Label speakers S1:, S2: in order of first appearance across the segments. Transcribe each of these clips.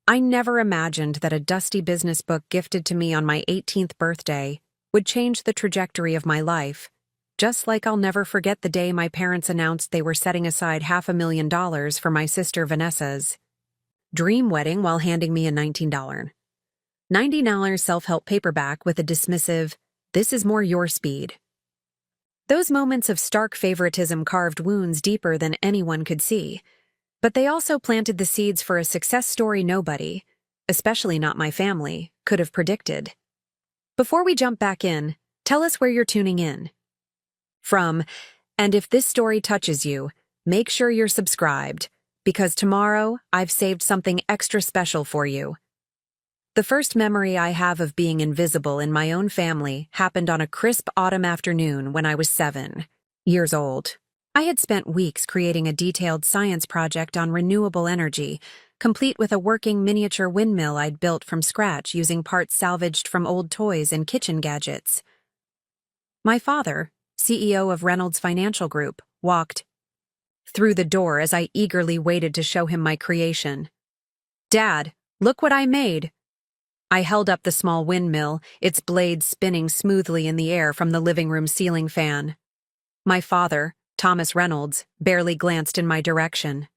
S1: I never imagined that a dusty business book gifted to me on my 18th birthday would change the trajectory of my life, just like I'll never forget the day my parents announced they were setting aside $500,000 for my sister Vanessa's dream wedding while handing me a $19.90 self-help paperback with a dismissive, "This is more your speed." Those moments of stark favoritism carved wounds deeper than anyone could see, but they also planted the seeds for a success story nobody, especially not my family, could have predicted. Before we jump back in, tell us where you're tuning in from, and if this story touches you, make sure you're subscribed, because tomorrow I've saved something extra special for you. The first memory I have of being invisible in my own family happened on a crisp autumn afternoon when I was 7 years old. I had spent weeks creating a detailed science project on renewable energy, complete with a working miniature windmill I'd built from scratch using parts salvaged from old toys and kitchen gadgets. My father, CEO of Reynolds Financial Group, walked through the door as I eagerly waited to show him my creation. "Dad, look what I made." I held up the small windmill, its blades spinning smoothly in the air from the living room ceiling fan. My father, Thomas Reynolds, barely glanced in my direction.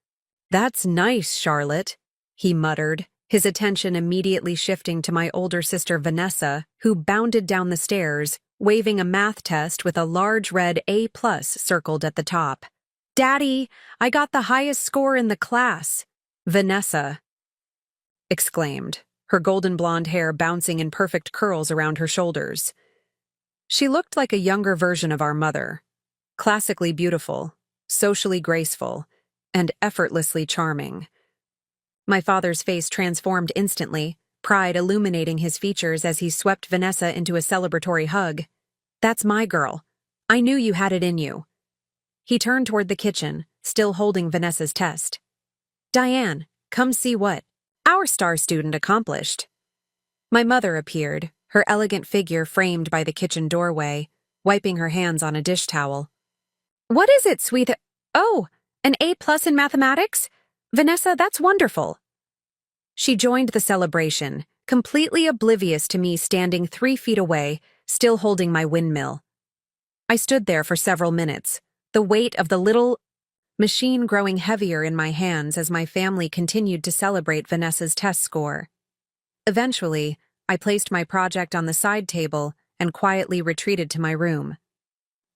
S1: "That's nice, Charlotte," he muttered, his attention immediately shifting to my older sister Vanessa, who bounded down the stairs, waving a math test with a large red A+ circled at the top. "Daddy, I got the highest score in the class," Vanessa exclaimed, her golden blonde hair bouncing in perfect curls around her shoulders. She looked like a younger version of our mother, classically beautiful, socially graceful, and effortlessly charming. My father's face transformed instantly, pride illuminating his features as he swept Vanessa into a celebratory hug. "That's my girl. I knew you had it in you." He turned toward the kitchen, still holding Vanessa's test. "Diane, come see what our star student accomplished." My mother appeared, her elegant figure framed by the kitchen doorway, wiping her hands on a dish towel. "What is it, sweet? Oh, an A+ in mathematics? Vanessa, that's wonderful." She joined the celebration, completely oblivious to me standing 3 feet away, still holding my windmill. I stood there for several minutes, the weight of the little machine growing heavier in my hands as my family continued to celebrate Vanessa's test score. Eventually, I placed my project on the side table and quietly retreated to my room.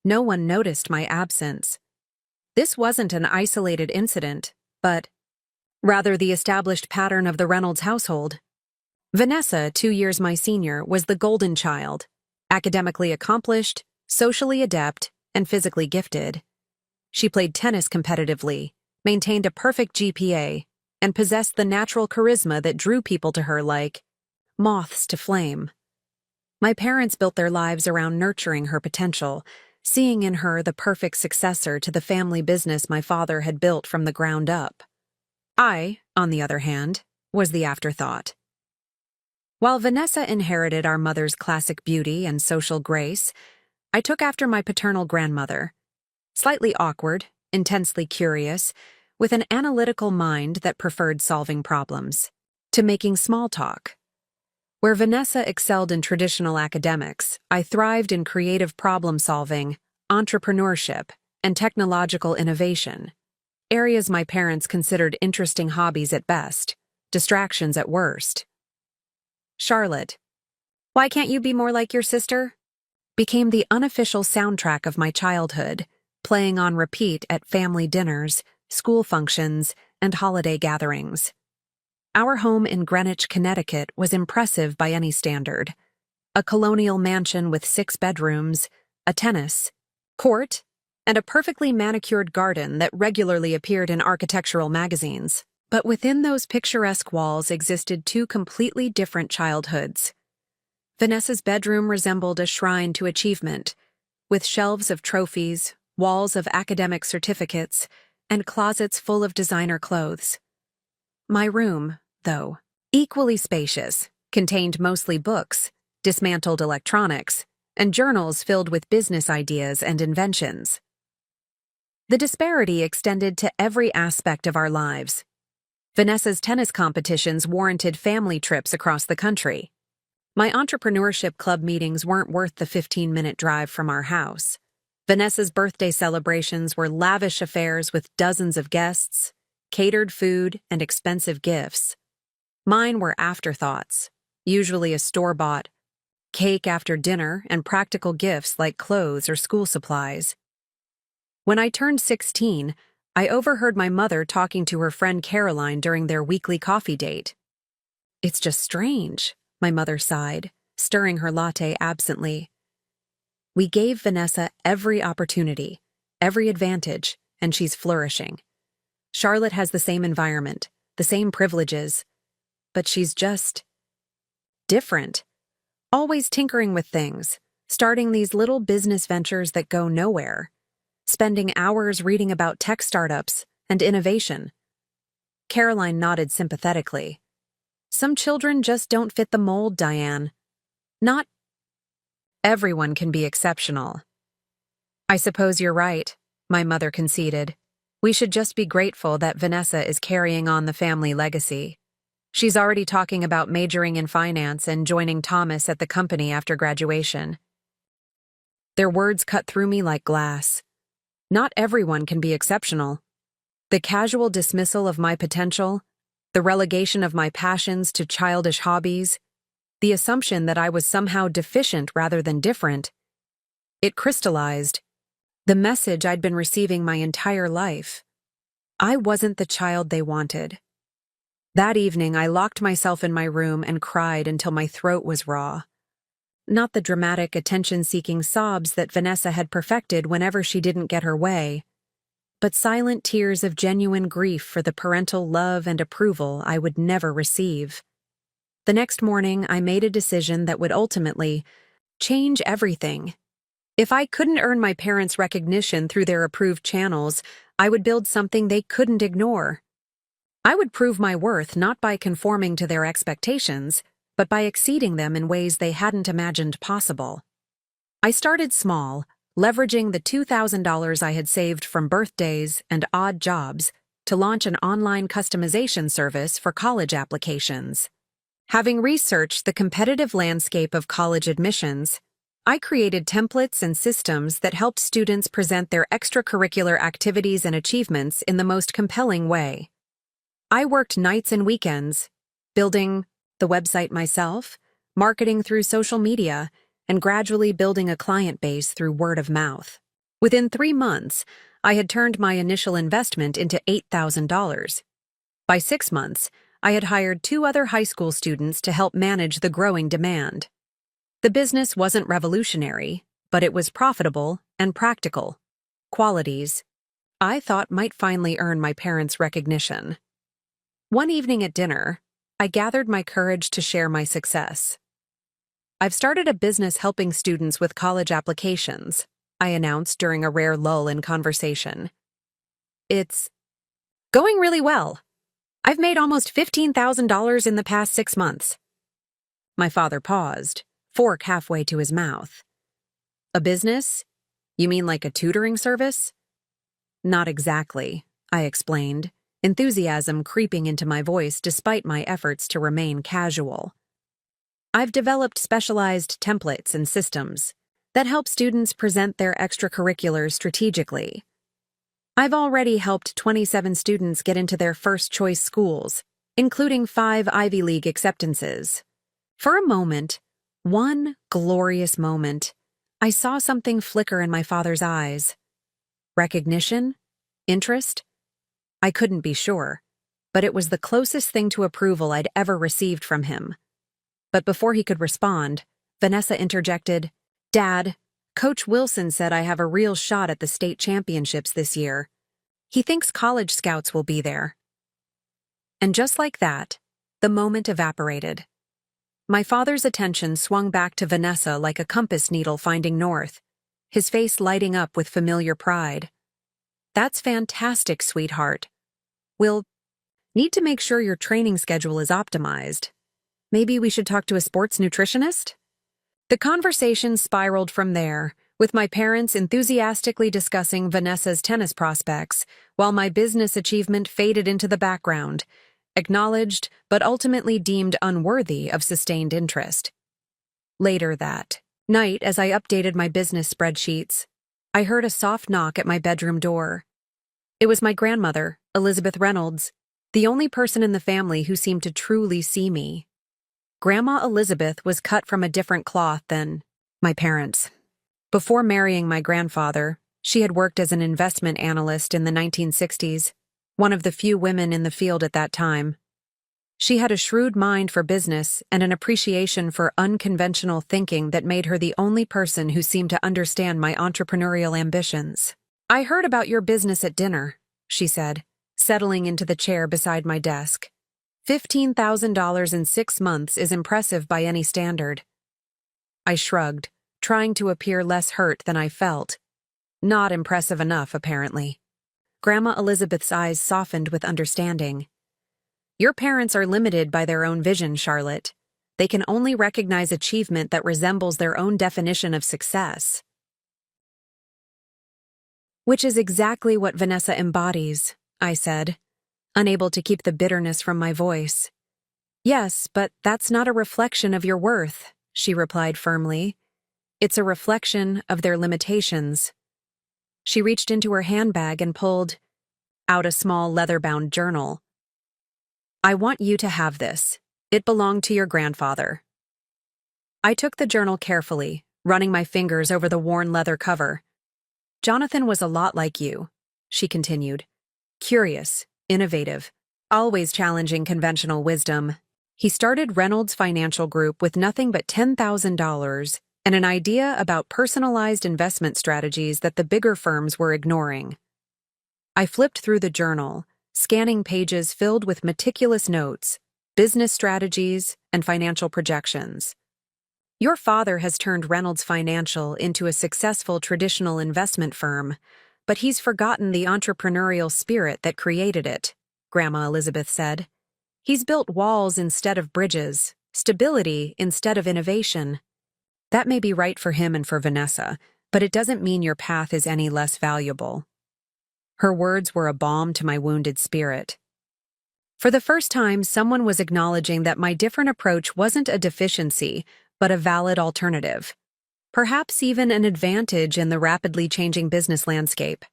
S1: No one noticed my absence. This wasn't an isolated incident, but rather the established pattern of the Reynolds household. Vanessa, 2 years my senior, was the golden child, academically accomplished, socially adept, and physically gifted. She played tennis competitively, maintained a perfect GPA, and possessed the natural charisma that drew people to her like moths to flame. My parents built their lives around nurturing her potential, seeing in her the perfect successor to the family business my father had built from the ground up. I, on the other hand, was the afterthought. While Vanessa inherited our mother's classic beauty and social grace, I took after my paternal grandmother. Slightly awkward, intensely curious, with an analytical mind that preferred solving problems to making small talk. Where Vanessa excelled in traditional academics, I thrived in creative problem-solving, entrepreneurship, and technological innovation, areas my parents considered interesting hobbies at best, distractions at worst. "Charlotte, why can't you be more like your sister?" became the unofficial soundtrack of my childhood, playing on repeat at family dinners, school functions, and holiday gatherings. Our home in Greenwich, Connecticut was impressive by any standard. A colonial mansion with 6 bedrooms, a tennis court, and a perfectly manicured garden that regularly appeared in architectural magazines. But within those picturesque walls existed 2 completely different childhoods. Vanessa's bedroom resembled a shrine to achievement, with shelves of trophies, walls of academic certificates, and closets full of designer clothes. My room, though equally spacious, contained mostly books, dismantled electronics, and journals filled with business ideas and inventions. The disparity extended to every aspect of our lives. Vanessa's tennis competitions warranted family trips across the country. My entrepreneurship club meetings weren't worth the 15-minute drive from our house. Vanessa's birthday celebrations were lavish affairs with dozens of guests, catered food, and expensive gifts. Mine were afterthoughts, usually a store-bought cake after dinner and practical gifts like clothes or school supplies. When I turned 16, I overheard my mother talking to her friend Caroline during their weekly coffee date. "It's just strange," my mother sighed, stirring her latte absently. "We gave Vanessa every opportunity, every advantage, and she's flourishing. Charlotte has the same environment, the same privileges, but she's just different. Always tinkering with things, starting these little business ventures that go nowhere, spending hours reading about tech startups and innovation." Caroline nodded sympathetically. "Some children just don't fit the mold, Diane. Not everyone can be exceptional." "I suppose you're right," my mother conceded. "We should just be grateful that Vanessa is carrying on the family legacy. She's already talking about majoring in finance and joining Thomas at the company after graduation." Their words cut through me like glass. Not everyone can be exceptional. The casual dismissal of my potential, the relegation of my passions to childish hobbies, the assumption that I was somehow deficient rather than different, it crystallized the message I'd been receiving my entire life. I wasn't the child they wanted. That evening, I locked myself in my room and cried until my throat was raw. Not the dramatic, attention-seeking sobs that Vanessa had perfected whenever she didn't get her way, but silent tears of genuine grief for the parental love and approval I would never receive. The next morning, I made a decision that would ultimately change everything. If I couldn't earn my parents' recognition through their approved channels, I would build something they couldn't ignore. I would prove my worth not by conforming to their expectations, but by exceeding them in ways they hadn't imagined possible. I started small, leveraging the $2,000 I had saved from birthdays and odd jobs to launch an online customization service for college applications. Having researched the competitive landscape of college admissions, I created templates and systems that helped students present their extracurricular activities and achievements in the most compelling way. I worked nights and weekends, building the website myself, marketing through social media, and gradually building a client base through word of mouth. Within 3 months, I had turned my initial investment into $8,000. By 6 months, I had hired 2 other high school students to help manage the growing demand. The business wasn't revolutionary, but it was profitable and practical. Qualities I thought might finally earn my parents' recognition. One evening at dinner, I gathered my courage to share my success. "I've started a business helping students with college applications," I announced during a rare lull in conversation. "It's going really well. I've made almost $15,000 in the past 6 months." My father paused, fork halfway to his mouth. "A business? You mean like a tutoring service?" "Not exactly," I explained, enthusiasm creeping into my voice despite my efforts to remain casual. "I've developed specialized templates and systems that help students present their extracurriculars strategically. I've already helped 27 students get into their first-choice schools, including 5 Ivy League acceptances." For a moment, one glorious moment, I saw something flicker in my father's eyes. Recognition? Interest? I couldn't be sure, but it was the closest thing to approval I'd ever received from him. But before he could respond, Vanessa interjected, "Dad, Coach Wilson said I have a real shot at the state championships this year. He thinks college scouts will be there." And just like that, the moment evaporated. My father's attention swung back to Vanessa like a compass needle finding north, his face lighting up with familiar pride. "That's fantastic, sweetheart. We'll need to make sure your training schedule is optimized. Maybe we should talk to a sports nutritionist?" The conversation spiraled from there, with my parents enthusiastically discussing Vanessa's tennis prospects, while my business achievement faded into the background, acknowledged but ultimately deemed unworthy of sustained interest. Later that night, as I updated my business spreadsheets, I heard a soft knock at my bedroom door. It was my grandmother, Elizabeth Reynolds, the only person in the family who seemed to truly see me. Grandma Elizabeth was cut from a different cloth than my parents. Before marrying my grandfather, she had worked as an investment analyst in the 1960s, one of the few women in the field at that time. She had a shrewd mind for business and an appreciation for unconventional thinking that made her the only person who seemed to understand my entrepreneurial ambitions. "I heard about your business at dinner," she said, settling into the chair beside my desk. $15,000 in 6 months is impressive by any standard. I shrugged, trying to appear less hurt than I felt. Not impressive enough, apparently. Grandma Elizabeth's eyes softened with understanding. "Your parents are limited by their own vision, Charlotte. They can only recognize achievement that resembles their own definition of success." "Which is exactly what Vanessa embodies," I said, unable to keep the bitterness from my voice. "Yes, but that's not a reflection of your worth," she replied firmly. "It's a reflection of their limitations." She reached into her handbag and pulled out a small leather-bound journal. "I want you to have this. It belonged to your grandfather." I took the journal carefully, running my fingers over the worn leather cover. "Jonathan was a lot like you," she continued. "Curious, innovative, always challenging conventional wisdom. He started Reynolds Financial Group with nothing but $10,000 and an idea about personalized investment strategies that the bigger firms were ignoring." I flipped through the journal, scanning pages filled with meticulous notes, business strategies, and financial projections. "Your father has turned Reynolds Financial into a successful traditional investment firm, but he's forgotten the entrepreneurial spirit that created it," Grandma Elizabeth said. "He's built walls instead of bridges, stability instead of innovation. That may be right for him and for Vanessa, but it doesn't mean your path is any less valuable." Her words were a balm to my wounded spirit. For the first time, someone was acknowledging that my different approach wasn't a deficiency, but a valid alternative. Perhaps even an advantage in the rapidly changing business landscape.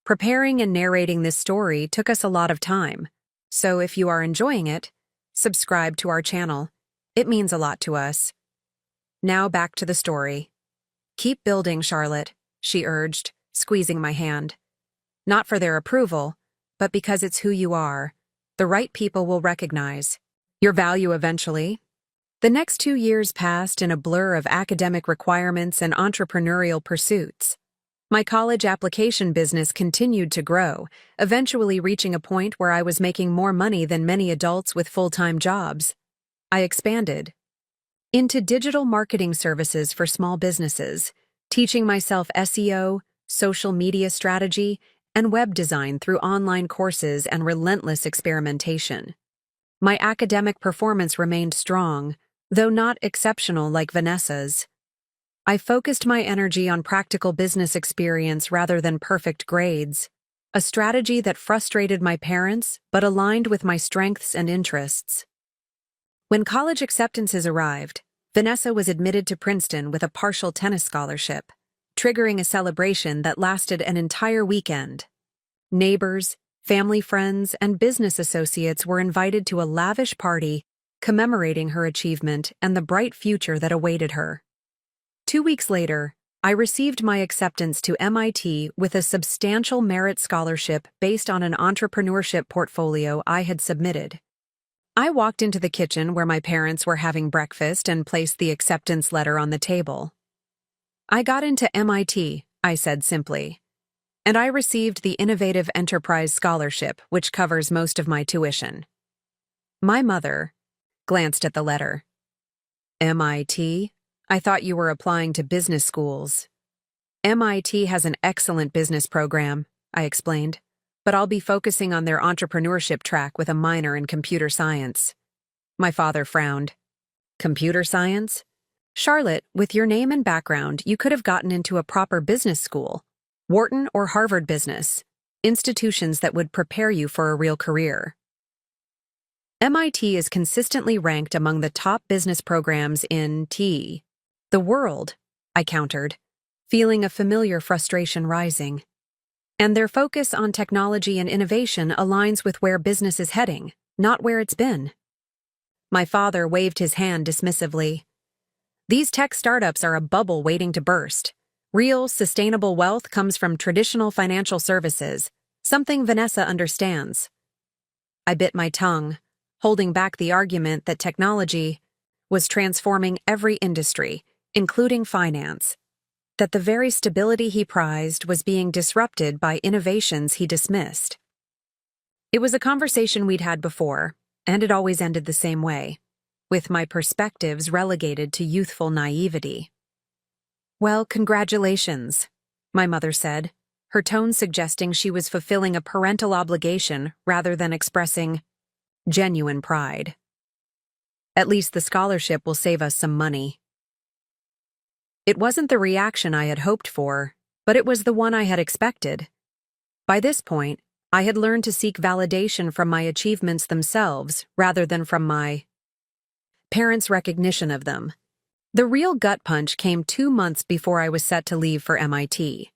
S1: Preparing and narrating this story took us a lot of time, so if you are enjoying it, subscribe to our channel. It means a lot to us. Now back to the story. "Keep building, Charlotte," she urged, squeezing my hand. "Not for their approval, but because it's who you are. The right people will recognize your value eventually." The next 2 years passed in a blur of academic requirements and entrepreneurial pursuits. My college application business continued to grow, eventually reaching a point where I was making more money than many adults with full-time jobs. I expanded into digital marketing services for small businesses, teaching myself SEO, social media strategy, and web design through online courses and relentless experimentation. My academic performance remained strong, though not exceptional like Vanessa's. I focused my energy on practical business experience rather than perfect grades, a strategy that frustrated my parents but aligned with my strengths and interests. When college acceptances arrived, Vanessa was admitted to Princeton with a partial tennis scholarship, triggering a celebration that lasted an entire weekend. Neighbors, family friends, and business associates were invited to a lavish party commemorating her achievement and the bright future that awaited her. 2 weeks later, I received my acceptance to MIT with a substantial merit scholarship based on an entrepreneurship portfolio I had submitted. I walked into the kitchen where my parents were having breakfast and placed the acceptance letter on the table. "I got into MIT," I said simply, "and I received the Innovative Enterprise Scholarship, which covers most of my tuition." My mother glanced at the letter. "MIT? I thought you were applying to business schools." "MIT has an excellent business program," I explained, "but I'll be focusing on their entrepreneurship track with a minor in computer science." My father frowned. "Computer science? Charlotte, with your name and background, you could have gotten into a proper business school, Wharton or Harvard Business, institutions that would prepare you for a real career." MIT is consistently ranked among the top business programs in the world, I countered, feeling a familiar frustration rising. And their focus on technology and innovation aligns with where business is heading, not where it's been. My father waved his hand dismissively. These tech startups are a bubble waiting to burst. Real, sustainable wealth comes from traditional financial services, something Vanessa understands. I bit my tongue, holding back the argument that technology was transforming every industry, including finance, that the very stability he prized was being disrupted by innovations he dismissed. It was a conversation we'd had before, and it always ended the same way, with my perspectives relegated to youthful naivety. "Well, congratulations," my mother said, her tone suggesting she was fulfilling a parental obligation rather than expressing genuine pride. "At least the scholarship will save us some money." It wasn't the reaction I had hoped for, but it was the one I had expected. By this point, I had learned to seek validation from my achievements themselves rather than from my parents' recognition of them. The real gut punch came 2 months before I was set to leave for MIT.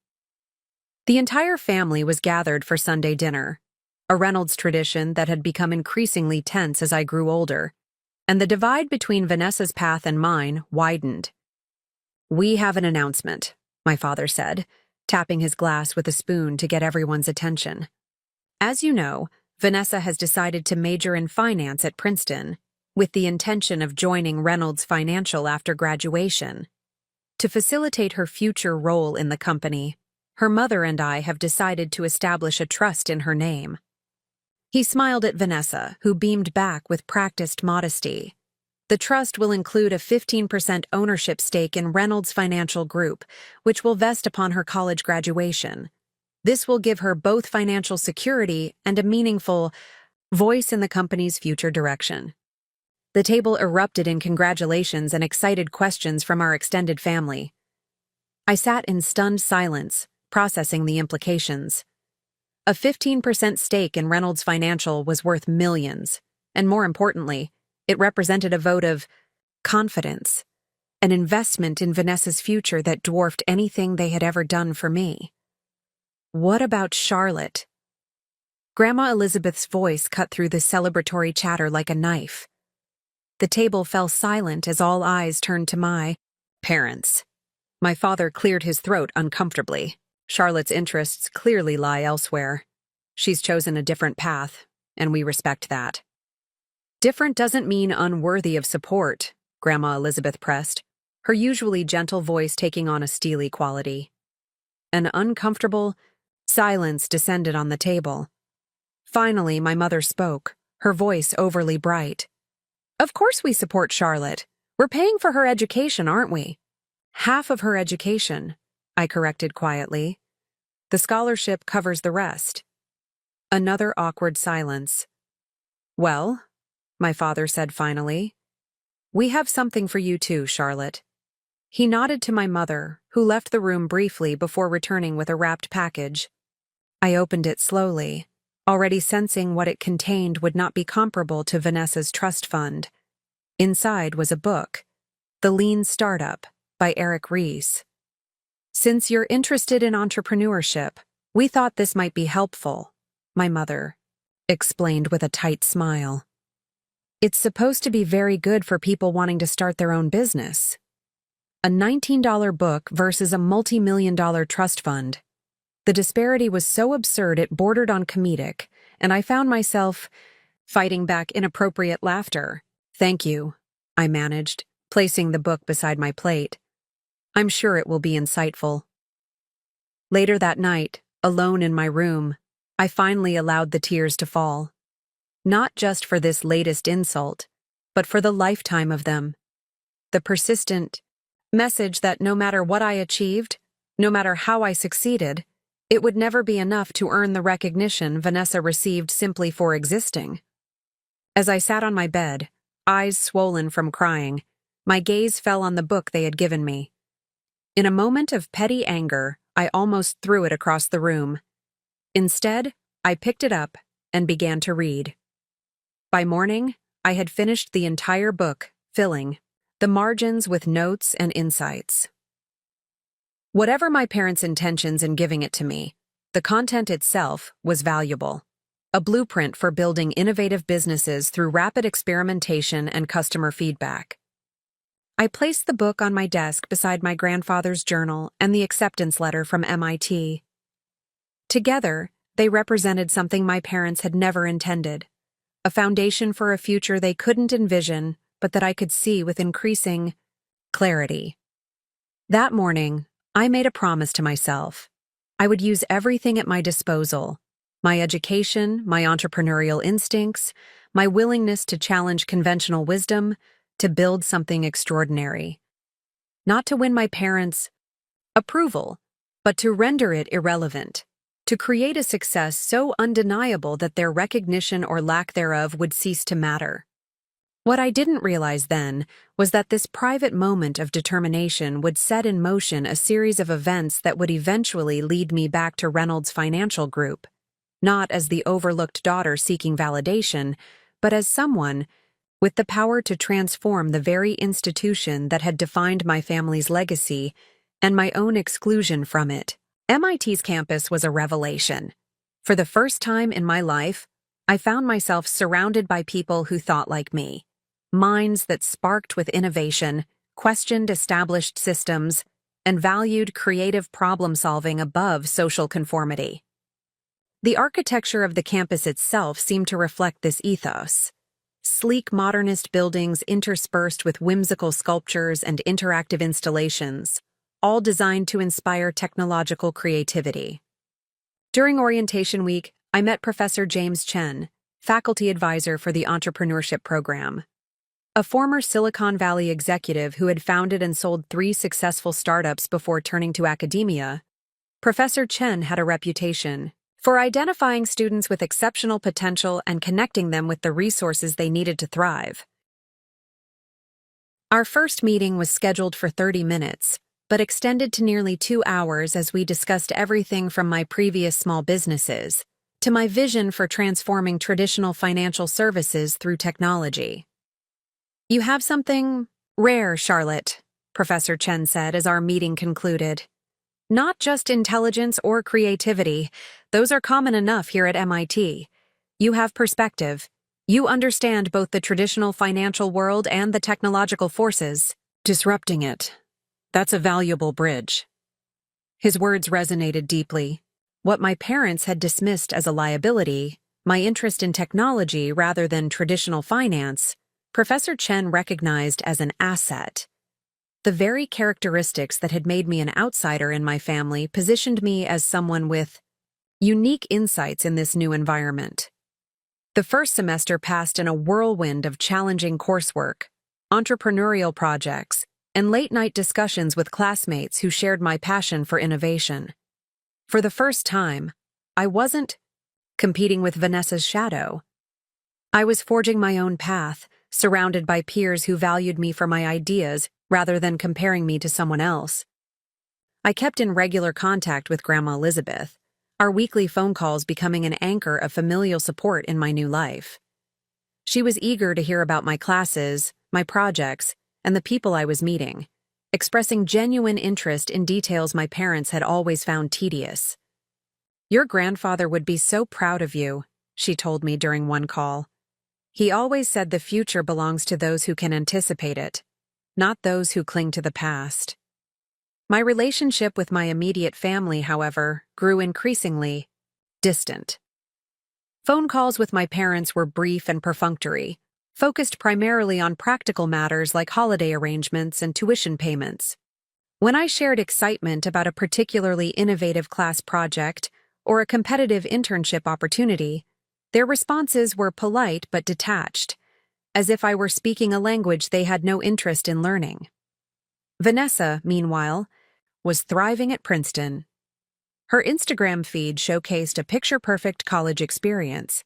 S1: The entire family was gathered for Sunday dinner, a Reynolds tradition that had become increasingly tense as I grew older, and the divide between Vanessa's path and mine widened. "We have an announcement," my father said, tapping his glass with a spoon to get everyone's attention. "As you know, Vanessa has decided to major in finance at Princeton, with the intention of joining Reynolds Financial after graduation. To facilitate her future role in the company, her mother and I have decided to establish a trust in her name." He smiled at Vanessa, who beamed back with practiced modesty. "The trust will include a 15% ownership stake in Reynolds Financial Group, which will vest upon her college graduation. This will give her both financial security and a meaningful voice in the company's future direction." The table erupted in congratulations and excited questions from our extended family. I sat in stunned silence, processing the implications. A 15% stake in Reynolds Financial was worth millions, and more importantly, it represented a vote of confidence, an investment in Vanessa's future that dwarfed anything they had ever done for me. "What about Charlotte?" Grandma Elizabeth's voice cut through the celebratory chatter like a knife. The table fell silent as all eyes turned to my parents. My father cleared his throat uncomfortably. "Charlotte's interests clearly lie elsewhere. She's chosen a different path, and we respect that." "Different doesn't mean unworthy of support," Grandma Elizabeth pressed, her usually gentle voice taking on a steely quality. An uncomfortable silence descended on the table. Finally, my mother spoke, her voice overly bright. "Of course we support Charlotte. We're paying for her education, aren't we?" "Half of her education," I corrected quietly. "The scholarship covers the rest." Another awkward silence. "Well," my father said finally, "we have something for you too, Charlotte." He nodded to my mother, who left the room briefly before returning with a wrapped package. I opened it slowly, already sensing what it contained would not be comparable to Vanessa's trust fund. Inside was a book, The Lean Startup, by Eric Ries. "Since you're interested in entrepreneurship, we thought this might be helpful," my mother explained with a tight smile. "It's supposed to be very good for people wanting to start their own business." A $19 book versus a multi-million-dollar trust fund. The disparity was so absurd it bordered on comedic, and I found myself fighting back inappropriate laughter. "Thank you," I managed, placing the book beside my plate. "I'm sure it will be insightful." Later that night, alone in my room, I finally allowed the tears to fall. Not just for this latest insult, but for the lifetime of them. The persistent message that no matter what I achieved, no matter how I succeeded, it would never be enough to earn the recognition Vanessa received simply for existing. As I sat on my bed, eyes swollen from crying, my gaze fell on the book they had given me. In a moment of petty anger, I almost threw it across the room. Instead, I picked it up and began to read. By morning, I had finished the entire book, filling the margins with notes and insights. Whatever my parents' intentions in giving it to me, the content itself was valuable. A blueprint for building innovative businesses through rapid experimentation and customer feedback. I placed the book on my desk beside my grandfather's journal and the acceptance letter from MIT. Together, they represented something my parents had never intended, a foundation for a future they couldn't envision, but that I could see with increasing clarity. That morning, I made a promise to myself. I would use everything at my disposal: my education, my entrepreneurial instincts, my willingness to challenge conventional wisdom, to build something extraordinary. Not to win my parents' approval, but to render it irrelevant. To create a success so undeniable that their recognition or lack thereof would cease to matter. What I didn't realize then was that this private moment of determination would set in motion a series of events that would eventually lead me back to Reynolds Financial Group, not as the overlooked daughter seeking validation, but as someone with the power to transform the very institution that had defined my family's legacy and my own exclusion from it. MIT's campus was a revelation. For the first time in my life, I found myself surrounded by people who thought like me. Minds that sparked with innovation, questioned established systems, and valued creative problem-solving above social conformity. The architecture of the campus itself seemed to reflect this ethos. Sleek modernist buildings interspersed with whimsical sculptures and interactive installations, all designed to inspire technological creativity. During orientation week, I met Professor James Chen, faculty advisor for the entrepreneurship program. A former Silicon Valley executive who had founded and sold 3 successful startups before turning to academia, Professor Chen had a reputation for identifying students with exceptional potential and connecting them with the resources they needed to thrive. Our first meeting was scheduled for 30 minutes, but extended to nearly 2 hours as we discussed everything from my previous small businesses to my vision for transforming traditional financial services through technology. "You have something rare, Charlotte," Professor Chen said as our meeting concluded. "Not just intelligence or creativity, those are common enough here at MIT. You have perspective. You understand both the traditional financial world and the technological forces disrupting it. That's a valuable bridge." His words resonated deeply. What my parents had dismissed as a liability, my interest in technology rather than traditional finance, Professor Chen recognized as an asset. The very characteristics that had made me an outsider in my family positioned me as someone with unique insights in this new environment. The first semester passed in a whirlwind of challenging coursework, entrepreneurial projects, and late-night discussions with classmates who shared my passion for innovation. For the first time, I wasn't competing with Vanessa's shadow. I was forging my own path, surrounded by peers who valued me for my ideas rather than comparing me to someone else. I kept in regular contact with Grandma Elizabeth, our weekly phone calls becoming an anchor of familial support in my new life. She was eager to hear about my classes, my projects, and the people I was meeting, expressing genuine interest in details my parents had always found tedious. "Your grandfather would be so proud of you," she told me during one call. "He always said the future belongs to those who can anticipate it, not those who cling to the past." My relationship with my immediate family, however, grew increasingly distant. Phone calls with my parents were brief and perfunctory, focused primarily on practical matters like holiday arrangements and tuition payments. When I shared excitement about a particularly innovative class project or a competitive internship opportunity, their responses were polite but detached, as if I were speaking a language they had no interest in learning. Vanessa, meanwhile, was thriving at Princeton. Her Instagram feed showcased a picture-perfect college experience,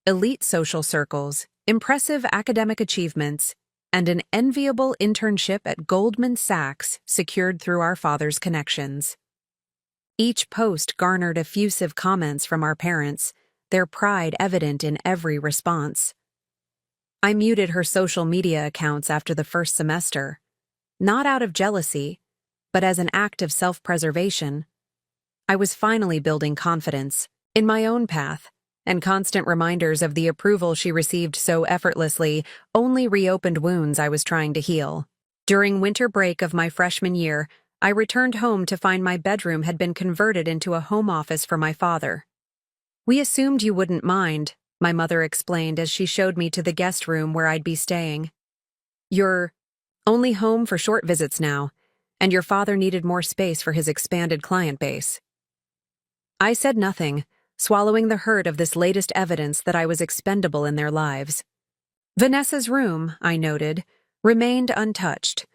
S1: elite social circles, impressive academic achievements, and an enviable internship at Goldman Sachs secured through our father's connections. Each post garnered effusive comments from our parents, their pride evident in every response. I muted her social media accounts after the first semester, not out of jealousy, but as an act of self-preservation. I was finally building confidence in my own path, and constant reminders of the approval she received so effortlessly only reopened wounds I was trying to heal. During winter break of my freshman year, I returned home to find my bedroom had been converted into a home office for my father. "We assumed you wouldn't mind," my mother explained as she showed me to the guest room where I'd be staying. "You're only home for short visits now, and your father needed more space for his expanded client base." I said nothing, swallowing the hurt of this latest evidence that I was expendable in their lives. Vanessa's room, I noted, remained untouched,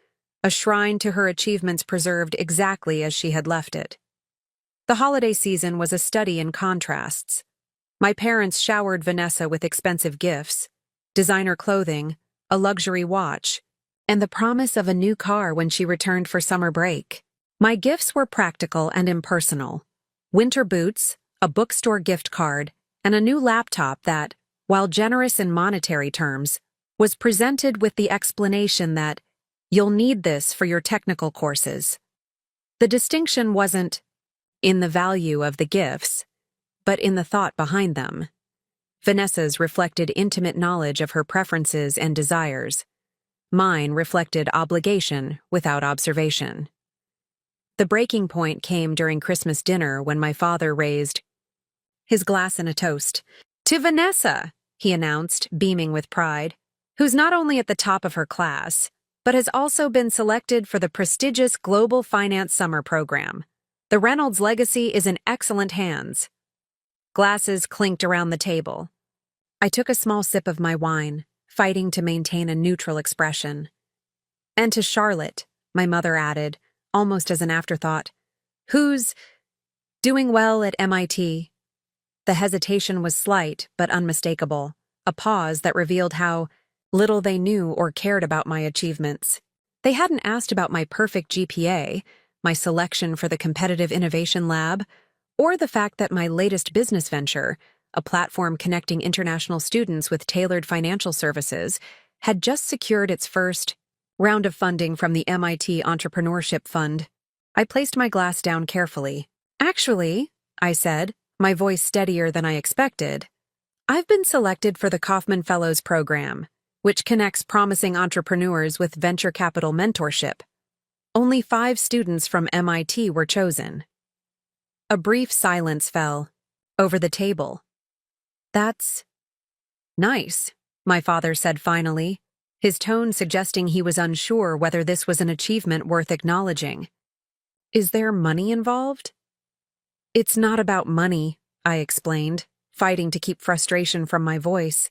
S1: a shrine to her achievements preserved exactly as she had left it. The holiday season was a study in contrasts. My parents showered Vanessa with expensive gifts, designer clothing, a luxury watch, and the promise of a new car when she returned for summer break. My gifts were practical and impersonal. Winter boots, a bookstore gift card, and a new laptop that, while generous in monetary terms, was presented with the explanation that you'll need this for your technical courses. The distinction wasn't in the value of the gifts, but in the thought behind them. Vanessa's reflected intimate knowledge of her preferences and desires. Mine reflected obligation without observation. The breaking point came during Christmas dinner when my father raised his glass in a toast. "To Vanessa," he announced, beaming with pride, "who's not only at the top of her class, but has also been selected for the prestigious Global Finance Summer Program. The Reynolds legacy is in excellent hands." Glasses clinked around the table. I took a small sip of my wine, fighting to maintain a neutral expression. "And to Charlotte," my mother added, almost as an afterthought, "who's doing well at MIT. The hesitation was slight but unmistakable, a pause that revealed how little they knew or cared about my achievements. They hadn't asked about my perfect GPA, my selection for the competitive innovation lab, or the fact that my latest business venture, a platform connecting international students with tailored financial services, had just secured its first round of funding from the MIT Entrepreneurship Fund. I placed my glass down carefully. "Actually," I said, my voice steadier than I expected, "I've been selected for the Kauffman Fellows Program, which connects promising entrepreneurs with venture capital mentorship. Only 5 students from MIT were chosen." A brief silence fell over the table. "That's nice," my father said finally, his tone suggesting he was unsure whether this was an achievement worth acknowledging. "Is there money involved?" "It's not about money," I explained, fighting to keep frustration from my voice.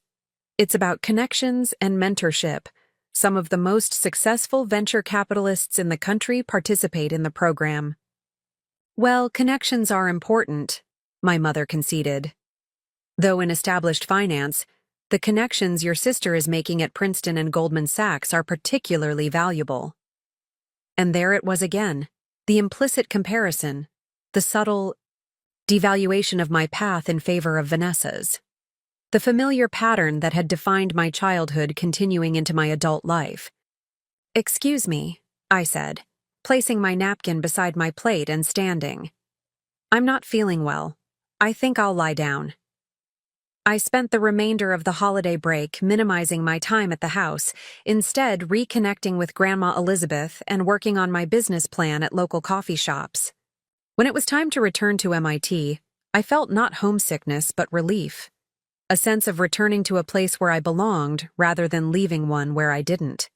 S1: "It's about connections and mentorship. Some of the most successful venture capitalists in the country participate in the program." "Well, connections are important," my mother conceded. "Though in established finance, the connections your sister is making at Princeton and Goldman Sachs are particularly valuable." And there it was again, the implicit comparison, the subtle devaluation of my path in favor of Vanessa's. The familiar pattern that had defined my childhood continuing into my adult life. "Excuse me," I said, placing my napkin beside my plate and standing. "I'm not feeling well. I think I'll lie down." I spent the remainder of the holiday break minimizing my time at the house, instead reconnecting with Grandma Elizabeth and working on my business plan at local coffee shops. When it was time to return to MIT, I felt not homesickness but relief, a sense of returning to a place where I belonged rather than leaving one where I didn't.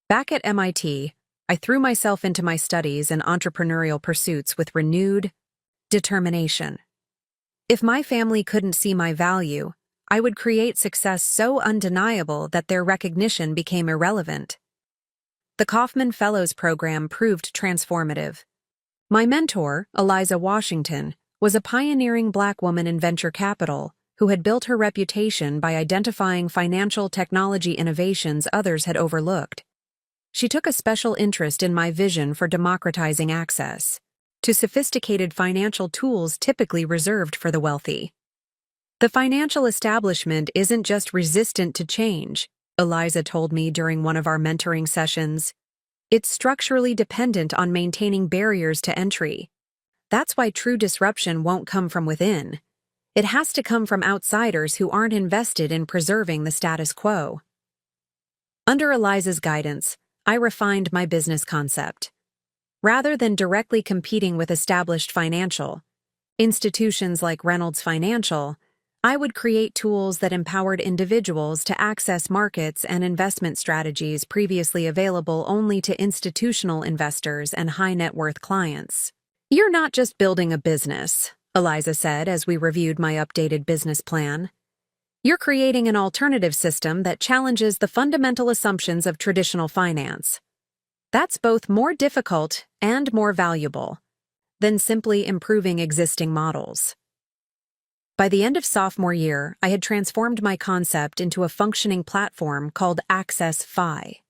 S1: Back at MIT, I threw myself into my studies and entrepreneurial pursuits with renewed determination. If my family couldn't see my value, I would create success so undeniable that their recognition became irrelevant. The Kauffman Fellows Program proved transformative. My mentor, Eliza Washington, was a pioneering Black woman in venture capital who had built her reputation by identifying financial technology innovations others had overlooked. She took a special interest in my vision for democratizing access to sophisticated financial tools typically reserved for the wealthy. The financial establishment isn't just resistant to change, Eliza told me during one of our mentoring sessions. It's structurally dependent on maintaining barriers to entry. That's why true disruption won't come from within. It has to come from outsiders who aren't invested in preserving the status quo. Under Eliza's guidance, I refined my business concept. Rather than directly competing with established financial institutions like Reynolds Financial, I would create tools that empowered individuals to access markets and investment strategies previously available only to institutional investors and high-net-worth clients. You're not just building a business, Eliza said as we reviewed my updated business plan. You're creating an alternative system that challenges the fundamental assumptions of traditional finance. That's both more difficult and more valuable than simply improving existing models. By the end of sophomore year, I had transformed my concept into a functioning platform called Access Fi.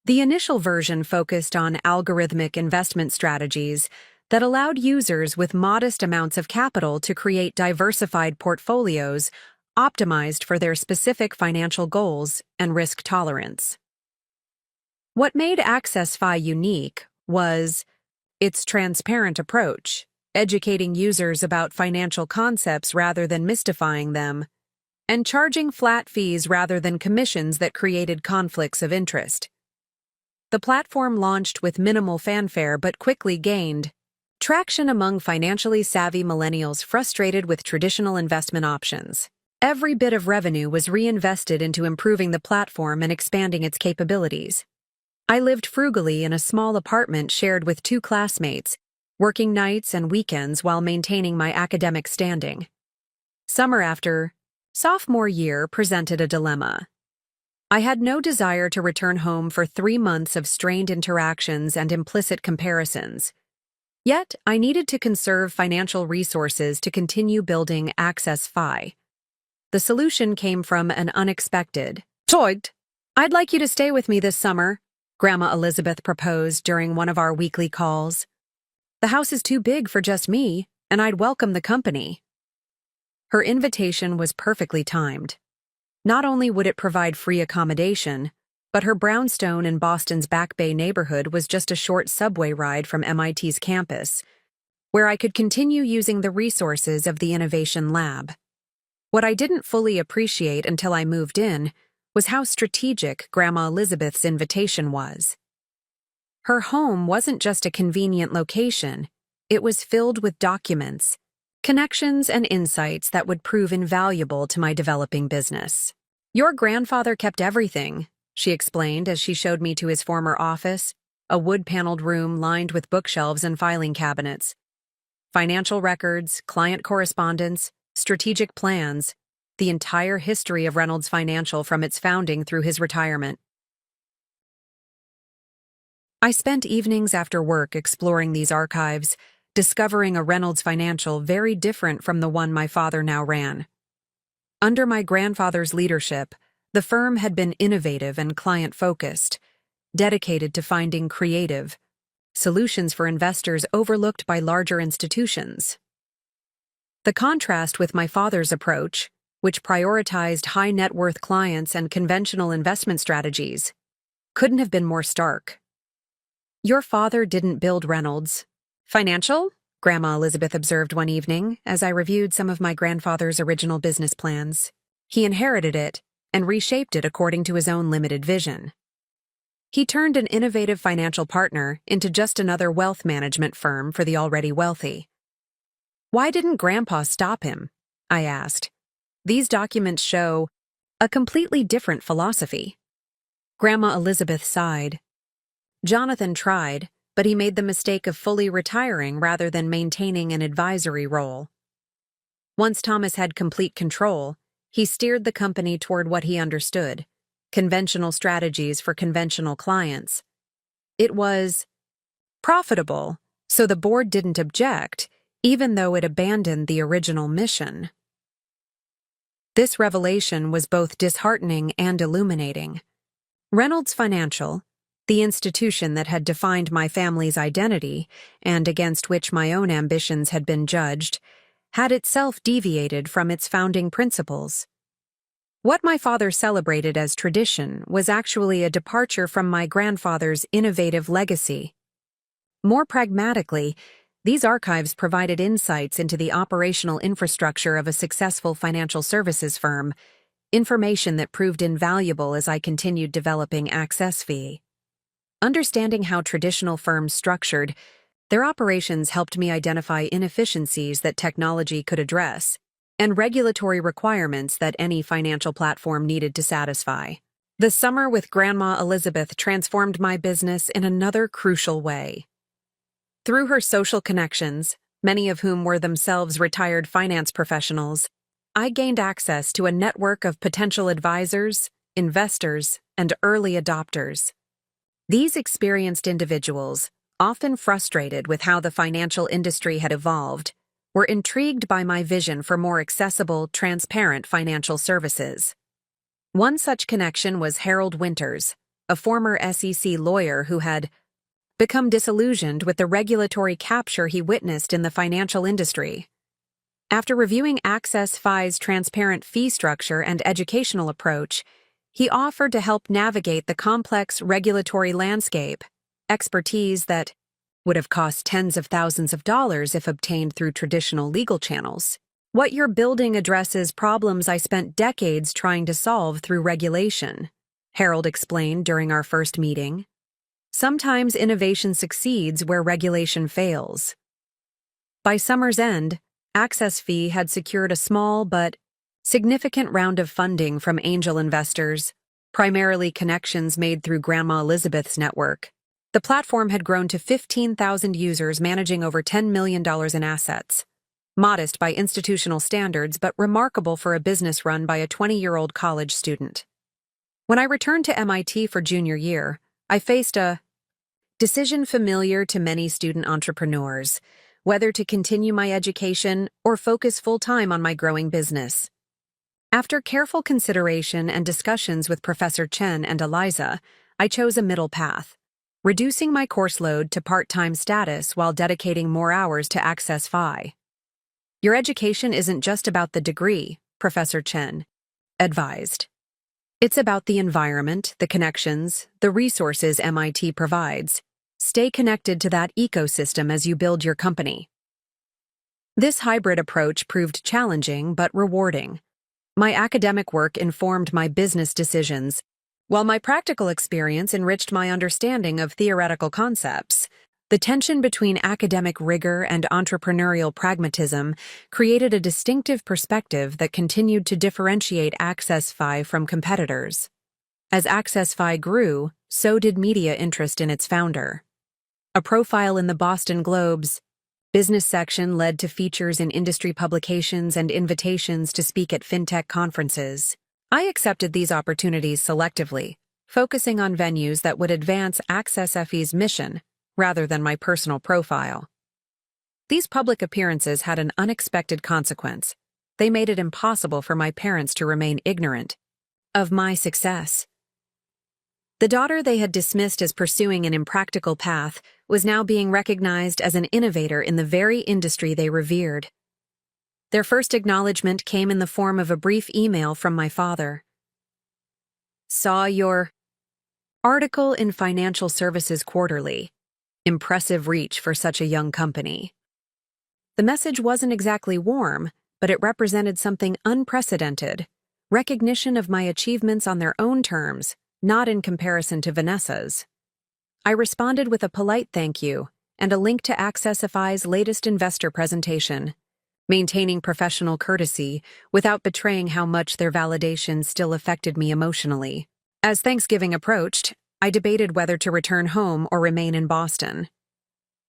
S1: The initial version focused on algorithmic investment strategies that allowed users with modest amounts of capital to create diversified portfolios optimized for their specific financial goals and risk tolerance. What made Access Fi unique was its transparent approach, educating users about financial concepts rather than mystifying them, and charging flat fees rather than commissions that created conflicts of interest. The platform launched with minimal fanfare but quickly gained traction among financially savvy millennials frustrated with traditional investment options. Every bit of revenue was reinvested into improving the platform and expanding its capabilities. I lived frugally in a small apartment shared with 2 classmates, working nights and weekends while maintaining my academic standing. Summer after sophomore year presented a dilemma. I had no desire to return home for 3 months of strained interactions and implicit comparisons. Yet, I needed to conserve financial resources to continue building Access Fi. The solution came from an unexpected, "Toigt, I'd like you to stay with me this summer," Grandma Elizabeth proposed during one of our weekly calls. "The house is too big for just me, and I'd welcome the company." Her invitation was perfectly timed. Not only would it provide free accommodation, but her brownstone in Boston's Back Bay neighborhood was just a short subway ride from MIT's campus, where I could continue using the resources of the Innovation Lab. What I didn't fully appreciate until I moved in was how strategic Grandma Elizabeth's invitation was. Her home wasn't just a convenient location, it was filled with documents, connections, and insights that would prove invaluable to my developing business. "Your grandfather kept everything," she explained as she showed me to his former office, a wood-paneled room lined with bookshelves and filing cabinets. Financial records, client correspondence, strategic plans, the entire history of Reynolds Financial from its founding through his retirement. I spent evenings after work exploring these archives, discovering a Reynolds Financial very different from the one my father now ran. Under my grandfather's leadership, the firm had been innovative and client-focused, dedicated to finding creative solutions for investors overlooked by larger institutions. The contrast with my father's approach, which prioritized high-net-worth clients and conventional investment strategies, couldn't have been more stark. "Your father didn't build Reynolds Financial?" Grandma Elizabeth observed one evening as I reviewed some of my grandfather's original business plans. "He inherited it and reshaped it according to his own limited vision. He turned an innovative financial partner into just another wealth management firm for the already wealthy." "Why didn't Grandpa stop him?" I asked. "These documents show a completely different philosophy." Grandma Elizabeth sighed. "Jonathan tried, but he made the mistake of fully retiring rather than maintaining an advisory role. Once Thomas had complete control, he steered the company toward what he understood, conventional strategies for conventional clients. It was profitable, so the board didn't object, even though it abandoned the original mission." This revelation was both disheartening and illuminating. Reynolds Financial, the institution that had defined my family's identity and against which my own ambitions had been judged, had itself deviated from its founding principles. What my father celebrated as tradition was actually a departure from my grandfather's innovative legacy. More pragmatically, these archives provided insights into the operational infrastructure of a successful financial services firm, information that proved invaluable as I continued developing Access Fee. Understanding how traditional firms structured, their operations helped me identify inefficiencies that technology could address, and regulatory requirements that any financial platform needed to satisfy. The summer with Grandma Elizabeth transformed my business in another crucial way. Through her social connections, many of whom were themselves retired finance professionals, I gained access to a network of potential advisors, investors, and early adopters. These experienced individuals, often frustrated with how the financial industry had evolved, were intrigued by my vision for more accessible, transparent financial services. One such connection was Harold Winters, a former SEC lawyer who had become disillusioned with the regulatory capture he witnessed in the financial industry. After reviewing Access Fi's transparent fee structure and educational approach, he offered to help navigate the complex regulatory landscape, expertise that would have cost tens of thousands of dollars if obtained through traditional legal channels. What you're building addresses problems I spent decades trying to solve through regulation, Harold explained during our first meeting. Sometimes innovation succeeds where regulation fails. By summer's end, Access Fee had secured a small but significant round of funding from angel investors, primarily connections made through Grandma Elizabeth's network. The platform had grown to 15,000 users managing over $10 million in assets. Modest by institutional standards, but remarkable for a business run by a 20-year-old college student. When I returned to MIT for junior year, I faced a decision familiar to many student entrepreneurs, whether to continue my education or focus full-time on my growing business. After careful consideration and discussions with Professor Chen and Eliza, I chose a middle path, reducing my course load to part-time status while dedicating more hours to Access Fi. Your education isn't just about the degree, Professor Chen advised. It's about the environment, the connections, the resources MIT provides. Stay connected to that ecosystem as you build your company. This hybrid approach proved challenging but rewarding. My academic work informed my business decisions, while my practical experience enriched my understanding of theoretical concepts. The tension between academic rigor and entrepreneurial pragmatism created a distinctive perspective that continued to differentiate Access Fi from competitors. As Access Fi grew, so did media interest in its founder. A profile in the Boston Globe's business section led to features in industry publications and invitations to speak at fintech conferences. I accepted these opportunities selectively, focusing on venues that would advance Access Fi's mission rather than my personal profile. These public appearances had an unexpected consequence. They made it impossible for my parents to remain ignorant of my success. The daughter they had dismissed as pursuing an impractical path was now being recognized as an innovator in the very industry they revered. Their first acknowledgement came in the form of a brief email from my father. Saw your article in Financial Services Quarterly. Impressive reach for such a young company. The message wasn't exactly warm, but it represented something unprecedented, recognition of my achievements on their own terms, not in comparison to Vanessa's. I responded with a polite thank you and a link to Access Fi's latest investor presentation, maintaining professional courtesy without betraying how much their validation still affected me emotionally. As Thanksgiving approached, I debated whether to return home or remain in Boston.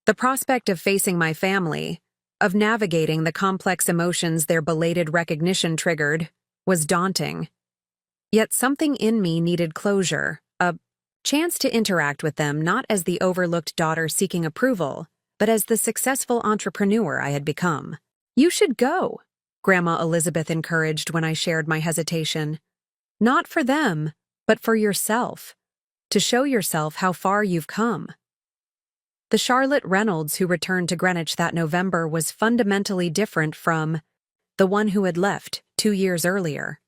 S1: The prospect of facing my family, of navigating the complex emotions their belated recognition triggered, was daunting. Yet something in me needed closure, a chance to interact with them not as the overlooked daughter seeking approval, but as the successful entrepreneur I had become. You should go, Grandma Elizabeth encouraged when I shared my hesitation. Not for them, but for yourself. To show yourself how far you've come. The Charlotte Reynolds who returned to Greenwich that November was fundamentally different from the one who had left 2 years earlier.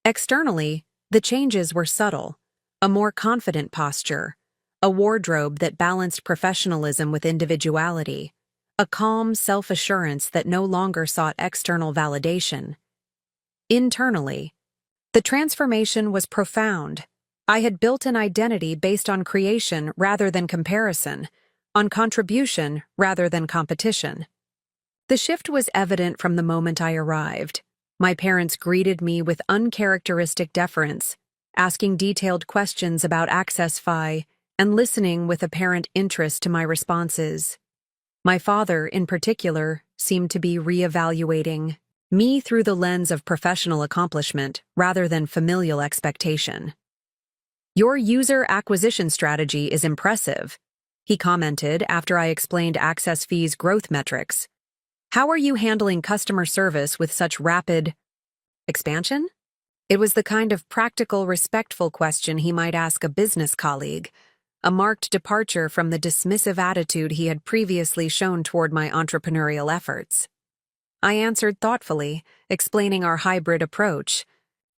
S1: Externally, the changes were subtle: a more confident posture, a wardrobe that balanced professionalism with individuality, a calm self-assurance that no longer sought external validation. Internally, the transformation was profound. I had built an identity based on creation rather than comparison, on contribution rather than competition. The shift was evident from the moment I arrived. My parents greeted me with uncharacteristic deference, asking detailed questions about Access Fi and listening with apparent interest to my responses. My father, in particular, seemed to be re-evaluating me through the lens of professional accomplishment rather than familial expectation. "Your user acquisition strategy is impressive," he commented after I explained Access Fi's growth metrics. "How are you handling customer service with such rapid expansion?" It was the kind of practical, respectful question he might ask a business colleague, a marked departure from the dismissive attitude he had previously shown toward my entrepreneurial efforts. I answered thoughtfully, explaining our hybrid approach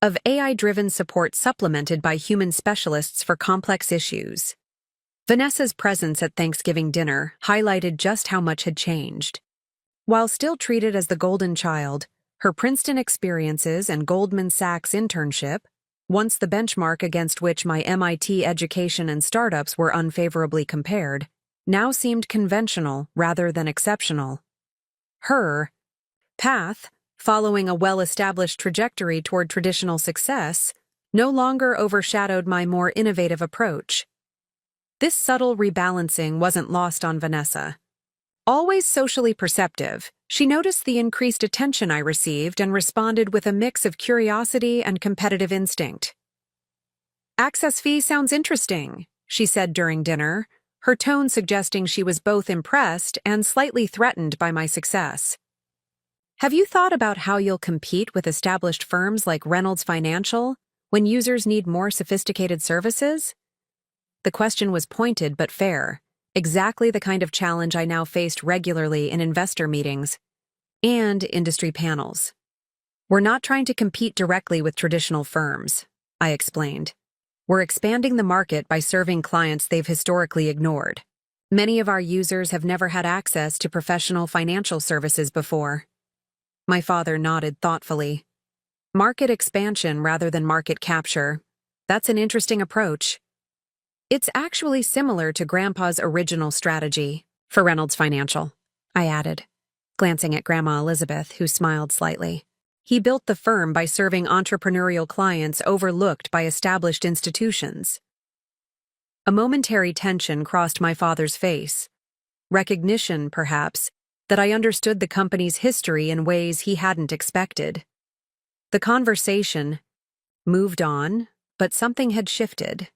S1: of AI-driven support supplemented by human specialists for complex issues. Vanessa's presence at Thanksgiving dinner highlighted just how much had changed. While still treated as the golden child, her Princeton experiences and Goldman Sachs internship, once the benchmark against which my MIT education and startups were unfavorably compared, now seemed conventional rather than exceptional. Her path, following a well-established trajectory toward traditional success, no longer overshadowed my more innovative approach. This subtle rebalancing wasn't lost on Vanessa. Always socially perceptive, she noticed the increased attention I received and responded with a mix of curiosity and competitive instinct. "Access Fee sounds interesting," she said during dinner, her tone suggesting she was both impressed and slightly threatened by my success. "Have you thought about how you'll compete with established firms like Reynolds Financial when users need more sophisticated services?" The question was pointed but fair, exactly the kind of challenge I now faced regularly in investor meetings and industry panels. "We're not trying to compete directly with traditional firms," I explained. "We're expanding the market by serving clients they've historically ignored. Many of our users have never had access to professional financial services before." My father nodded thoughtfully. "Market expansion rather than market capture. That's an interesting approach." "It's actually similar to Grandpa's original strategy for Reynolds Financial," I added, glancing at Grandma Elizabeth, who smiled slightly. "He built the firm by serving entrepreneurial clients overlooked by established institutions." A momentary tension crossed my father's face. Recognition, perhaps, that I understood the company's history in ways he hadn't expected. The conversation moved on, but something had shifted.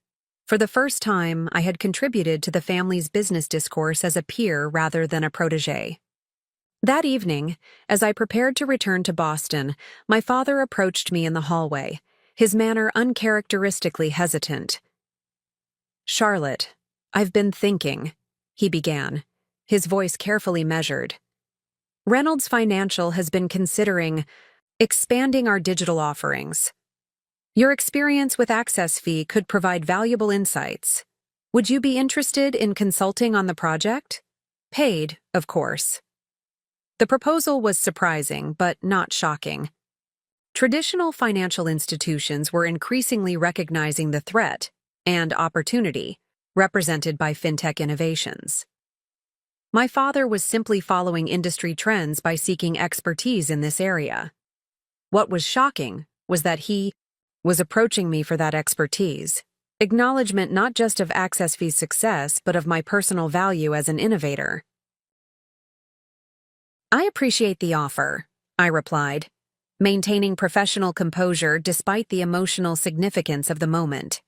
S1: For the first time, I had contributed to the family's business discourse as a peer rather than a protégé. That evening, as I prepared to return to Boston, my father approached me in the hallway, his manner uncharacteristically hesitant. "Charlotte, I've been thinking," he began, his voice carefully measured. "Reynolds Financial has been considering expanding our digital offerings. Your experience with Access Fee could provide valuable insights. Would you be interested in consulting on the project? Paid, of course." The proposal was surprising, but not shocking. Traditional financial institutions were increasingly recognizing the threat and opportunity represented by fintech innovations. My father was simply following industry trends by seeking expertise in this area. What was shocking was that he was approaching me for that expertise, acknowledgement not just of Access Fee's success, but of my personal value as an innovator. "I appreciate the offer," I replied, maintaining professional composure despite the emotional significance of the moment.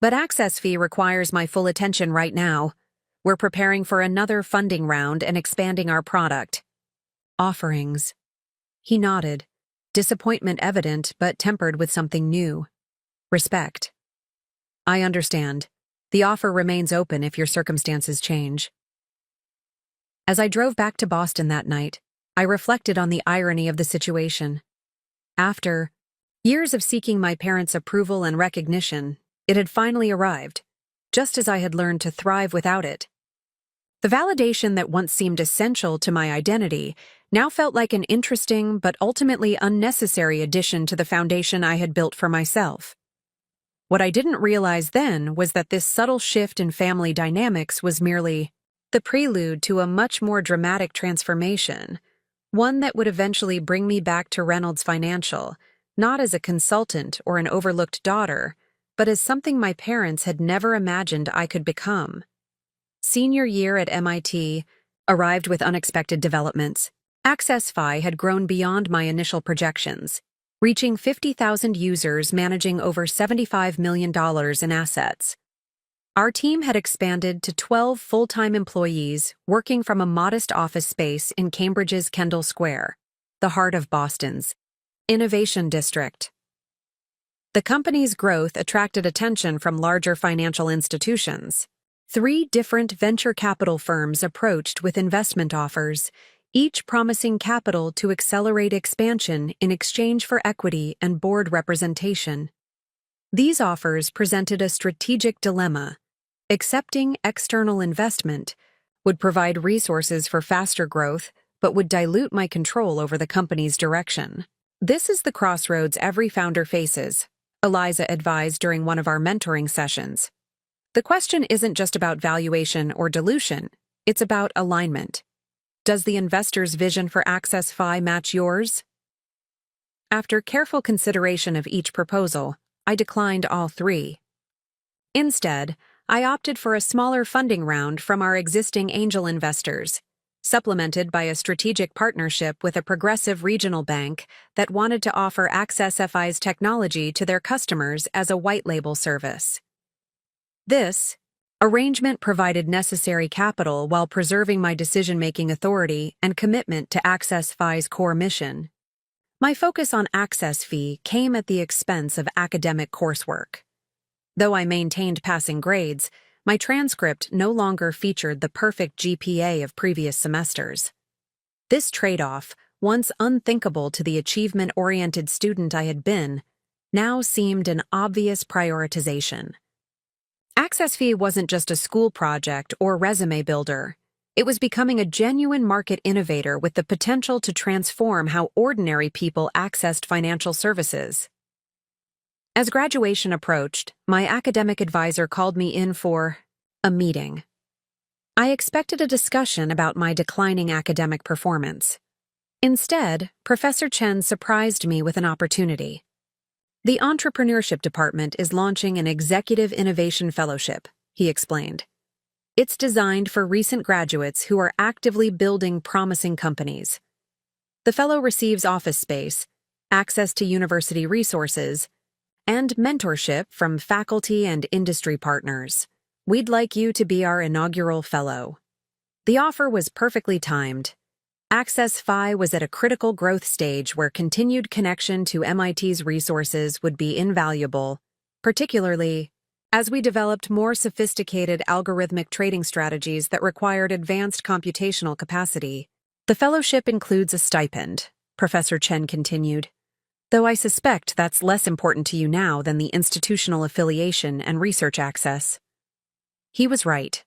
S1: "But Access Fee requires my full attention right now. We're preparing for another funding round and expanding our product offerings." He nodded, disappointment evident but tempered with something new. Respect. "I understand. The offer remains open if your circumstances change. As I drove back to Boston that night, I reflected on the irony of the situation. After years of seeking my parents' approval and recognition, it had finally arrived, just as I had learned to thrive without it. The validation that once seemed essential to my identity now felt like an interesting but ultimately unnecessary addition to the foundation I had built for myself. What I didn't realize then was that this subtle shift in family dynamics was merely the prelude to a much more dramatic transformation, one that would eventually bring me back to Reynolds Financial, not as a consultant or an overlooked daughter, but as something my parents had never imagined I could become. Senior year at MIT arrived with unexpected developments. Access Fi had grown beyond my initial projections, reaching 50,000 users managing over $75 million in assets. Our team had expanded to 12 full-time employees working from a modest office space in Cambridge's Kendall Square, the heart of Boston's innovation district. The company's growth attracted attention from larger financial institutions. 3 different venture capital firms approached with investment offers, each promising capital to accelerate expansion in exchange for equity and board representation. These offers presented a strategic dilemma. Accepting external investment would provide resources for faster growth, but would dilute my control over the company's direction. This is the crossroads every founder faces, Eliza advised during one of our mentoring sessions. The question isn't just about valuation or dilution, it's about alignment. Does the investor's vision for Access Fi match yours? After careful consideration of each proposal, I declined all 3. Instead, I opted for a smaller funding round from our existing angel investors, supplemented by a strategic partnership with a progressive regional bank that wanted to offer Access Fi's technology to their customers as a white-label service. This arrangement provided necessary capital while preserving my decision-making authority and commitment to Access Fi's core mission. My focus on Access Fi came at the expense of academic coursework. Though I maintained passing grades, my transcript no longer featured the perfect GPA of previous semesters. This trade-off, once unthinkable to the achievement-oriented student I had been, now seemed an obvious prioritization. Access Fi wasn't just a school project or resume builder. It was becoming a genuine market innovator with the potential to transform how ordinary people accessed financial services. As graduation approached, my academic advisor called me in for a meeting. I expected a discussion about my declining academic performance. Instead, Professor Chen surprised me with an opportunity. The Entrepreneurship Department is launching an Executive Innovation Fellowship, he explained. It's designed for recent graduates who are actively building promising companies. The fellow receives office space, access to university resources, and mentorship from faculty and industry partners. We'd like you to be our inaugural fellow. The offer was perfectly timed. Access Fi was at a critical growth stage where continued connection to MIT's resources would be invaluable, particularly as we developed more sophisticated algorithmic trading strategies that required advanced computational capacity. The fellowship includes a stipend, Professor Chen continued, though I suspect that's less important to you now than the institutional affiliation and research access. He was right.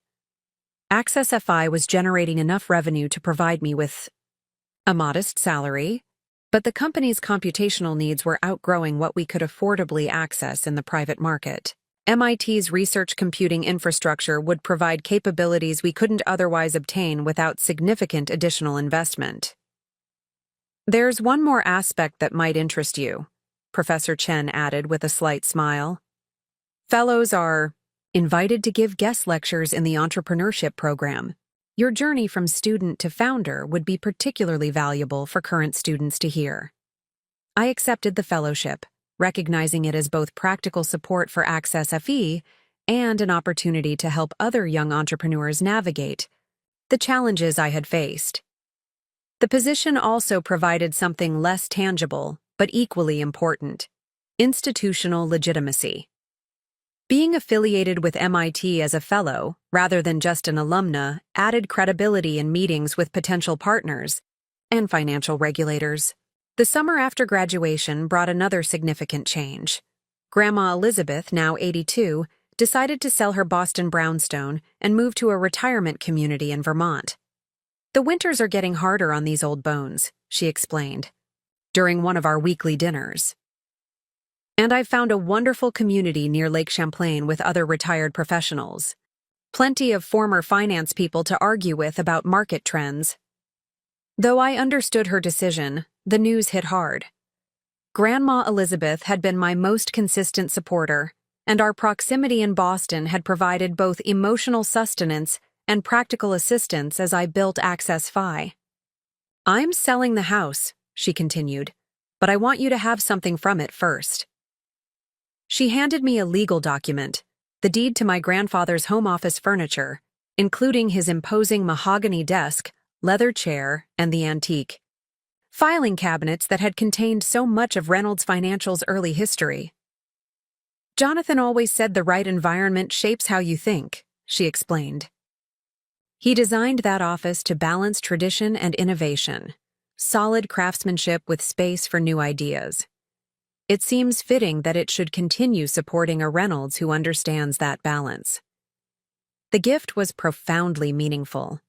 S1: Access Fi was generating enough revenue to provide me with a modest salary, but the company's computational needs were outgrowing what we could affordably access in the private market. MIT's research computing infrastructure would provide capabilities we couldn't otherwise obtain without significant additional investment. There's one more aspect that might interest you, Professor Chen added with a slight smile. Fellows are invited to give guest lectures in the entrepreneurship program. Your journey from student to founder would be particularly valuable for current students to hear. I accepted the fellowship, recognizing it as both practical support for Access Fi and an opportunity to help other young entrepreneurs navigate the challenges I had faced. The position also provided something less tangible, but equally important: institutional legitimacy. Being affiliated with MIT as a fellow, rather than just an alumna, added credibility in meetings with potential partners and financial regulators. The summer after graduation brought another significant change. Grandma Elizabeth, now 82, decided to sell her Boston brownstone and move to a retirement community in Vermont. "The winters are getting harder on these old bones," she explained, during one of our weekly dinners. "And I've found a wonderful community near Lake Champlain with other retired professionals. Plenty of former finance people to argue with about market trends." Though I understood her decision, the news hit hard. Grandma Elizabeth had been my most consistent supporter, and our proximity in Boston had provided both emotional sustenance and practical assistance as I built Access Phi. "I'm selling the house," she continued, "but I want you to have something from it first." She handed me a legal document, the deed to my grandfather's home office furniture, including his imposing mahogany desk, leather chair, and the antique filing cabinets that had contained so much of Reynolds Financial's early history. "Jonathan always said the right environment shapes how you think," she explained. He designed that office to balance tradition and innovation, solid craftsmanship with space for new ideas. It seems fitting that it should continue supporting a Reynolds who understands that balance. The gift was profoundly meaningful.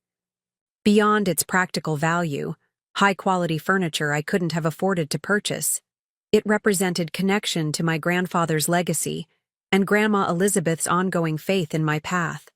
S1: Beyond its practical value, high-quality furniture I couldn't have afforded to purchase, it represented connection to my grandfather's legacy and Grandma Elizabeth's ongoing faith in my path.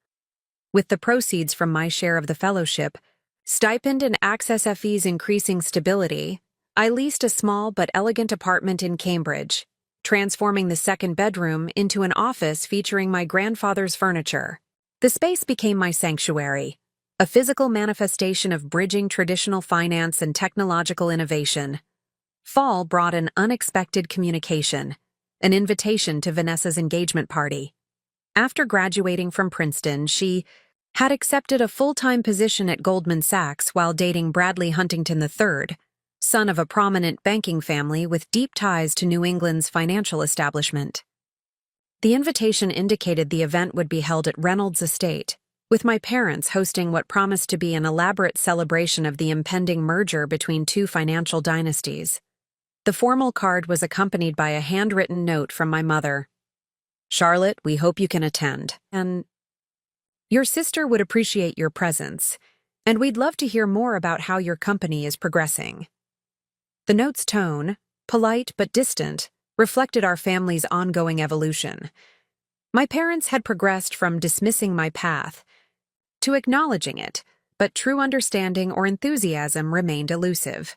S1: With the proceeds from my share of the fellowship, stipend and Access FE's increasing stability, I leased a small but elegant apartment in Cambridge, transforming the second bedroom into an office featuring my grandfather's furniture. The space became my sanctuary, a physical manifestation of bridging traditional finance and technological innovation. Fall brought an unexpected communication, an invitation to Vanessa's engagement party. After graduating from Princeton, she had accepted a full-time position at Goldman Sachs while dating Bradley Huntington III, son of a prominent banking family with deep ties to New England's financial establishment. The invitation indicated the event would be held at Reynolds Estate, with my parents hosting what promised to be an elaborate celebration of the impending merger between two financial dynasties. The formal card was accompanied by a handwritten note from my mother. "Charlotte, we hope you can attend, and your sister would appreciate your presence, and we'd love to hear more about how your company is progressing." The note's tone, polite but distant, reflected our family's ongoing evolution. My parents had progressed from dismissing my path to acknowledging it, but true understanding or enthusiasm remained elusive.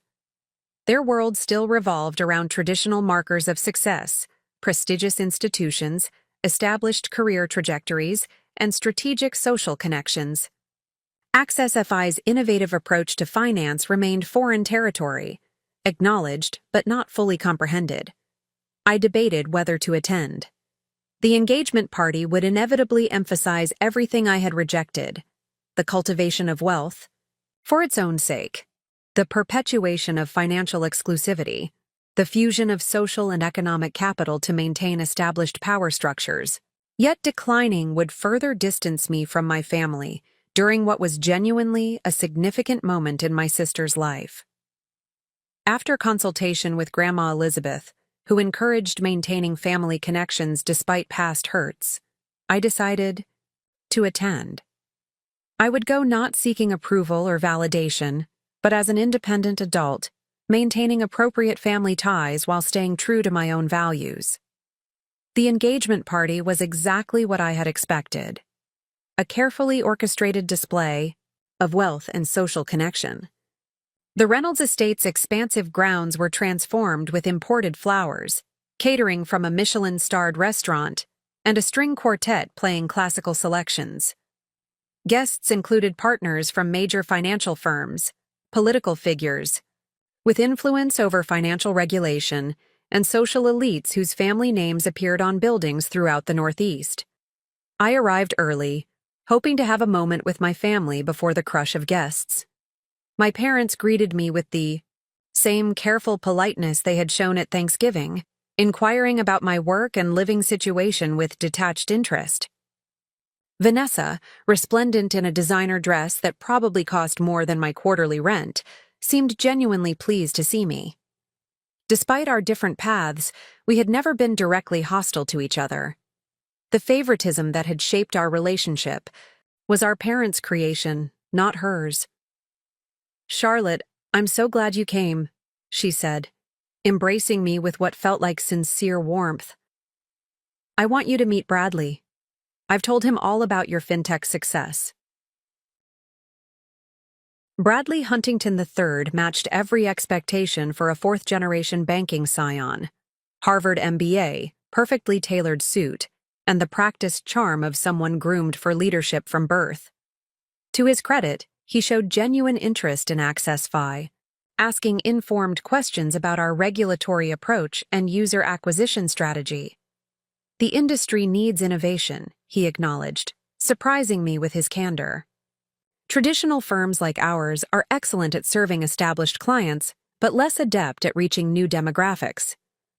S1: Their world still revolved around traditional markers of success, prestigious institutions, established career trajectories, and strategic social connections. Access FI's innovative approach to finance remained foreign territory, acknowledged but not fully comprehended. I debated whether to attend. The engagement party would inevitably emphasize everything I had rejected: the cultivation of wealth, for its own sake, the perpetuation of financial exclusivity, the fusion of social and economic capital to maintain established power structures. Yet declining would further distance me from my family during what was genuinely a significant moment in my sister's life. After consultation with Grandma Elizabeth, who encouraged maintaining family connections despite past hurts, I decided to attend. I would go not seeking approval or validation, but as an independent adult, maintaining appropriate family ties while staying true to my own values. The engagement party was exactly what I had expected: a carefully orchestrated display of wealth and social connection. The Reynolds Estate's expansive grounds were transformed with imported flowers, catering from a Michelin-starred restaurant, and a string quartet playing classical selections. Guests included partners from major financial firms, political figures, with influence over financial regulation, and social elites whose family names appeared on buildings throughout the Northeast. I arrived early, hoping to have a moment with my family before the crush of guests. My parents greeted me with the same careful politeness they had shown at Thanksgiving, inquiring about my work and living situation with detached interest. Vanessa, resplendent in a designer dress that probably cost more than my quarterly rent, seemed genuinely pleased to see me. Despite our different paths, we had never been directly hostile to each other. The favoritism that had shaped our relationship was our parents' creation, not hers. "Charlotte, I'm so glad you came," she said, embracing me with what felt like sincere warmth. "I want you to meet Bradley. I've told him all about your fintech success." Bradley Huntington III matched every expectation for a fourth-generation banking scion. Harvard MBA, perfectly tailored suit, and the practiced charm of someone groomed for leadership from birth. To his credit, he showed genuine interest in Access Fi, asking informed questions about our regulatory approach and user acquisition strategy. "The industry needs innovation," he acknowledged, surprising me with his candor. "Traditional firms like ours are excellent at serving established clients, but less adept at reaching new demographics.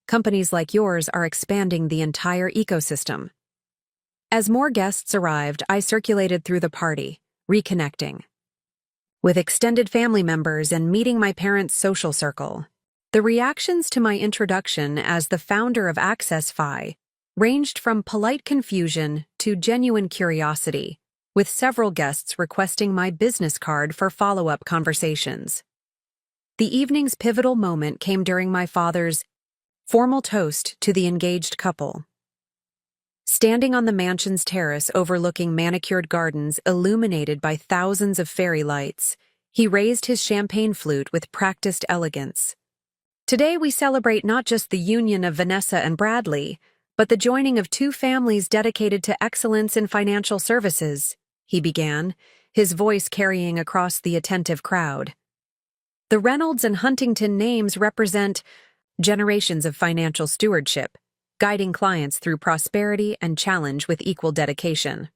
S1: Companies like yours are expanding the entire ecosystem." As more guests arrived, I circulated through the party, reconnecting with extended family members and meeting my parents' social circle. The reactions to my introduction as the founder of Access Fi ranged from polite confusion to genuine curiosity, with several guests requesting my business card for follow-up conversations. The evening's pivotal moment came during my father's formal toast to the engaged couple. Standing on the mansion's terrace overlooking manicured gardens illuminated by thousands of fairy lights, he raised his champagne flute with practiced elegance. "Today we celebrate not just the union of Vanessa and Bradley, but the joining of two families dedicated to excellence in financial services," he began, his voice carrying across the attentive crowd. "The Reynolds and Huntington names represent generations of financial stewardship, guiding clients through prosperity and challenge with equal dedication."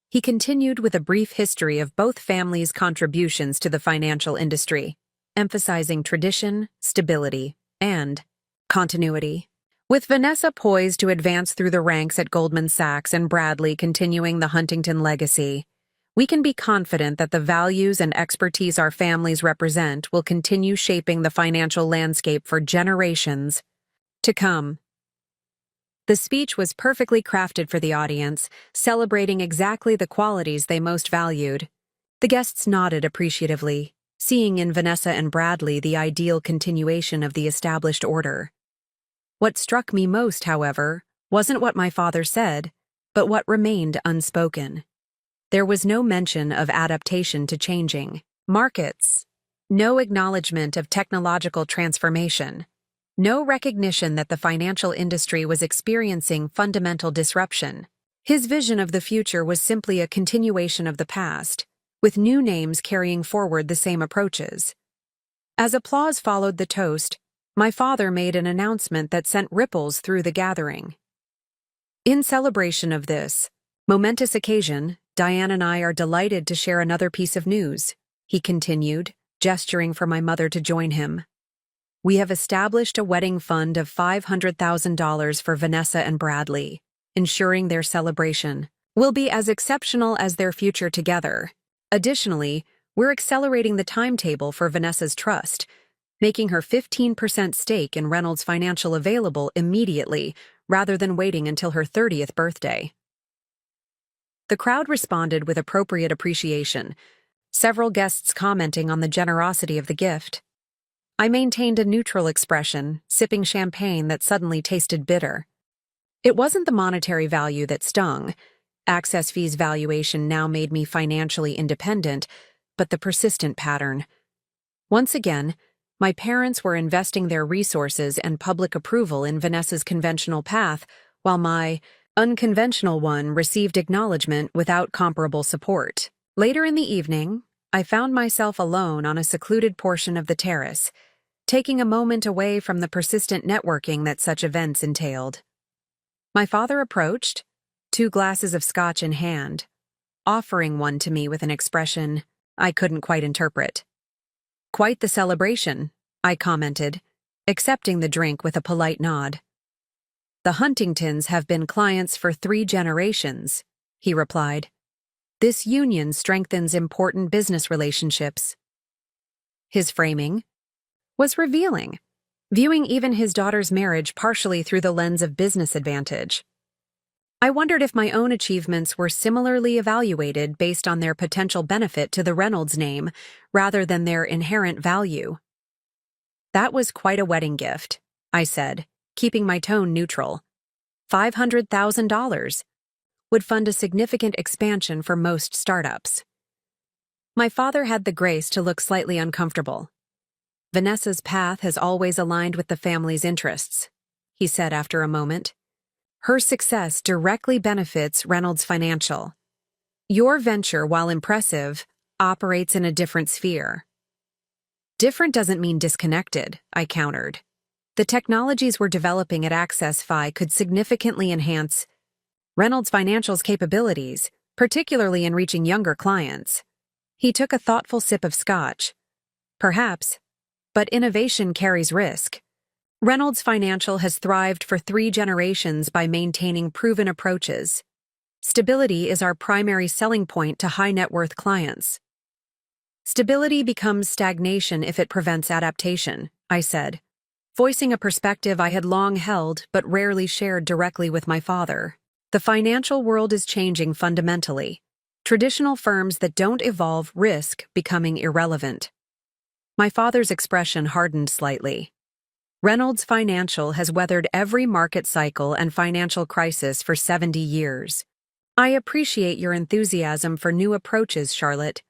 S1: He continued with a brief history of both families' contributions to the financial industry, emphasizing tradition, stability, and continuity. With Vanessa poised to advance through the ranks at Goldman Sachs and Bradley continuing the Huntington legacy, we can be confident that the values and expertise our families represent will continue shaping the financial landscape for generations to come. The speech was perfectly crafted for the audience, celebrating exactly the qualities they most valued. The guests nodded appreciatively, seeing in Vanessa and Bradley the ideal continuation of the established order. What struck me most, however, wasn't what my father said, but what remained unspoken. There was no mention of adaptation to changing markets, no acknowledgement of technological transformation, no recognition that the financial industry was experiencing fundamental disruption. His vision of the future was simply a continuation of the past, with new names carrying forward the same approaches. As applause followed the toast, my father made an announcement that sent ripples through the gathering. "In celebration of this momentous occasion, Diane and I are delighted to share another piece of news," he continued, gesturing for my mother to join him. "We have established a wedding fund of $500,000 for Vanessa and Bradley, ensuring their celebration will be as exceptional as their future together. Additionally, we're accelerating the timetable for Vanessa's trust, making her 15% stake in Reynolds Financial available immediately rather than waiting until her 30th birthday." The crowd responded with appropriate appreciation, several guests commenting on the generosity of the gift. I maintained a neutral expression, sipping champagne that suddenly tasted bitter. It wasn't the monetary value that stung. Access Fi's valuation now made me financially independent, but the persistent pattern. Once again, my parents were investing their resources and public approval in Vanessa's conventional path, while my unconventional one received acknowledgement without comparable support. Later in the evening, I found myself alone on a secluded portion of the terrace, taking a moment away from the persistent networking that such events entailed. My father approached, 2 glasses of scotch in hand, offering one to me with an expression I couldn't quite interpret. "Quite the celebration," I commented, accepting the drink with a polite nod. "The Huntingtons have been clients for 3 generations," he replied. "This union strengthens important business relationships." His framing was revealing, viewing even his daughter's marriage partially through the lens of business advantage. I wondered if my own achievements were similarly evaluated based on their potential benefit to the Reynolds name rather than their inherent value. "That was quite a wedding gift," I said, keeping my tone neutral. $500,000 would fund a significant expansion for most startups. My father had the grace to look slightly uncomfortable. "Vanessa's path has always aligned with the family's interests," he said after a moment. "Her success directly benefits Reynolds Financial. Your venture, while impressive, operates in a different sphere." "Different doesn't mean disconnected," I countered. "The technologies we're developing at Access Fi could significantly enhance Reynolds Financial's capabilities, particularly in reaching younger clients." He took a thoughtful sip of scotch. "Perhaps, but innovation carries risk. Reynolds Financial has thrived for 3 generations by maintaining proven approaches. Stability is our primary selling point to high-net-worth clients." "Stability becomes stagnation if it prevents adaptation," I said, voicing a perspective I had long held but rarely shared directly with my father. "The financial world is changing fundamentally. Traditional firms that don't evolve risk becoming irrelevant." My father's expression hardened slightly. "Reynolds Financial has weathered every market cycle and financial crisis for 70 years. I appreciate your enthusiasm for new approaches, Charlotte,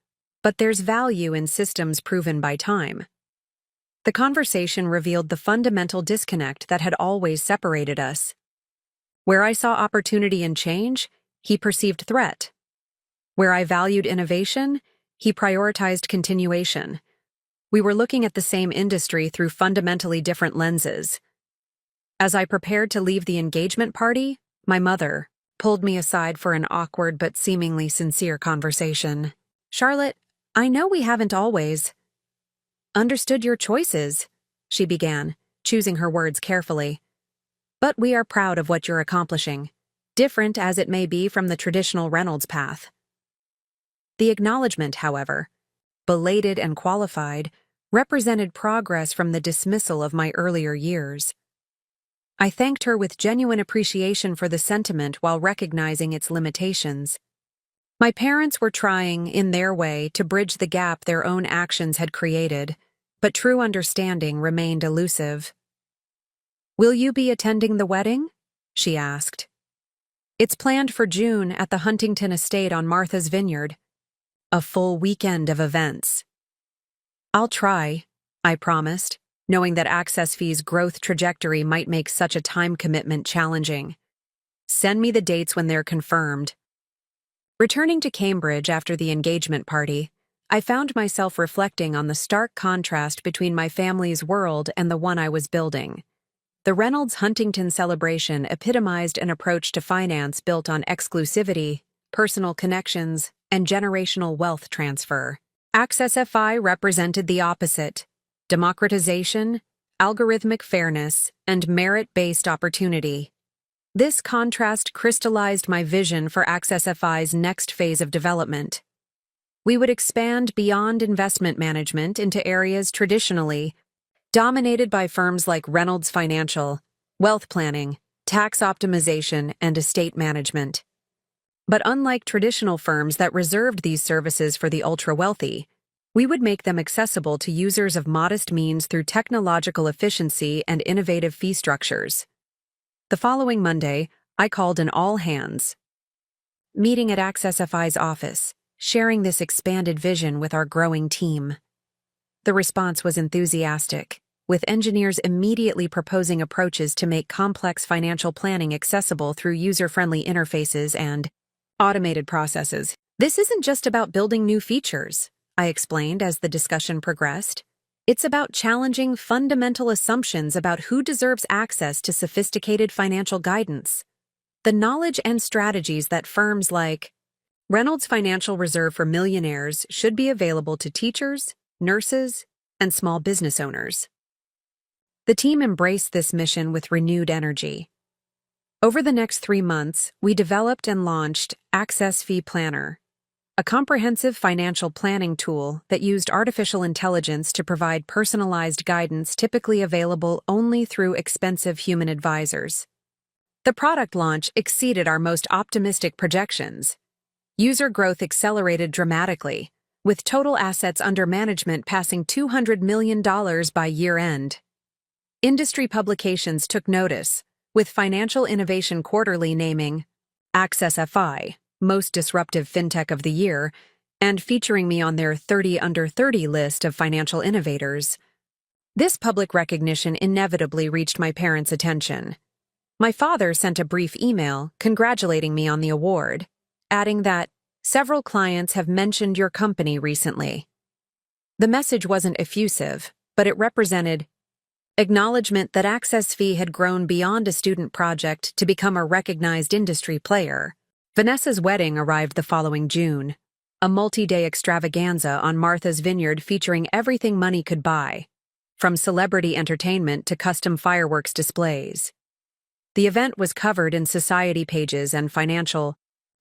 S1: but there's value in systems proven by time." The conversation revealed the fundamental disconnect that had always separated us. Where I saw opportunity and change, he perceived threat. Where I valued innovation, he prioritized continuation. We were looking at the same industry through fundamentally different lenses. As I prepared to leave the engagement party, my mother pulled me aside for an awkward but seemingly sincere conversation. "Charlotte, I know we haven't always understood your choices," she began, choosing her words carefully. "But we are proud of what you're accomplishing, different as it may be from the traditional Reynolds path." The acknowledgement, however, belated and qualified, represented progress from the dismissal of my earlier years. I thanked her with genuine appreciation for the sentiment while recognizing its limitations. My parents were trying, in their way, to bridge the gap their own actions had created, but true understanding remained elusive. "Will you be attending the wedding?" she asked. "It's planned for June at the Huntington estate on Martha's Vineyard. A full weekend of events." "I'll try," I promised, knowing that Access Fee's growth trajectory might make such a time commitment challenging. "Send me the dates when they're confirmed." Returning to Cambridge after the engagement party, I found myself reflecting on the stark contrast between my family's world and the one I was building. The Reynolds Huntington celebration epitomized an approach to finance built on exclusivity, personal connections, and generational wealth transfer. Access FI represented the opposite: democratization, algorithmic fairness, and merit-based opportunity. This contrast crystallized my vision for Access FI's next phase of development. We would expand beyond investment management into areas traditionally dominated by firms like Reynolds Financial, wealth planning, tax optimization, and estate management. But unlike traditional firms that reserved these services for the ultra-wealthy, we would make them accessible to users of modest means through technological efficiency and innovative fee structures. The following Monday, I called an all-hands meeting at Access FI's office, sharing this expanded vision with our growing team. The response was enthusiastic, with engineers immediately proposing approaches to make complex financial planning accessible through user-friendly interfaces and automated processes. "This isn't just about building new features," I explained as the discussion progressed. "It's about challenging fundamental assumptions about who deserves access to sophisticated financial guidance. The knowledge and strategies that firms like Reynolds Financial reserve for millionaires should be available to teachers, nurses, and small business owners." The team embraced this mission with renewed energy. Over the next 3 months, we developed and launched Access Fee Planner, a comprehensive financial planning tool that used artificial intelligence to provide personalized guidance typically available only through expensive human advisors. The product launch exceeded our most optimistic projections. User growth accelerated dramatically, with total assets under management passing $200 million by year-end. Industry publications took notice, with Financial Innovation Quarterly naming Access FI Most Disruptive FinTech of the Year and featuring me on their 30 Under 30 list of financial innovators. This public recognition inevitably reached my parents' attention. My father sent a brief email congratulating me on the award, adding that several clients have mentioned your company recently. The message wasn't effusive, but it represented acknowledgement that Access Fee had grown beyond a student project to become a recognized industry player. Vanessa's wedding arrived the following June, a multi-day extravaganza on Martha's Vineyard featuring everything money could buy, from celebrity entertainment to custom fireworks displays. The event was covered in society pages and financial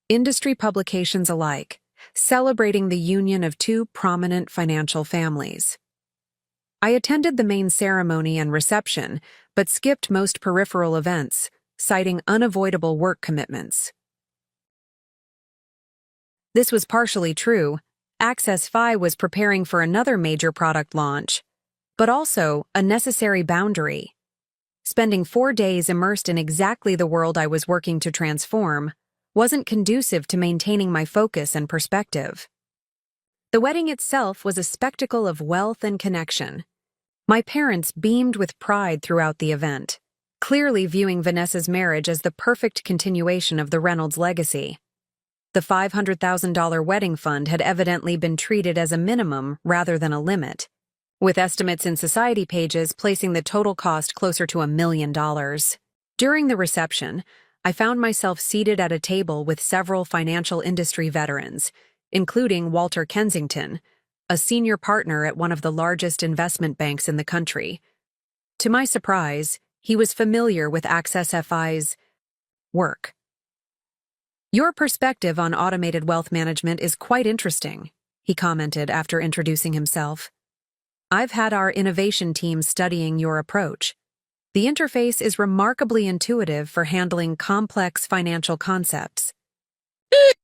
S1: industry publications alike, celebrating the union of two prominent financial families. I attended the main ceremony and reception, but skipped most peripheral events, citing unavoidable work commitments. This was partially true. Access Fi was preparing for another major product launch, but also a necessary boundary. Spending 4 days immersed in exactly the world I was working to transform wasn't conducive to maintaining my focus and perspective. The wedding itself was a spectacle of wealth and connection. My parents beamed with pride throughout the event, clearly viewing Vanessa's marriage as the perfect continuation of the Reynolds legacy. The $500,000 wedding fund had evidently been treated as a minimum rather than a limit, with estimates in society pages placing the total cost closer to $1 million. During the reception, I found myself seated at a table with several financial industry veterans, including Walter Kensington, a senior partner at one of the largest investment banks in the country. To my surprise, he was familiar with Access FI's work. "Your perspective on automated wealth management is quite interesting," he commented after introducing himself. "I've had our innovation team studying your approach. The interface is remarkably intuitive for handling complex financial concepts."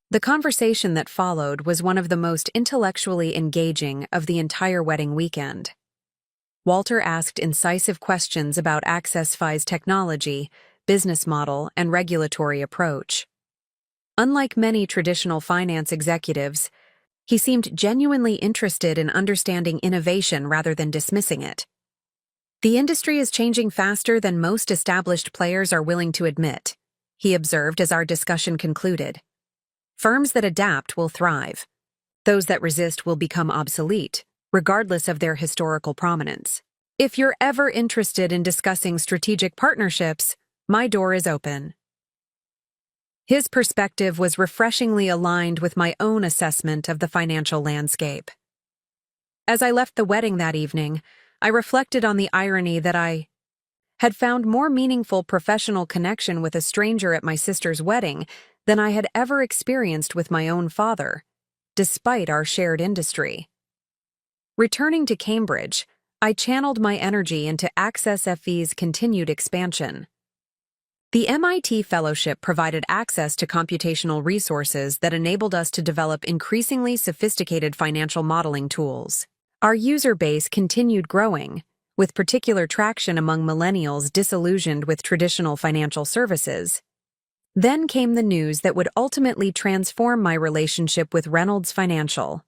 S1: The conversation that followed was one of the most intellectually engaging of the entire wedding weekend. Walter asked incisive questions about Access Fi's technology, business model, and regulatory approach. Unlike many traditional finance executives, he seemed genuinely interested in understanding innovation rather than dismissing it. "The industry is changing faster than most established players are willing to admit," he observed as our discussion concluded. "Firms that adapt will thrive. Those that resist will become obsolete, regardless of their historical prominence. If you're ever interested in discussing strategic partnerships, my door is open." His perspective was refreshingly aligned with my own assessment of the financial landscape. As I left the wedding that evening, I reflected on the irony that I had found more meaningful professional connection with a stranger at my sister's wedding than I had ever experienced with my own father, despite our shared industry. Returning to Cambridge, I channeled my energy into Access FE's continued expansion. The MIT Fellowship provided access to computational resources that enabled us to develop increasingly sophisticated financial modeling tools. Our user base continued growing, with particular traction among millennials disillusioned with traditional financial services. Then came the news that would ultimately transform my relationship with Reynolds Financial.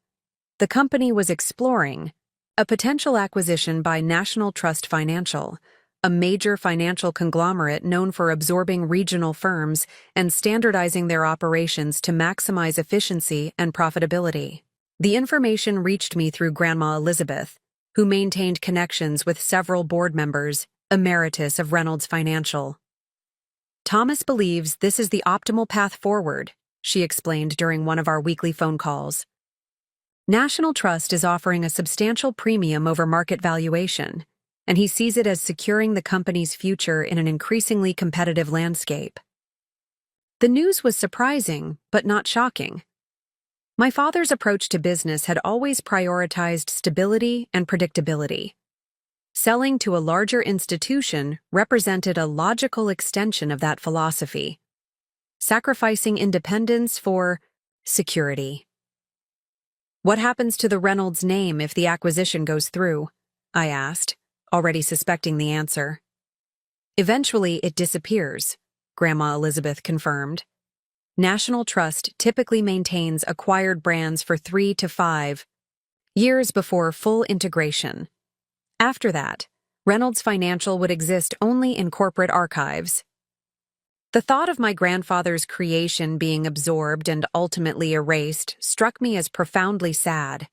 S1: The company was exploring a potential acquisition by National Trust Financial, a major financial conglomerate known for absorbing regional firms and standardizing their operations to maximize efficiency and profitability. The information reached me through Grandma Elizabeth, who maintained connections with several board members, emeritus of Reynolds Financial. "Thomas believes this is the optimal path forward," she explained during one of our weekly phone calls. "National Trust is offering a substantial premium over market valuation, and he sees it as securing the company's future in an increasingly competitive landscape. The news was surprising, but not shocking. My father's approach to business had always prioritized stability and predictability. Selling to a larger institution represented a logical extension of that philosophy, sacrificing independence for security. "What happens to the Reynolds name if the acquisition goes through?" I asked, already suspecting the answer. "Eventually, it disappears," Grandma Elizabeth confirmed. "National Trust typically maintains acquired brands for 3 to 5 years before full integration. After that, Reynolds Financial would exist only in corporate archives." The thought of my grandfather's creation being absorbed and ultimately erased struck me as profoundly sad.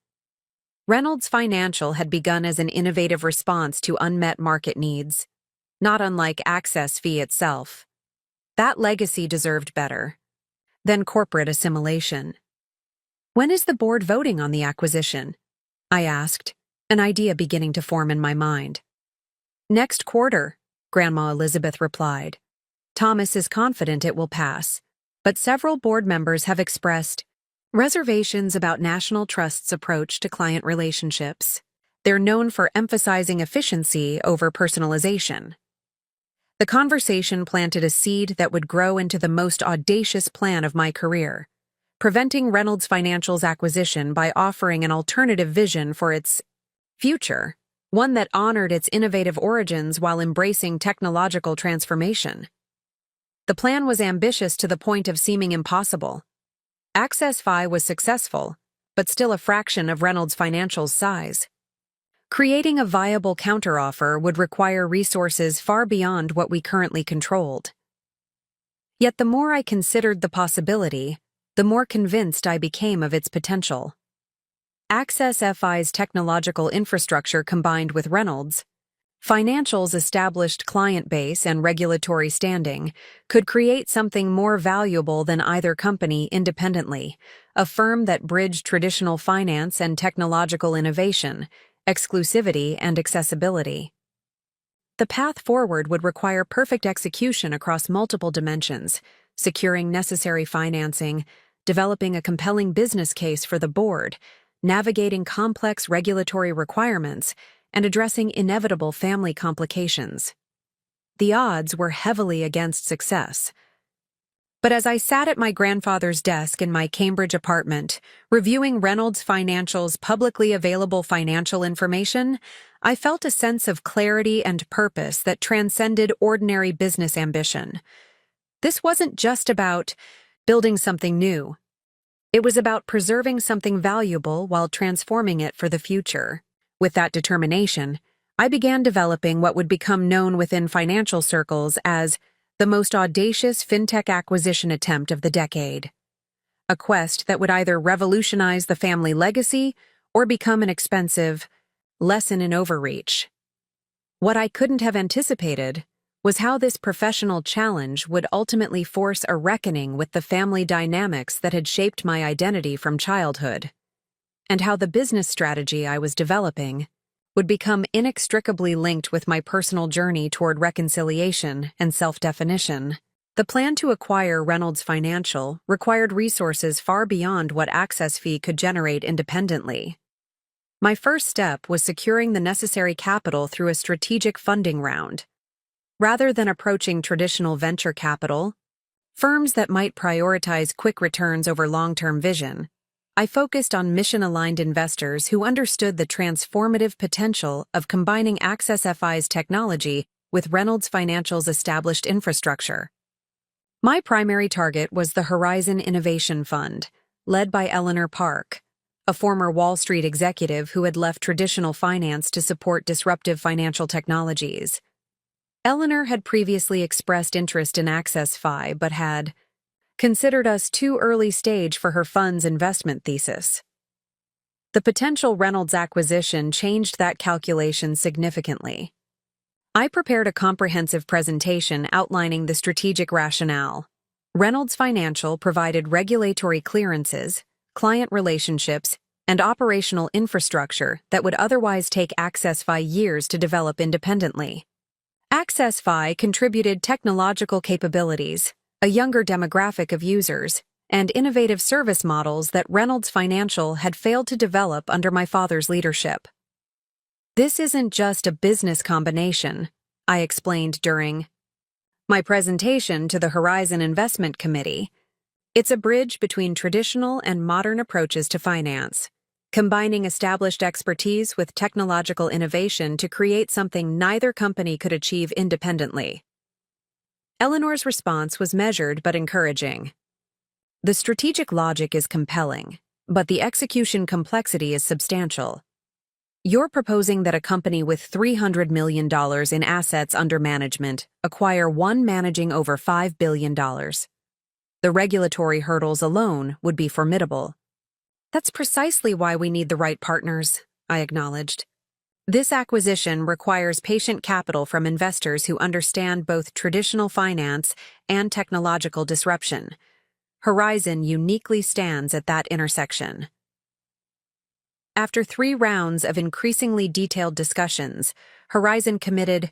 S1: Reynolds Financial had begun as an innovative response to unmet market needs, not unlike Access Fee itself. That legacy deserved better than corporate assimilation. "When is the board voting on the acquisition?" I asked, an idea beginning to form in my mind. "Next quarter," Grandma Elizabeth replied. "Thomas is confident it will pass, but several board members have expressed reservations about National Trust's approach to client relationships. They're known for emphasizing efficiency over personalization." The conversation planted a seed that would grow into the most audacious plan of my career, preventing Reynolds Financial's acquisition by offering an alternative vision for its future, one that honored its innovative origins while embracing technological transformation. The plan was ambitious to the point of seeming impossible. Access Fi was successful, but still a fraction of Reynolds Financial's size. Creating a viable counteroffer would require resources far beyond what we currently controlled. Yet the more I considered the possibility, the more convinced I became of its potential. Access FI's technological infrastructure combined with Reynolds Financial's established client base and regulatory standing could create something more valuable than either company independently, a firm that bridged traditional finance and technological innovation, exclusivity and accessibility. The path forward would require perfect execution across multiple dimensions, securing necessary financing, developing a compelling business case for the board, navigating complex regulatory requirements, and addressing inevitable family complications. The odds were heavily against success. But as I sat at my grandfather's desk in my Cambridge apartment, reviewing Reynolds Financial's publicly available financial information, I felt a sense of clarity and purpose that transcended ordinary business ambition. This wasn't just about building something new. It was about preserving something valuable while transforming it for the future. With that determination, I began developing what would become known within financial circles as the most audacious fintech acquisition attempt of the decade. A quest that would either revolutionize the family legacy or become an expensive lesson in overreach. What I couldn't have anticipated was how this professional challenge would ultimately force a reckoning with the family dynamics that had shaped my identity from childhood, and how the business strategy I was developing would become inextricably linked with my personal journey toward reconciliation and self-definition. The plan to acquire Reynolds Financial required resources far beyond what Access Fee could generate independently. My first step was securing the necessary capital through a strategic funding round. Rather than approaching traditional venture capital, firms that might prioritize quick returns over long-term vision, I focused on mission-aligned investors who understood the transformative potential of combining Access FI's technology with Reynolds Financial's established infrastructure. My primary target was the Horizon Innovation Fund, led by Eleanor Park, a former Wall Street executive who had left traditional finance to support disruptive financial technologies. Eleanor had previously expressed interest in Access Fi but had considered us too early stage for her fund's investment thesis. The potential Reynolds acquisition changed that calculation significantly. I prepared a comprehensive presentation outlining the strategic rationale. Reynolds Financial provided regulatory clearances, client relationships, and operational infrastructure that would otherwise take AccessFi years to develop independently. AccessFi contributed technological capabilities, a younger demographic of users, and innovative service models that Reynolds Financial had failed to develop under my father's leadership. This isn't just a business combination, I explained during my presentation to the Horizon Investment Committee. It's a bridge between traditional and modern approaches to finance, combining established expertise with technological innovation to create something neither company could achieve independently. Eleanor's response was measured but encouraging. The strategic logic is compelling, but the execution complexity is substantial. You're proposing that a company with $300 million in assets under management acquire one managing over $5 billion. The regulatory hurdles alone would be formidable. That's precisely why we need the right partners, I acknowledged. This acquisition requires patient capital from investors who understand both traditional finance and technological disruption. Horizon uniquely stands at that intersection. After 3 rounds of increasingly detailed discussions, Horizon committed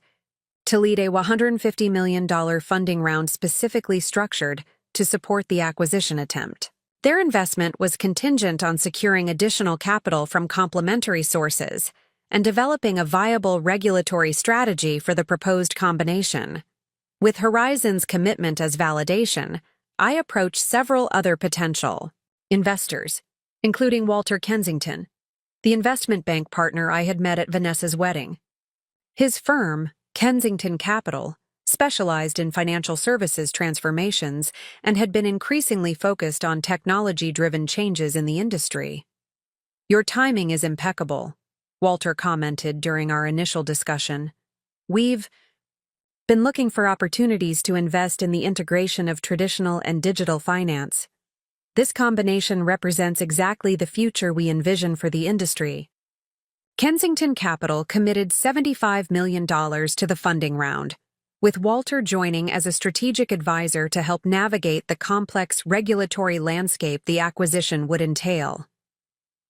S1: to lead a $150 million funding round specifically structured to support the acquisition attempt. Their investment was contingent on securing additional capital from complementary sources and developing a viable regulatory strategy for the proposed combination. With Horizon's commitment as validation, I approached several other potential investors, including Walter Kensington, the investment bank partner I had met at Vanessa's wedding. His firm, Kensington Capital, specialized in financial services transformations and had been increasingly focused on technology-driven changes in the industry. "Your timing is impeccable," Walter commented during our initial discussion. "We've been looking for opportunities to invest in the integration of traditional and digital finance. This combination represents exactly the future we envision for the industry." Kensington Capital committed $75 million to the funding round, with Walter joining as a strategic advisor to help navigate the complex regulatory landscape the acquisition would entail.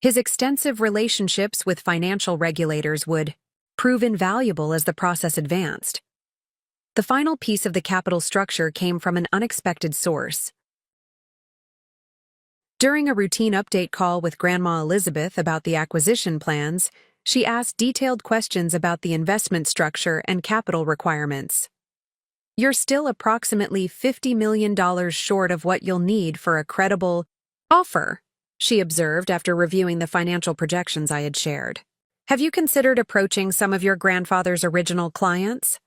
S1: His extensive relationships with financial regulators would prove invaluable as the process advanced. The final piece of the capital structure came from an unexpected source. During a routine update call with Grandma Elizabeth about the acquisition plans, she asked detailed questions about the investment structure and capital requirements. "You're still approximately $50 million short of what you'll need for a credible offer," she observed after reviewing the financial projections I had shared. "Have you considered approaching some of your grandfather's original clients?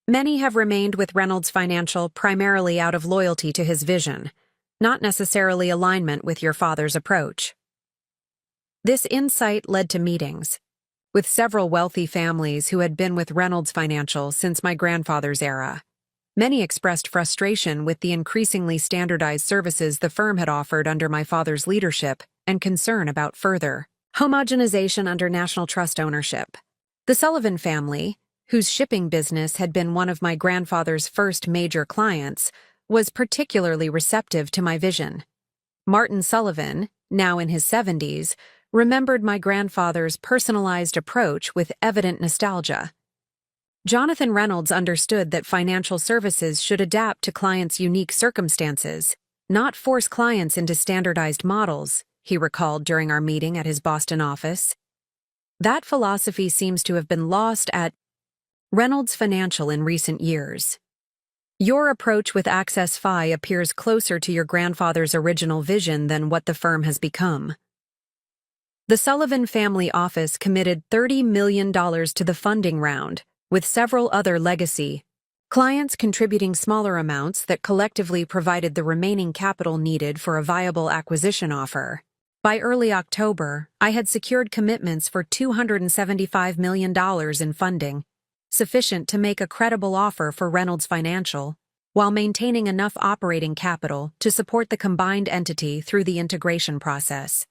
S1: Many have remained with Reynolds Financial primarily out of loyalty to his vision, not necessarily alignment with your father's approach." This insight led to meetings with several wealthy families who had been with Reynolds Financial since my grandfather's era. Many expressed frustration with the increasingly standardized services the firm had offered under my father's leadership and concern about further homogenization under national trust ownership. The Sullivan family, whose shipping business had been one of my grandfather's first major clients, was particularly receptive to my vision. Martin Sullivan, now in his 70s, remembered my grandfather's personalized approach with evident nostalgia. Jonathan Reynolds understood that financial services should adapt to clients' unique circumstances, not force clients into standardized models, he recalled during our meeting at his Boston office. That philosophy seems to have been lost at Reynolds Financial in recent years. Your approach with AccessFi appears closer to your grandfather's original vision than what the firm has become. The Sullivan family office committed $30 million to the funding round, with several other legacy clients contributing smaller amounts that collectively provided the remaining capital needed for a viable acquisition offer. By early October, I had secured commitments for $275 million in funding, sufficient to make a credible offer for Reynolds Financial, while maintaining enough operating capital to support the combined entity through the integration process.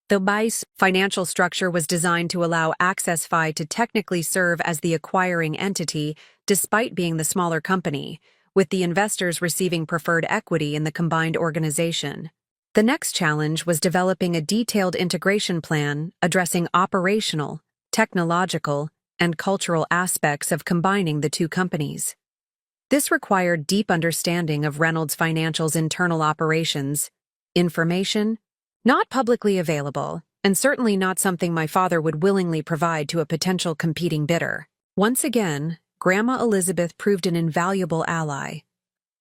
S1: The BICE financial structure was designed to allow AccessFi to technically serve as the acquiring entity despite being the smaller company, with the investors receiving preferred equity in the combined organization. The next challenge was developing a detailed integration plan addressing operational, technological, and cultural aspects of combining the two companies. This required deep understanding of Reynolds Financial's internal operations, information not publicly available, and certainly not something my father would willingly provide to a potential competing bidder. Once again, Grandma Elizabeth proved an invaluable ally.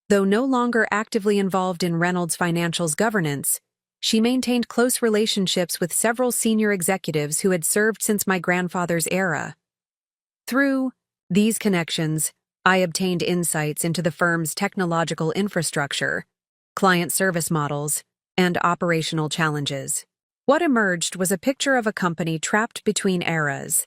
S1: Though no longer actively involved in Reynolds Financial's governance, she maintained close relationships with several senior executives who had served since my grandfather's era. Through these connections, I obtained insights into the firm's technological infrastructure, client service models, and operational challenges. What emerged was a picture of a company trapped between eras,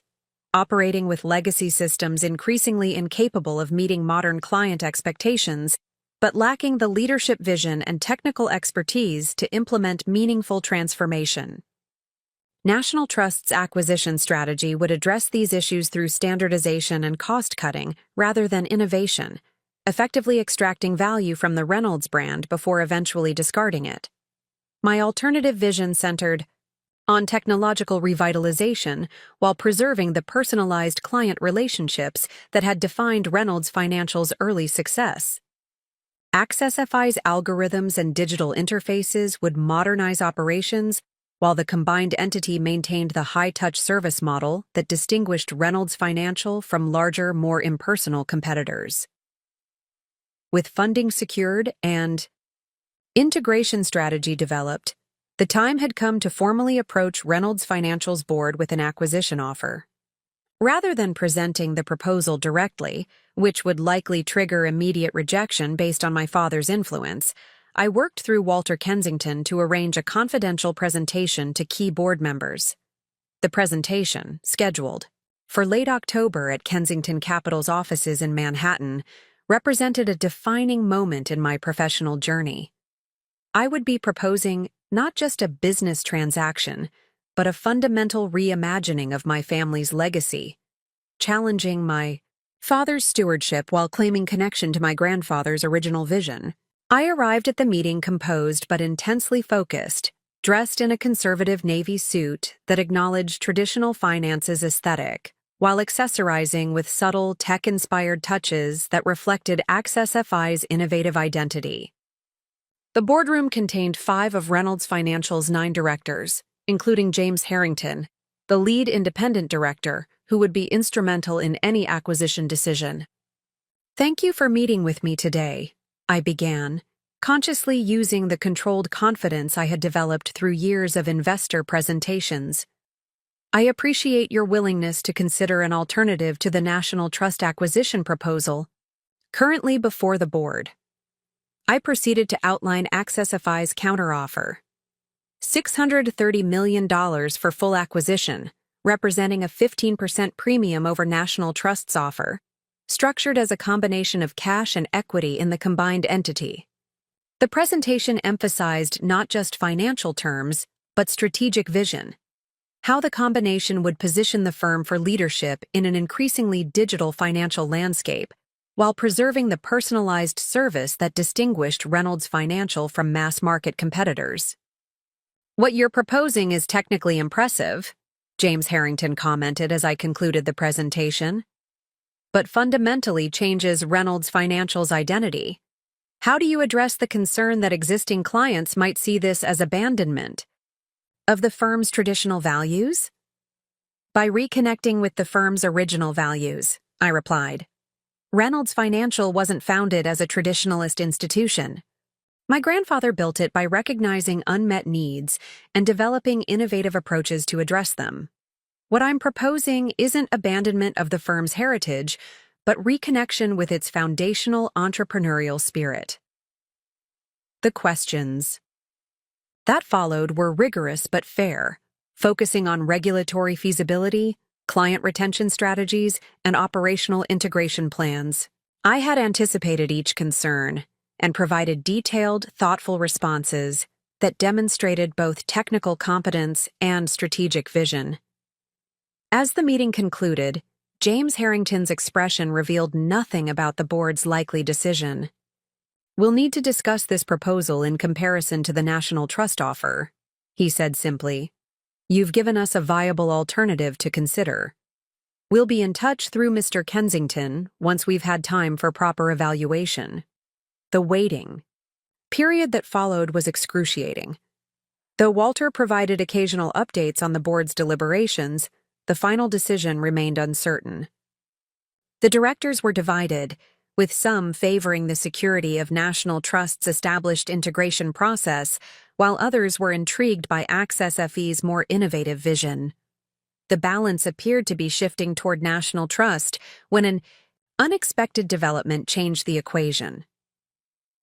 S1: operating with legacy systems increasingly incapable of meeting modern client expectations, but lacking the leadership vision and technical expertise to implement meaningful transformation. National Trust's acquisition strategy would address these issues through standardization and cost-cutting rather than innovation, effectively extracting value from the Reynolds brand before eventually discarding it. My alternative vision centered on technological revitalization while preserving the personalized client relationships that had defined Reynolds Financial's early success. AccessFI's algorithms and digital interfaces would modernize operations, while the combined entity maintained the high-touch service model that distinguished Reynolds Financial from larger, more impersonal competitors. With funding secured and integration strategy developed, the time had come to formally approach Reynolds Financial's board with an acquisition offer. Rather than presenting the proposal directly, which would likely trigger immediate rejection based on my father's influence, I worked through Walter Kensington to arrange a confidential presentation to key board members. The presentation, scheduled for late October at Kensington Capital's offices in Manhattan, represented a defining moment in my professional journey. I would be proposing not just a business transaction, but a fundamental reimagining of my family's legacy, challenging my father's stewardship while claiming connection to my grandfather's original vision. I arrived at the meeting composed but intensely focused, dressed in a conservative navy suit that acknowledged traditional finance's aesthetic, while accessorizing with subtle tech-inspired touches that reflected AccessFI's innovative identity. The boardroom contained 5 of Reynolds Financial's 9 directors, including James Harrington, the lead independent director, who would be instrumental in any acquisition decision. "Thank you for meeting with me today," I began, consciously using the controlled confidence I had developed through years of investor presentations. "I appreciate your willingness to consider an alternative to the National Trust acquisition proposal currently before the board." I proceeded to outline AccessFI's counteroffer. $630 million for full acquisition, representing a 15% premium over National Trust's offer, structured as a combination of cash and equity in the combined entity. The presentation emphasized not just financial terms, but strategic vision, how the combination would position the firm for leadership in an increasingly digital financial landscape, while preserving the personalized service that distinguished Reynolds Financial from mass-market competitors. "What you're proposing is technically impressive," James Harrington commented as I concluded the presentation, "but fundamentally changes Reynolds Financial's identity. How do you address the concern that existing clients might see this as abandonment of the firm's traditional values?" "By reconnecting with the firm's original values," I replied. "Reynolds Financial wasn't founded as a traditionalist institution. My grandfather built it by recognizing unmet needs and developing innovative approaches to address them. What I'm proposing isn't abandonment of the firm's heritage, but reconnection with its foundational entrepreneurial spirit." The questions that followed were rigorous but fair, focusing on regulatory feasibility, client retention strategies, and operational integration plans. I had anticipated each concern and provided detailed, thoughtful responses that demonstrated both technical competence and strategic vision. As the meeting concluded, James Harrington's expression revealed nothing about the board's likely decision. "We'll need to discuss this proposal in comparison to the National Trust offer," he said simply. "You've given us a viable alternative to consider. We'll be in touch through Mr. Kensington once we've had time for proper evaluation." The waiting period that followed was excruciating. Though Walter provided occasional updates on the board's deliberations, the final decision remained uncertain. The directors were divided, with some favoring the security of National Trust's established integration process, while others were intrigued by Access FE's more innovative vision. The balance appeared to be shifting toward National Trust when an unexpected development changed the equation.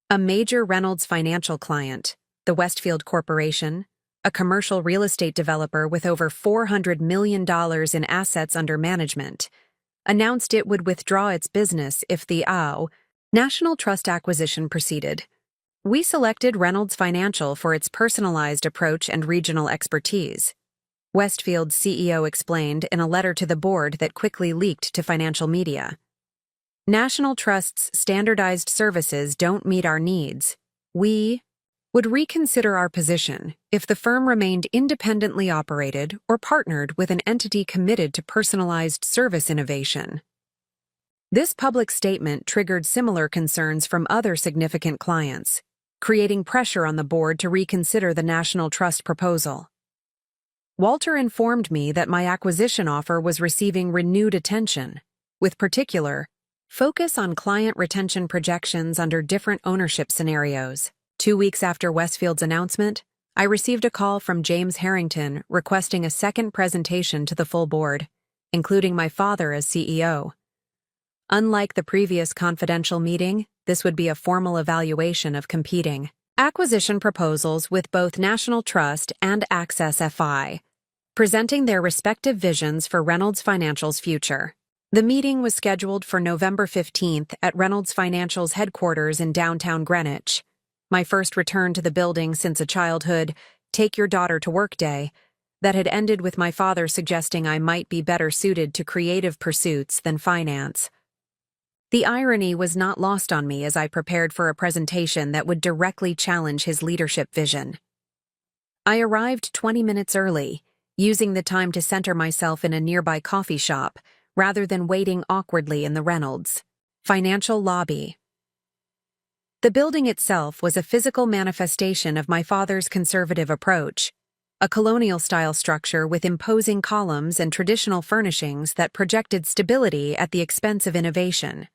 S1: A major Reynolds financial client, the Westfield Corporation, a commercial real estate developer with over $400 million in assets under management, announced it would withdraw its business if the National Trust acquisition proceeded. We selected Reynolds Financial for its personalized approach and regional expertise, Westfield's CEO explained in a letter to the board that quickly leaked to financial media. National Trust's standardized services don't meet our needs. We would reconsider our position if the firm remained independently operated or partnered with an entity committed to personalized service innovation. This public statement triggered similar concerns from other significant clients, creating pressure on the board to reconsider the National Trust proposal. Walter informed me that my acquisition offer was receiving renewed attention, with particular focus on client retention projections under different ownership scenarios. 2 weeks after Westfield's announcement, I received a call from James Harrington requesting a second presentation to the full board, including my father as CEO. Unlike the previous confidential meeting, this would be a formal evaluation of competing acquisition proposals with both National Trust and Access FI, presenting their respective visions for Reynolds Financial's future. The meeting was scheduled for November 15th at Reynolds Financial's headquarters in downtown Greenwich. My first return to the building since a childhood "take your daughter to work" day that had ended with my father suggesting I might be better suited to creative pursuits than finance. The irony was not lost on me as I prepared for a presentation that would directly challenge his leadership vision. I arrived 20 minutes early, using the time to center myself in a nearby coffee shop, rather than waiting awkwardly in the Reynolds financial lobby. The building itself was a physical manifestation of my father's conservative approach, a colonial-style structure with imposing columns and traditional furnishings that projected stability at the expense of innovation.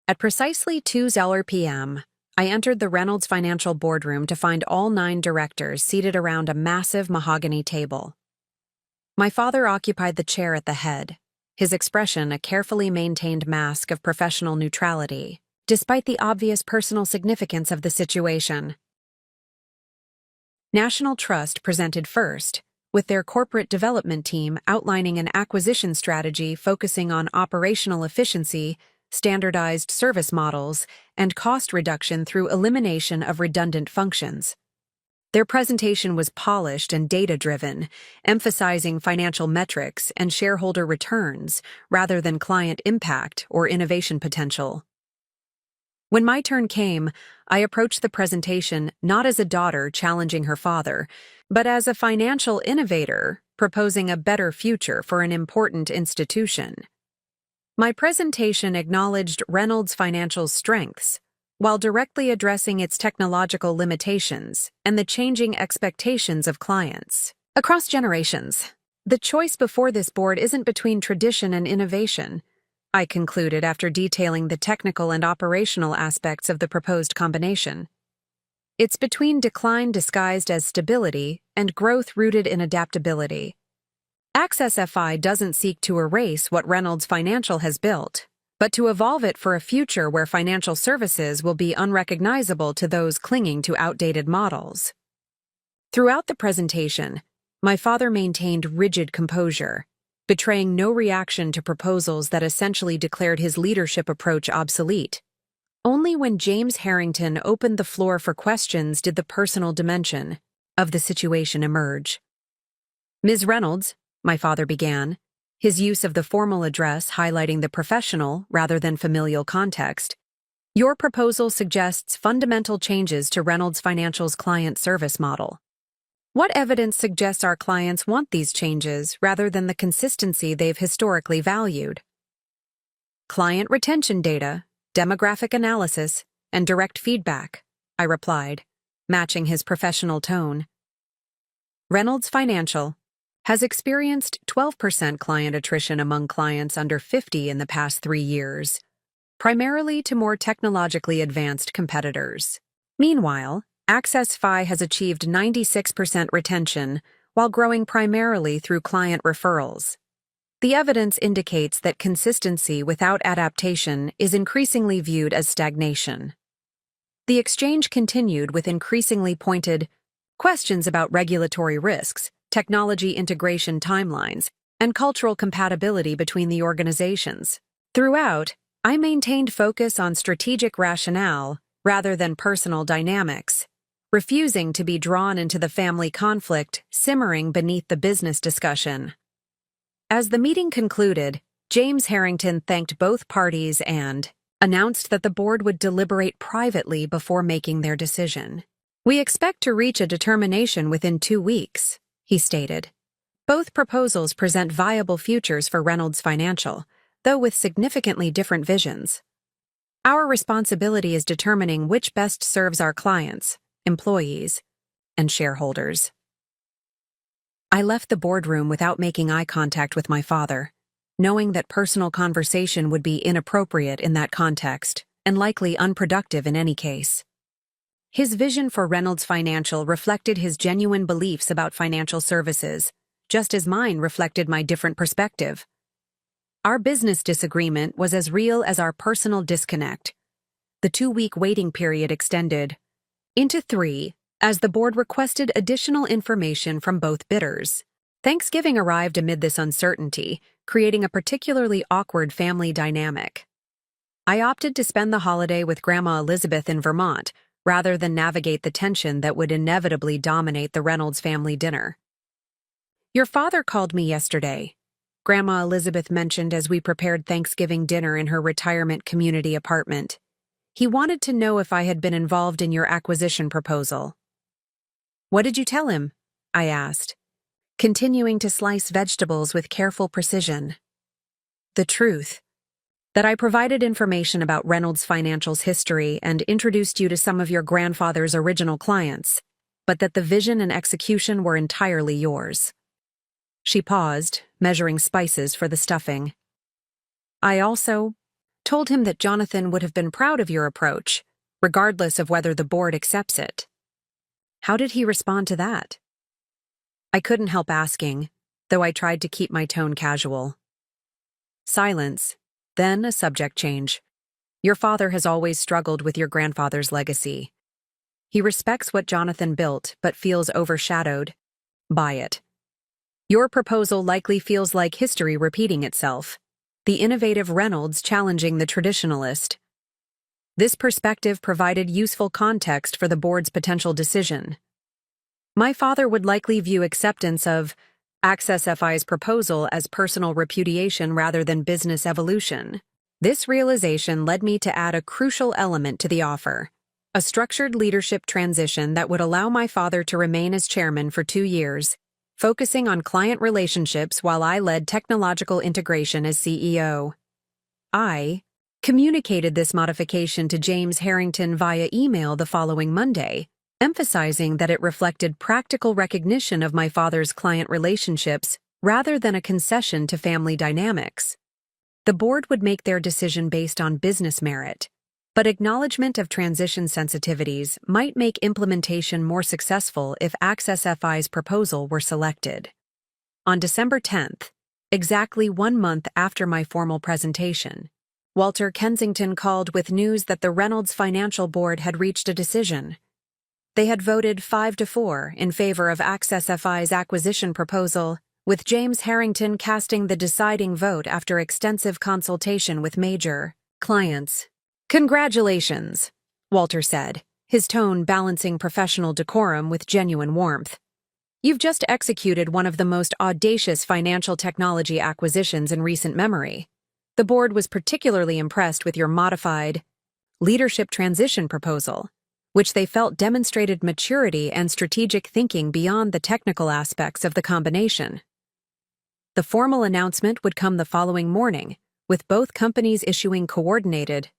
S1: At precisely 2:00 p.m., I entered the Reynolds Financial boardroom to find all 9 directors seated around a massive mahogany table. My father occupied the chair at the head, his expression a carefully maintained mask of professional neutrality, despite the obvious personal significance of the situation. National Trust presented first, with their corporate development team outlining an acquisition strategy focusing on operational efficiency, standardized service models, and cost reduction through elimination of redundant functions. Their presentation was polished and data-driven, emphasizing financial metrics and shareholder returns rather than client impact or innovation potential. When my turn came, I approached the presentation not as a daughter challenging her father, but as a financial innovator proposing a better future for an important institution. My presentation acknowledged Reynolds Financial's strengths, while directly addressing its technological limitations and the changing expectations of clients across generations. The choice before this board isn't between tradition and innovation, I concluded after detailing the technical and operational aspects of the proposed combination. It's between decline disguised as stability and growth rooted in adaptability. Access FI doesn't seek to erase what Reynolds Financial has built, but to evolve it for a future where financial services will be unrecognizable to those clinging to outdated models. Throughout the presentation, my father maintained rigid composure, betraying no reaction to proposals that essentially declared his leadership approach obsolete. Only when James Harrington opened the floor for questions did the personal dimension of the situation emerge. "Ms. Reynolds," my father began, his use of the formal address highlighting the professional rather than familial context, Your proposal suggests fundamental changes to Reynolds Financial's client service model. What evidence suggests our clients want these changes rather than the consistency they've historically valued? Client retention data, demographic analysis, and direct feedback, I replied, matching his professional tone. Reynolds Financial has experienced 12% client attrition among clients under 50 in the past 3 years, primarily to more technologically advanced competitors. Meanwhile, AccessFi has achieved 96% retention while growing primarily through client referrals. The evidence indicates that consistency without adaptation is increasingly viewed as stagnation. The exchange continued with increasingly pointed questions about regulatory risks, technology integration timelines, and cultural compatibility between the organizations. Throughout, I maintained focus on strategic rationale rather than personal dynamics, refusing to be drawn into the family conflict simmering beneath the business discussion. As the meeting concluded, James Harrington thanked both parties and announced that the board would deliberate privately before making their decision. "We expect to reach a determination within 2 weeks," he stated. Both proposals present viable futures for Reynolds Financial, though with significantly different visions. Our responsibility is determining which best serves our clients, employees, and shareholders. I left the boardroom without making eye contact with my father, knowing that personal conversation would be inappropriate in that context and likely unproductive in any case. His vision for Reynolds Financial reflected his genuine beliefs about financial services, just as mine reflected my different perspective. Our business disagreement was as real as our personal disconnect. The 2-week waiting period extended into 3 as the board requested additional information from both bidders. Thanksgiving arrived amid this uncertainty, creating a particularly awkward family dynamic. I opted to spend the holiday with Grandma Elizabeth in Vermont, rather than navigate the tension that would inevitably dominate the Reynolds family dinner. "Your father called me yesterday," Grandma Elizabeth mentioned as we prepared Thanksgiving dinner in her retirement community apartment. "He wanted to know if I had been involved in your acquisition proposal." "What did you tell him?" I asked, continuing to slice vegetables with careful precision. "The truth. That I provided information about Reynolds Financial's history and introduced you to some of your grandfather's original clients, but that the vision and execution were entirely yours." She paused, measuring spices for the stuffing. "I also told him that Jonathan would have been proud of your approach, regardless of whether the board accepts it." "How did he respond to that?" I couldn't help asking, though I tried to keep my tone casual. Silence, then a subject change. "Your father has always struggled with your grandfather's legacy. He respects what Jonathan built, but feels overshadowed by it. Your proposal likely feels like history repeating itself, the innovative Reynolds challenging the traditionalist." This perspective provided useful context for the board's potential decision. My father would likely view acceptance of AccessFi's proposal as personal repudiation rather than business evolution. This realization led me to add a crucial element to the offer: a structured leadership transition that would allow my father to remain as chairman for 2 years, focusing on client relationships while I led technological integration as CEO. I communicated this modification to James Harrington via email the following Monday, emphasizing that it reflected practical recognition of my father's client relationships rather than a concession to family dynamics. The board would make their decision based on business merit, but acknowledgement of transition sensitivities might make implementation more successful if AccessFi's proposal were selected. On December 10th, exactly 1 month after my formal presentation, Walter Kensington called with news that the Reynolds Financial Board had reached a decision. They had voted 5-4 in favor of AccessFi's acquisition proposal, with James Harrington casting the deciding vote after extensive consultation with major clients. "Congratulations," Walter said, his tone balancing professional decorum with genuine warmth. "You've just executed one of the most audacious financial technology acquisitions in recent memory. The board was particularly impressed with your modified leadership transition proposal, which they felt demonstrated maturity and strategic thinking beyond the technical aspects of the combination. The formal announcement would come the following morning, with both companies issuing coordinated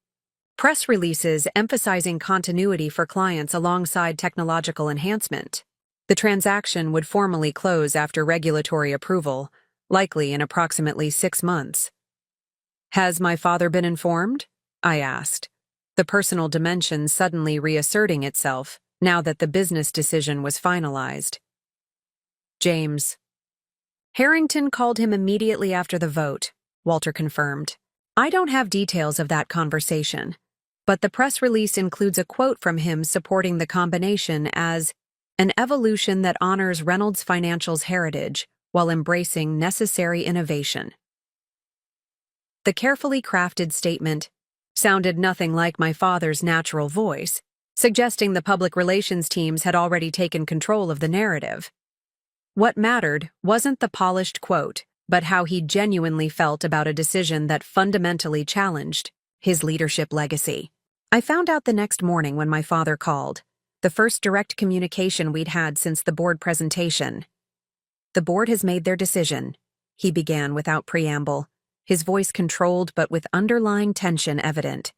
S1: press releases emphasizing continuity for clients alongside technological enhancement. The transaction would formally close after regulatory approval, likely in approximately 6 months. "Has my father been informed?" I asked, the personal dimension suddenly reasserting itself now that the business decision was finalized. "James." "Harrington called him immediately after the vote," Walter confirmed. "I don't have details of that conversation, but the press release includes a quote from him supporting the combination as an evolution that honors Reynolds Financial's heritage while embracing necessary innovation." The carefully crafted statement sounded nothing like my father's natural voice, suggesting the public relations teams had already taken control of the narrative. What mattered wasn't the polished quote, but how he genuinely felt about a decision that fundamentally challenged his leadership legacy. I found out the next morning when my father called, the first direct communication we'd had since the board presentation. "The board has made their decision," he began without preamble, his voice controlled but with underlying tension evident.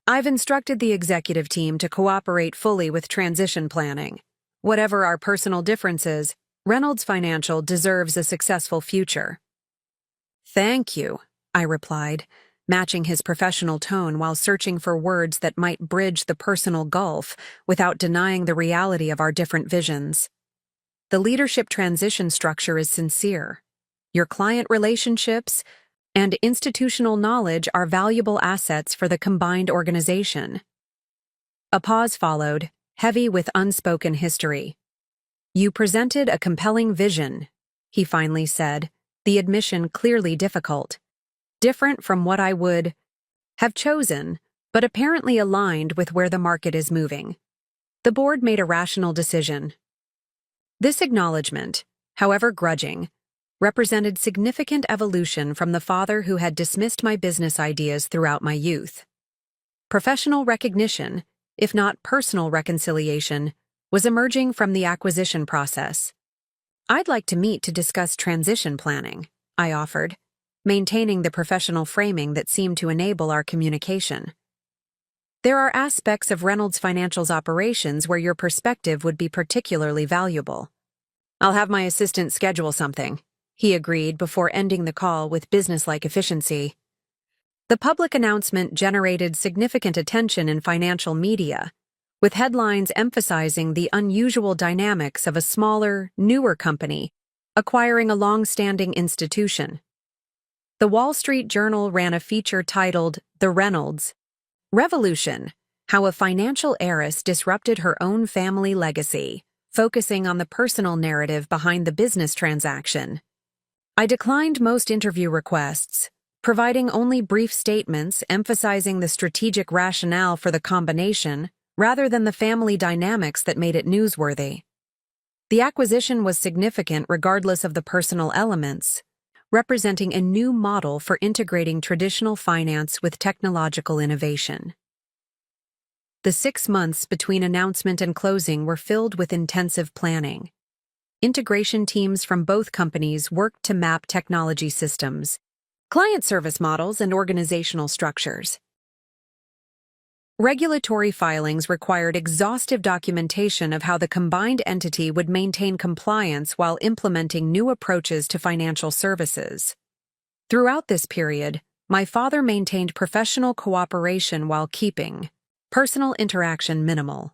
S1: "I've instructed the executive team to cooperate fully with transition planning. Whatever our personal differences, Reynolds Financial deserves a successful future." "Thank you," I replied, matching his professional tone while searching for words that might bridge the personal gulf without denying the reality of our different visions. "The leadership transition structure is sincere. Your client relationships and institutional knowledge are valuable assets for the combined organization." A pause followed, heavy with unspoken history. "You presented a compelling vision," he finally said, the admission clearly difficult. "Different from what I would have chosen, but apparently aligned with where the market is moving. The board made a rational decision." This acknowledgement, however grudging, represented significant evolution from the father who had dismissed my business ideas throughout my youth. Professional recognition, if not personal reconciliation, was emerging from the acquisition process. "I'd like to meet to discuss transition planning," I offered, maintaining the professional framing that seemed to enable our communication. "There are aspects of Reynolds Financial's operations where your perspective would be particularly valuable." "I'll have my assistant schedule something," he agreed before ending the call with businesslike efficiency. The public announcement generated significant attention in financial media, with headlines emphasizing the unusual dynamics of a smaller, newer company acquiring a long-standing institution. The Wall Street Journal ran a feature titled "The Reynolds Revolution: How a Financial Heiress Disrupted Her Own Family Legacy," focusing on the personal narrative behind the business transaction. I declined most interview requests, providing only brief statements emphasizing the strategic rationale for the combination rather than the family dynamics that made it newsworthy. The acquisition was significant regardless of the personal elements, representing a new model for integrating traditional finance with technological innovation. The 6 months between announcement and closing were filled with intensive planning. Integration teams from both companies worked to map technology systems, client service models, and organizational structures. Regulatory filings required exhaustive documentation of how the combined entity would maintain compliance while implementing new approaches to financial services. Throughout this period, my father maintained professional cooperation while keeping personal interaction minimal.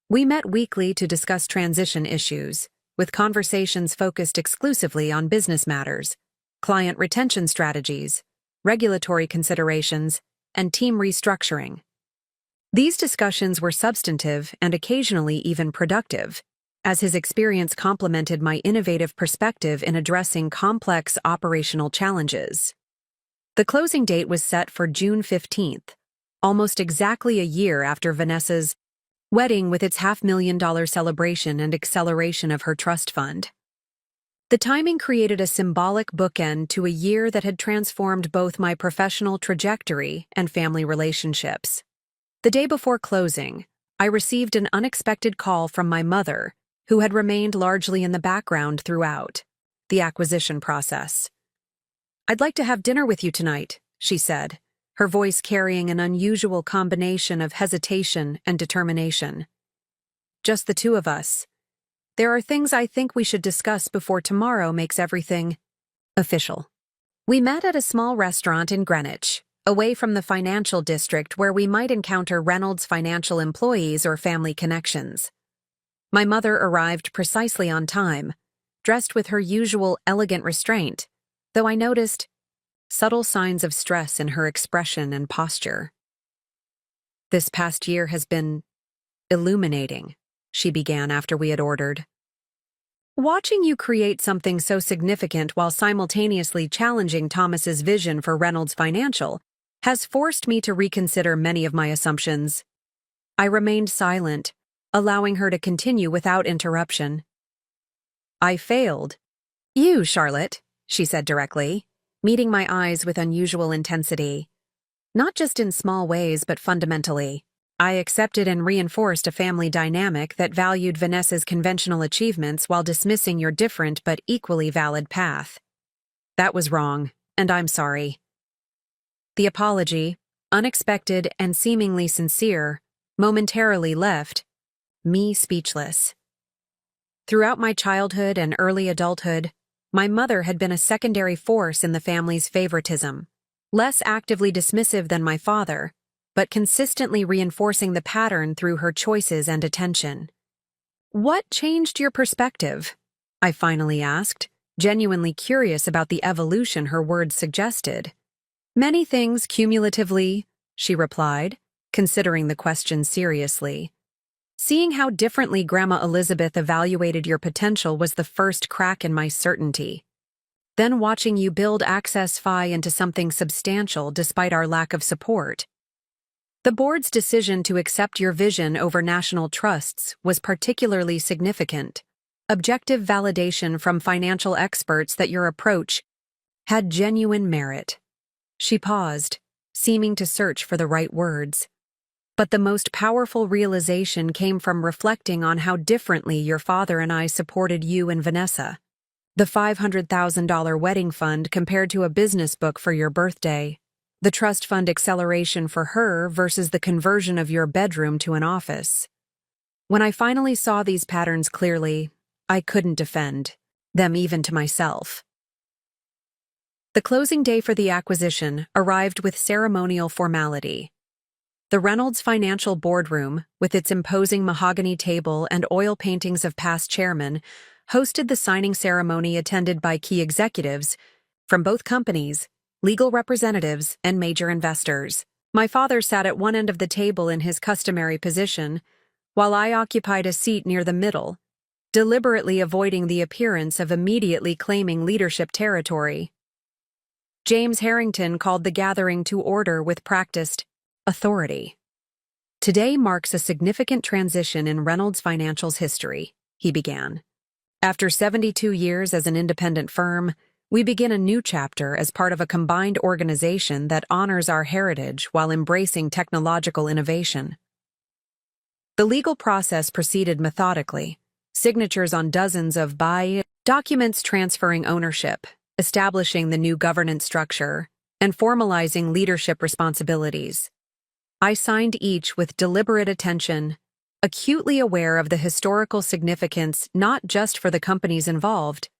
S1: We met weekly to discuss transition issues, with conversations focused exclusively on business matters, client retention strategies, regulatory considerations, and team restructuring. These discussions were substantive and occasionally even productive, as his experience complemented my innovative perspective in addressing complex operational challenges. The closing date was set for June 15th, almost exactly a year after Vanessa's wedding with its $500,000 celebration and acceleration of her trust fund. The timing created a symbolic bookend to a year that had transformed both my professional trajectory and family relationships. The day before closing, I received an unexpected call from my mother, who had remained largely in the background throughout the acquisition process. "I'd like to have dinner with you tonight," she said, her voice carrying an unusual combination of hesitation and determination. "Just the two of us. There are things I think we should discuss before tomorrow makes everything official." We met at a small restaurant in Greenwich, away from the financial district where we might encounter Reynolds Financial employees or family connections. My mother arrived precisely on time, dressed with her usual elegant restraint, though I noticed subtle signs of stress in her expression and posture. "This past year has been illuminating," she began after we had ordered. "Watching you create something so significant while simultaneously challenging Thomas's vision for Reynolds Financial has forced me to reconsider many of my assumptions." I remained silent, allowing her to continue without interruption. "I failed." "You, Charlotte," she said directly, meeting my eyes with unusual intensity. "Not just in small ways, but fundamentally. I accepted and reinforced a family dynamic that valued Vanessa's conventional achievements while dismissing your different but equally valid path. That was wrong, and I'm sorry." The apology, unexpected and seemingly sincere, momentarily left me speechless. Throughout my childhood and early adulthood, my mother had been a secondary force in the family's favoritism, less actively dismissive than my father, but consistently reinforcing the pattern through her choices and attention. "What changed your perspective?" I finally asked, genuinely curious about the evolution her words suggested. "Many things cumulatively," she replied, considering the question seriously. "Seeing how differently Grandma Elizabeth evaluated your potential was the first crack in my certainty. Then watching you build Access Fi into something substantial despite our lack of support. The board's decision to accept your vision over national trusts was particularly significant. Objective validation from financial experts that your approach had genuine merit." She paused, seeming to search for the right words. "But the most powerful realization came from reflecting on how differently your father and I supported you and Vanessa. The $500,000 wedding fund compared to a business book for your birthday. The trust fund acceleration for her versus the conversion of your bedroom to an office. When I finally saw these patterns clearly, I couldn't defend them even to myself." The closing day for the acquisition arrived with ceremonial formality. The Reynolds Financial boardroom, with its imposing mahogany table and oil paintings of past chairmen, hosted the signing ceremony attended by key executives from both companies, legal representatives, and major investors. My father sat at one end of the table in his customary position, while I occupied a seat near the middle, deliberately avoiding the appearance of immediately claiming leadership territory. James Harrington called the gathering to order with practiced authority. "Today marks a significant transition in Reynolds Financial's history," he began. "After 72 years as an independent firm, we begin a new chapter as part of a combined organization that honors our heritage while embracing technological innovation." The legal process proceeded methodically, signatures on dozens of documents transferring ownership, establishing the new governance structure, and formalizing leadership responsibilities. I signed each with deliberate attention, acutely aware of the historical significance not just for the companies involved,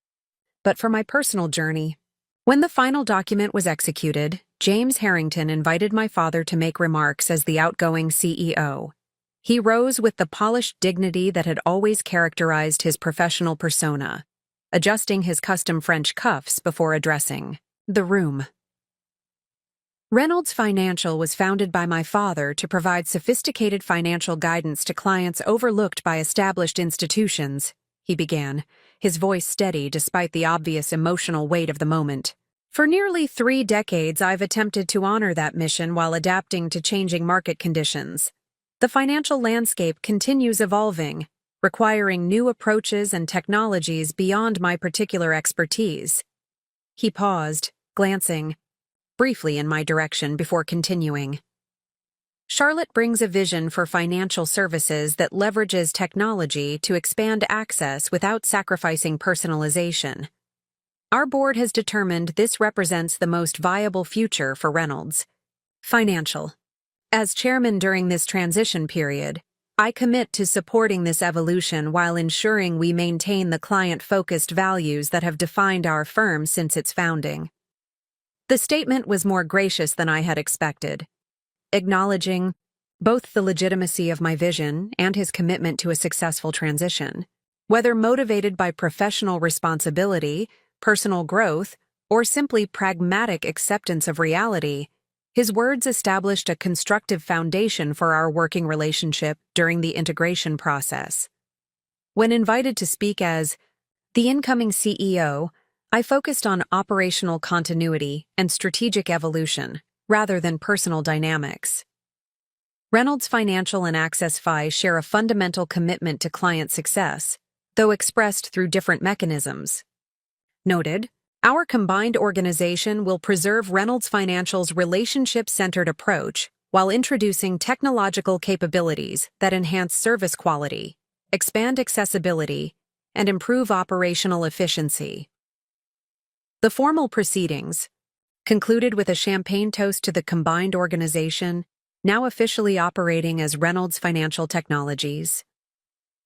S1: but for my personal journey. When the final document was executed, James Harrington invited my father to make remarks as the outgoing CEO. He rose with the polished dignity that had always characterized his professional persona, adjusting his custom French cuffs before addressing the room. Reynolds Financial was founded by my father to provide sophisticated financial guidance to clients overlooked by established institutions, he began, his voice steady despite the obvious emotional weight of the moment. For nearly 3 decades, I've attempted to honor that mission while adapting to changing market conditions. The financial landscape continues evolving, requiring new approaches and technologies beyond my particular expertise. He paused, glancing briefly in my direction before continuing. Charlotte brings a vision for financial services that leverages technology to expand access without sacrificing personalization. Our board has determined this represents the most viable future for Reynolds. Financial. As chairman during this transition period, I commit to supporting this evolution while ensuring we maintain the client-focused values that have defined our firm since its founding. The statement was more gracious than I had expected, acknowledging both the legitimacy of my vision and his commitment to a successful transition. Whether motivated by professional responsibility, personal growth, or simply pragmatic acceptance of reality, his words established a constructive foundation for our working relationship during the integration process. When invited to speak as the incoming CEO, I focused on operational continuity and strategic evolution, rather than personal dynamics. Reynolds Financial and Access FI share a fundamental commitment to client success, though expressed through different mechanisms. Noted, our combined organization will preserve Reynolds Financial's relationship-centered approach while introducing technological capabilities that enhance service quality, expand accessibility, and improve operational efficiency. The formal proceedings concluded with a champagne toast to the combined organization, now officially operating as Reynolds Financial Technologies.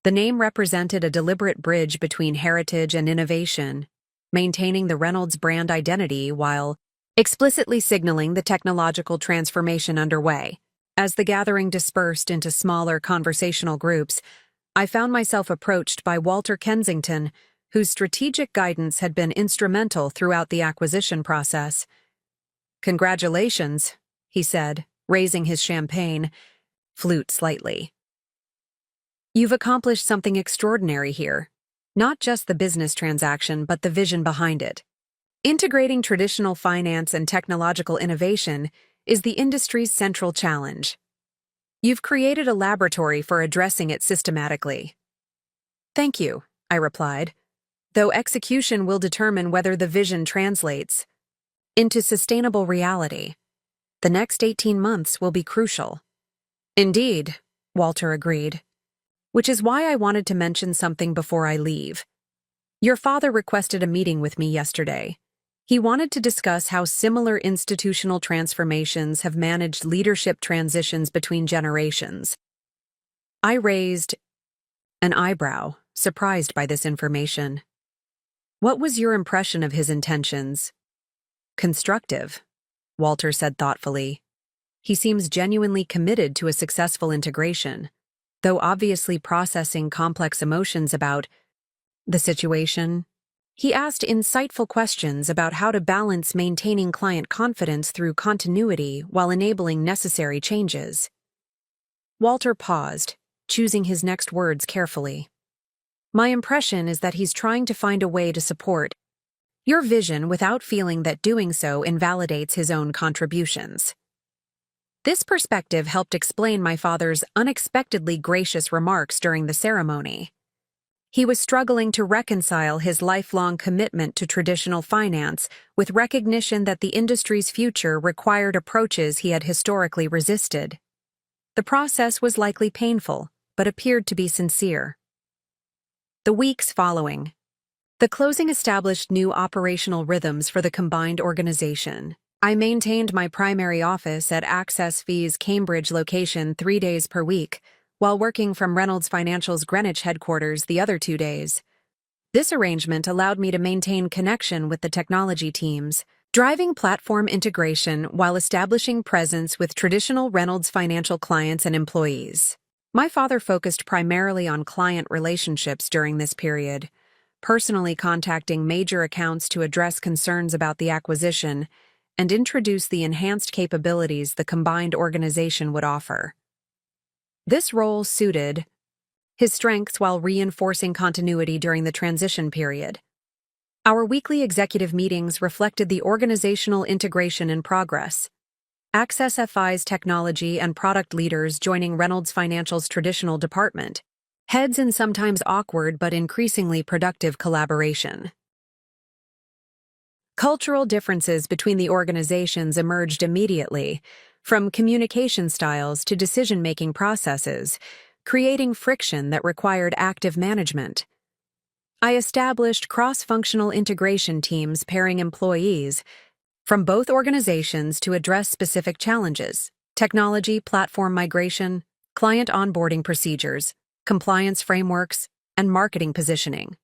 S1: The name represented a deliberate bridge between heritage and innovation, maintaining the Reynolds brand identity while explicitly signaling the technological transformation underway. As the gathering dispersed into smaller conversational groups, I found myself approached by Walter Kensington, whose strategic guidance had been instrumental throughout the acquisition process. "Congratulations," he said, raising his champagne flute slightly. "You've accomplished something extraordinary here. Not just the business transaction, but the vision behind it. Integrating traditional finance and technological innovation is the industry's central challenge. You've created a laboratory for addressing it systematically." "Thank you," I replied, "though execution will determine whether the vision translates into sustainable reality. The next 18 months will be crucial." "Indeed," Walter agreed. "Which is why I wanted to mention something before I leave. Your father requested a meeting with me yesterday. He wanted to discuss how similar institutional transformations have managed leadership transitions between generations." I raised an eyebrow, surprised by this information. "What was your impression of his intentions?" "Constructive," Walter said thoughtfully. "He seems genuinely committed to a successful integration, though obviously processing complex emotions about the situation. He asked insightful questions about how to balance maintaining client confidence through continuity while enabling necessary changes." Walter paused, choosing his next words carefully. "My impression is that he's trying to find a way to support your vision without feeling that doing so invalidates his own contributions." This perspective helped explain my father's unexpectedly gracious remarks during the ceremony. He was struggling to reconcile his lifelong commitment to traditional finance with recognition that the industry's future required approaches he had historically resisted. The process was likely painful, but appeared to be sincere. The weeks following, the closing established new operational rhythms for the combined organization. I maintained my primary office at Access FI's Cambridge location 3 days per week, while working from Reynolds Financial's Greenwich headquarters the other 2 days. This arrangement allowed me to maintain connection with the technology teams, driving platform integration while establishing presence with traditional Reynolds Financial clients and employees. My father focused primarily on client relationships during this period, personally contacting major accounts to address concerns about the acquisition and introduce the enhanced capabilities the combined organization would offer. This role suited his strengths while reinforcing continuity during the transition period. Our weekly executive meetings reflected the organizational integration in progress. Access FI's technology and product leaders joining Reynolds Financial's traditional department, heads in sometimes awkward but increasingly productive collaboration. Cultural differences between the organizations emerged immediately, from communication styles to decision-making processes, creating friction that required active management. I established cross-functional integration teams pairing employees from both organizations to address specific challenges: technology, platform migration, client onboarding procedures, compliance frameworks, and marketing positioning.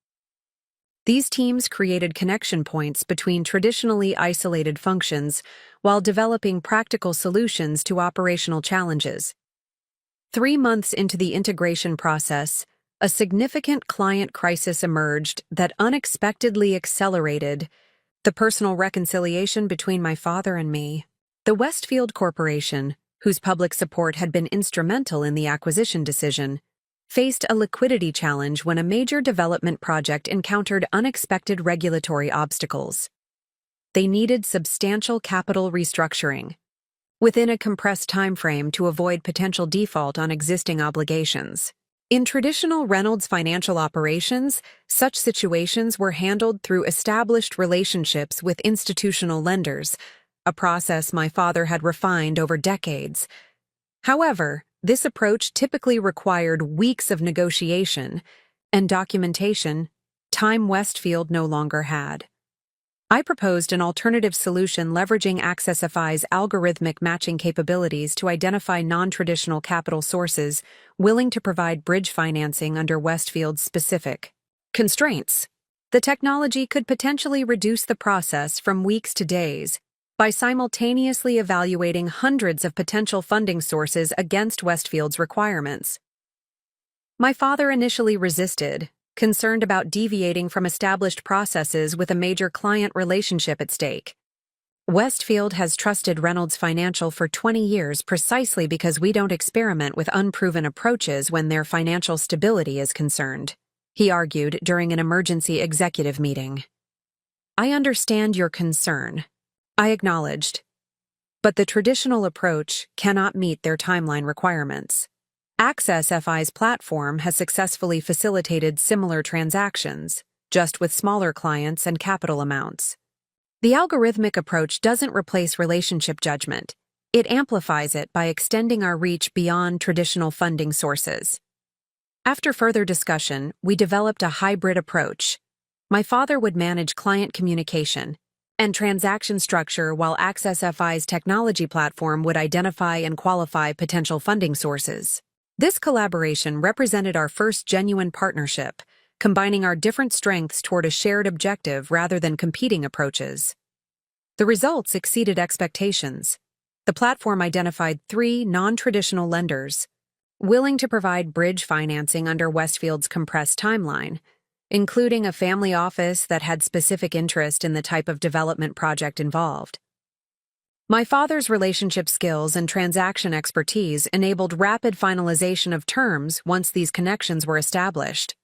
S1: These teams created connection points between traditionally isolated functions while developing practical solutions to operational challenges. 3 months into the integration process, a significant client crisis emerged that unexpectedly accelerated the personal reconciliation between my father and me. The Westfield Corporation, whose public support had been instrumental in the acquisition decision, faced a liquidity challenge when a major development project encountered unexpected regulatory obstacles. They needed substantial capital restructuring within a compressed timeframe to avoid potential default on existing obligations. In traditional Reynolds financial operations, such situations were handled through established relationships with institutional lenders, a process my father had refined over decades. However, this approach typically required weeks of negotiation and documentation, time Westfield no longer had. I proposed an alternative solution leveraging AccessFI's algorithmic matching capabilities to identify non-traditional capital sources willing to provide bridge financing under Westfield's specific constraints. The technology could potentially reduce the process from weeks to days by simultaneously evaluating hundreds of potential funding sources against Westfield's requirements. My father initially resisted, concerned about deviating from established processes with a major client relationship at stake. Westfield has trusted Reynolds Financial for 20 years precisely because we don't experiment with unproven approaches when their financial stability is concerned, he argued during an emergency executive meeting. I understand your concern, I acknowledged, but the traditional approach cannot meet their timeline requirements. AccessFI's platform has successfully facilitated similar transactions, just with smaller clients and capital amounts. The algorithmic approach doesn't replace relationship judgment. It amplifies it by extending our reach beyond traditional funding sources. After further discussion, we developed a hybrid approach. My father would manage client communication and transaction structure while AccessFI's technology platform would identify and qualify potential funding sources. This collaboration represented our first genuine partnership, combining our different strengths toward a shared objective rather than competing approaches. The results exceeded expectations. The platform identified 3 non-traditional lenders willing to provide bridge financing under Westfield's compressed timeline, including a family office that had specific interest in the type of development project involved. My father's relationship skills and transaction expertise enabled rapid finalization of terms once these connections were established.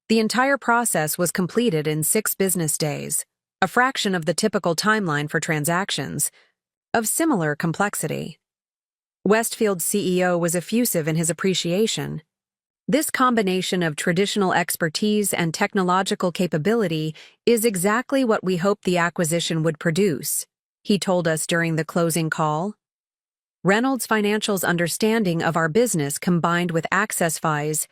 S1: The entire process was completed in 6 business days, a fraction of the typical timeline for transactions of similar complexity. Westfield's CEO was effusive in his appreciation. This combination of traditional expertise and technological capability is exactly what we hoped the acquisition would produce, he told us during the closing call. Reynolds Financial's understanding of our business combined with AccessFI's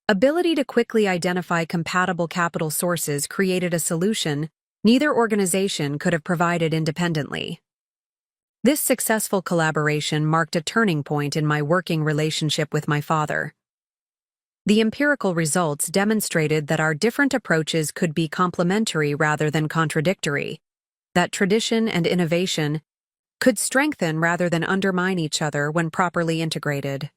S1: ability to quickly identify compatible capital sources created a solution neither organization could have provided independently. This successful collaboration marked a turning point in my working relationship with my father. The empirical results demonstrated that our different approaches could be complementary rather than contradictory, that tradition and innovation could strengthen rather than undermine each other when properly integrated.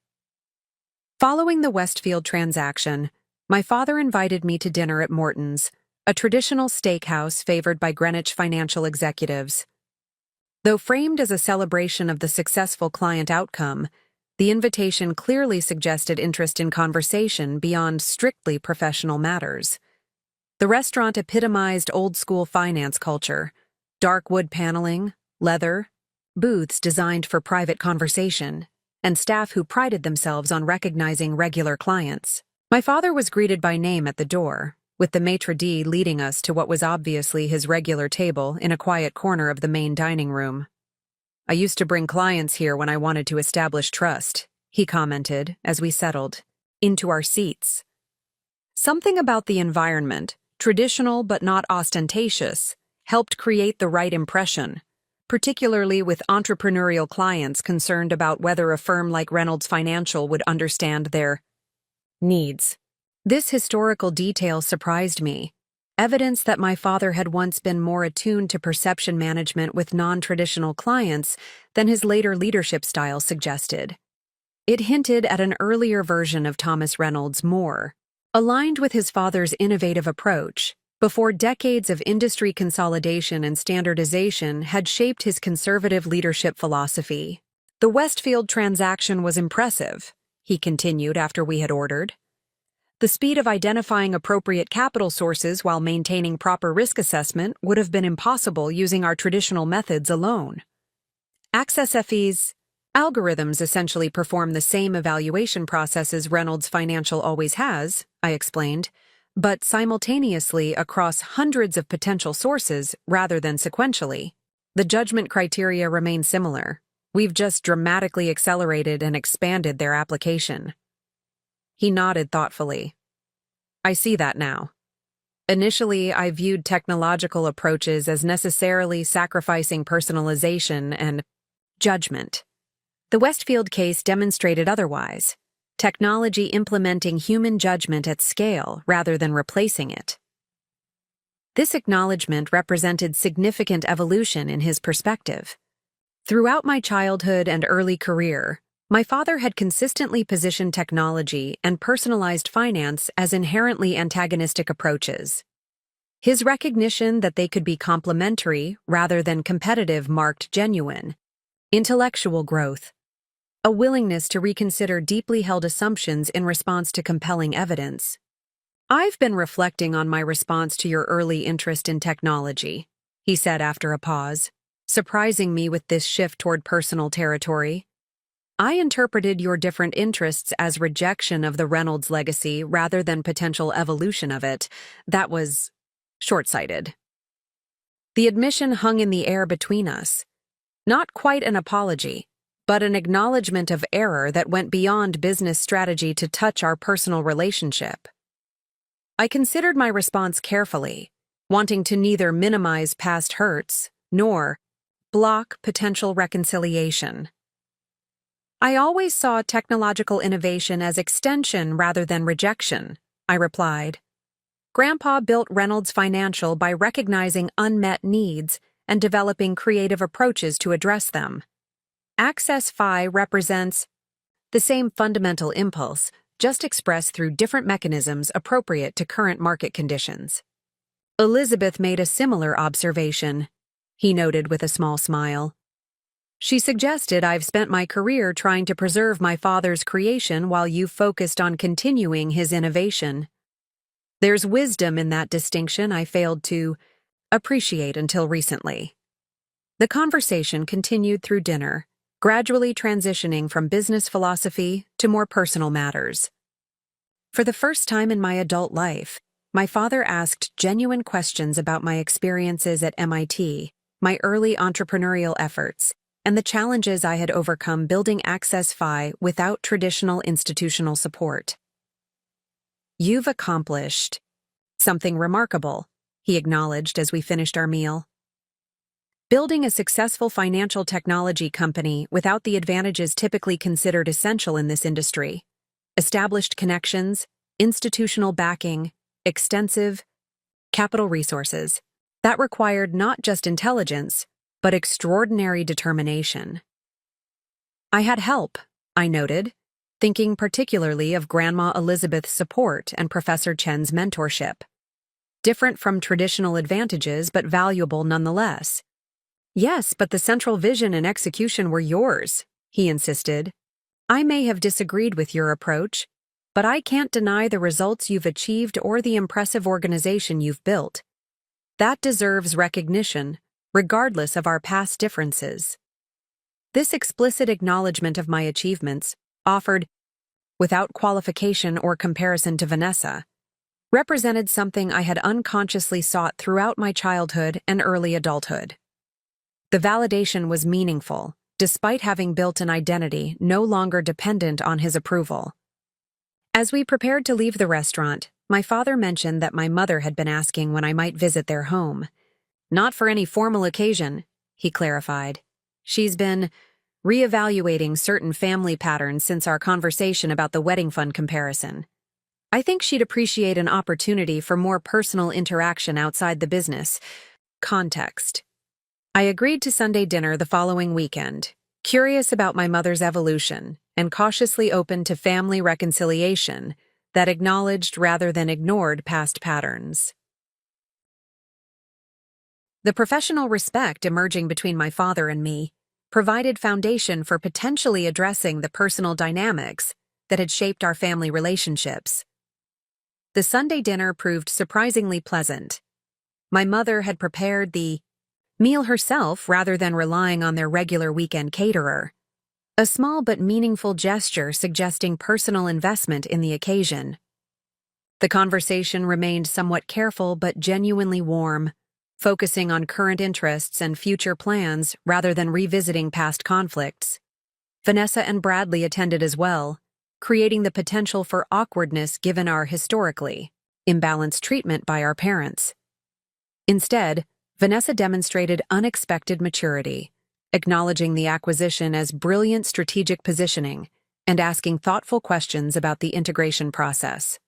S1: Following the Westfield transaction, my father invited me to dinner at Morton's, a traditional steakhouse favored by Greenwich financial executives. Though framed as a celebration of the successful client outcome, the invitation clearly suggested interest in conversation beyond strictly professional matters. The restaurant epitomized old-school finance culture: dark wood paneling, leather, booths designed for private conversation, and staff who prided themselves on recognizing regular clients. My father was greeted by name at the door, with the maitre d' leading us to what was obviously his regular table in a quiet corner of the main dining room. "I used to bring clients here when I wanted to establish trust," he commented as we settled into our seats. Something about the environment, traditional but not ostentatious, helped create the right impression, particularly with entrepreneurial clients concerned about whether a firm like Reynolds Financial would understand their needs. This historical detail surprised me, evidence that my father had once been more attuned to perception management with non-traditional clients than his later leadership style suggested. It hinted at an earlier version of Thomas Reynolds more aligned with his father's innovative approach, before decades of industry consolidation and standardization had shaped his conservative leadership philosophy. "The Westfield transaction was impressive," he continued after we had ordered. "The speed of identifying appropriate capital sources while maintaining proper risk assessment would have been impossible using our traditional methods alone. Access FE's algorithms essentially perform the same evaluation processes Reynolds Financial always has," I explained, "but simultaneously across hundreds of potential sources rather than sequentially. The judgment criteria remain similar. We've just dramatically accelerated and expanded their application." He nodded thoughtfully. "I see that now. Initially, I viewed technological approaches as necessarily sacrificing personalization and judgment. The Westfield case demonstrated otherwise, technology implementing human judgment at scale rather than replacing it." This acknowledgement represented significant evolution in his perspective. Throughout my childhood and early career, my father had consistently positioned technology and personalized finance as inherently antagonistic approaches. His recognition that they could be complementary rather than competitive marked genuine, intellectual growth, a willingness to reconsider deeply held assumptions in response to compelling evidence. "I've been reflecting on my response to your early interest in technology," he said after a pause, surprising me with this shift toward personal territory. "I interpreted your different interests as rejection of the Reynolds legacy rather than potential evolution of it. That was short-sighted." The admission hung in the air between us. Not quite an apology, but an acknowledgement of error that went beyond business strategy to touch our personal relationship. I considered my response carefully, wanting to neither minimize past hurts nor block potential reconciliation. "I always saw technological innovation as extension rather than rejection," I replied. "Grandpa built Reynolds Financial by recognizing unmet needs and developing creative approaches to address them. Access FI represents the same fundamental impulse, just expressed through different mechanisms appropriate to current market conditions." "Elizabeth made a similar observation," he noted with a small smile. "She suggested I've spent my career trying to preserve my father's creation while you focused on continuing his innovation. There's wisdom in that distinction I failed to appreciate until recently." The conversation continued through dinner, gradually transitioning from business philosophy to more personal matters. For the first time in my adult life, my father asked genuine questions about my experiences at MIT, my early entrepreneurial efforts, and the challenges I had overcome building Access FI without traditional institutional support. "You've accomplished something remarkable," he acknowledged as we finished our meal. "Building a successful financial technology company without the advantages typically considered essential in this industry: established connections, institutional backing, extensive capital resources. That required not just intelligence, but extraordinary determination." "I had help," I noted, thinking particularly of Grandma Elizabeth's support and Professor Chen's mentorship. Different from traditional advantages, but valuable nonetheless. "Yes, but the central vision and execution were yours," he insisted. "I may have disagreed with your approach, but I can't deny the results you've achieved or the impressive organization you've built. That deserves recognition, regardless of our past differences." This explicit acknowledgement of my achievements offered without qualification or comparison to Vanessa, represented something I had unconsciously sought throughout my childhood and early adulthood. The validation was meaningful, despite having built an identity no longer dependent on his approval. As we prepared to leave the restaurant, my father mentioned that my mother had been asking when I might visit their home. Not for any formal occasion, he clarified. She's been reevaluating certain family patterns since our conversation about the wedding fund comparison. I think she'd appreciate an opportunity for more personal interaction outside the business context. I agreed to Sunday dinner the following weekend, curious about my mother's evolution and cautiously open to family reconciliation that acknowledged rather than ignored past patterns. The professional respect emerging between my father and me provided foundation for potentially addressing the personal dynamics that had shaped our family relationships. The Sunday dinner proved surprisingly pleasant. My mother had prepared the meal herself rather than relying on their regular weekend caterer, a small but meaningful gesture suggesting personal investment in the occasion. The conversation remained somewhat careful but genuinely warm, focusing on current interests and future plans rather than revisiting past conflicts. Vanessa and Bradley attended as well, creating the potential for awkwardness given our historically imbalanced treatment by our parents. Instead, Vanessa demonstrated unexpected maturity, acknowledging the acquisition as brilliant strategic positioning and asking thoughtful questions about the integration process.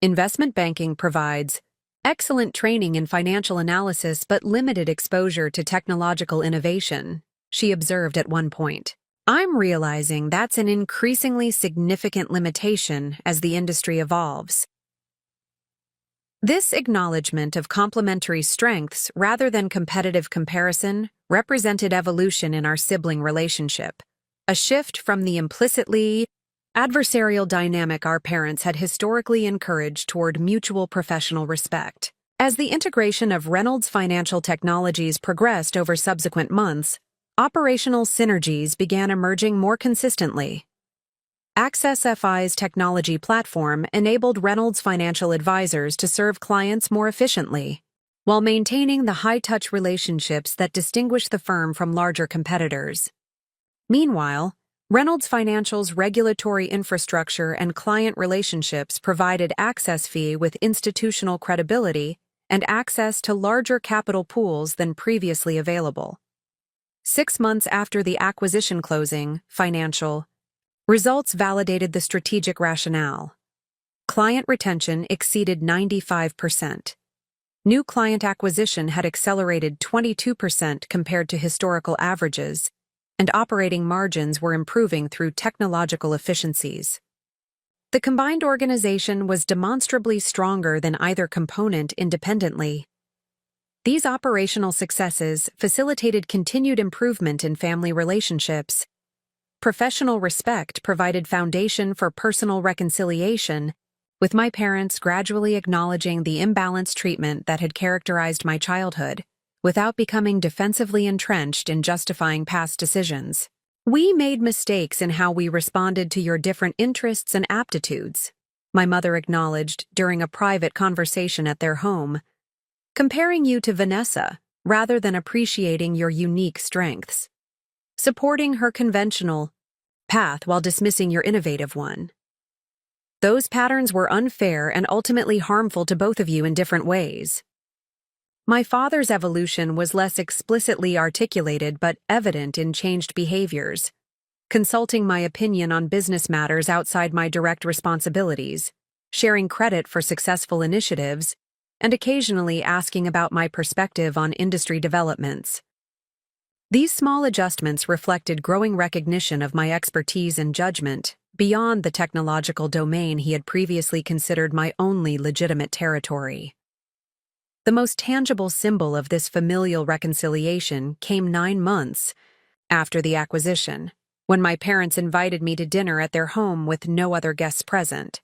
S1: Investment banking provides excellent training in financial analysis but limited exposure to technological innovation, she observed at one point. I'm realizing that's an increasingly significant limitation as the industry evolves. This acknowledgement of complementary strengths rather than competitive comparison represented evolution in our sibling relationship, a shift from the implicitly adversarial dynamic our parents had historically encouraged toward mutual professional respect. As the integration of Reynolds Financial Technologies progressed over subsequent months, operational synergies began emerging more consistently. Access FI's technology platform enabled Reynolds Financial Advisors to serve clients more efficiently, while maintaining the high-touch relationships that distinguish the firm from larger competitors. Meanwhile, Reynolds Financial's regulatory infrastructure and client relationships provided Access FI with institutional credibility and access to larger capital pools than previously available. 6 months after the acquisition closing, financial results validated the strategic rationale. Client retention exceeded 95%. New client acquisition had accelerated 22% compared to historical averages, and operating margins were improving through technological efficiencies. The combined organization was demonstrably stronger than either component independently. These operational successes facilitated continued improvement in family relationships. Professional respect provided foundation for personal reconciliation, with my parents gradually acknowledging the imbalanced treatment that had characterized my childhood, without becoming defensively entrenched in justifying past decisions. We made mistakes in how we responded to your different interests and aptitudes, my mother acknowledged during a private conversation at their home, comparing you to Vanessa rather than appreciating your unique strengths, supporting her conventional path while dismissing your innovative one. Those patterns were unfair and ultimately harmful to both of you in different ways. My father's evolution was less explicitly articulated but evident in changed behaviors, consulting my opinion on business matters outside my direct responsibilities, sharing credit for successful initiatives, and occasionally asking about my perspective on industry developments. These small adjustments reflected growing recognition of my expertise and judgment beyond the technological domain he had previously considered my only legitimate territory. The most tangible symbol of this familial reconciliation came 9 months after the acquisition, when my parents invited me to dinner at their home with no other guests present.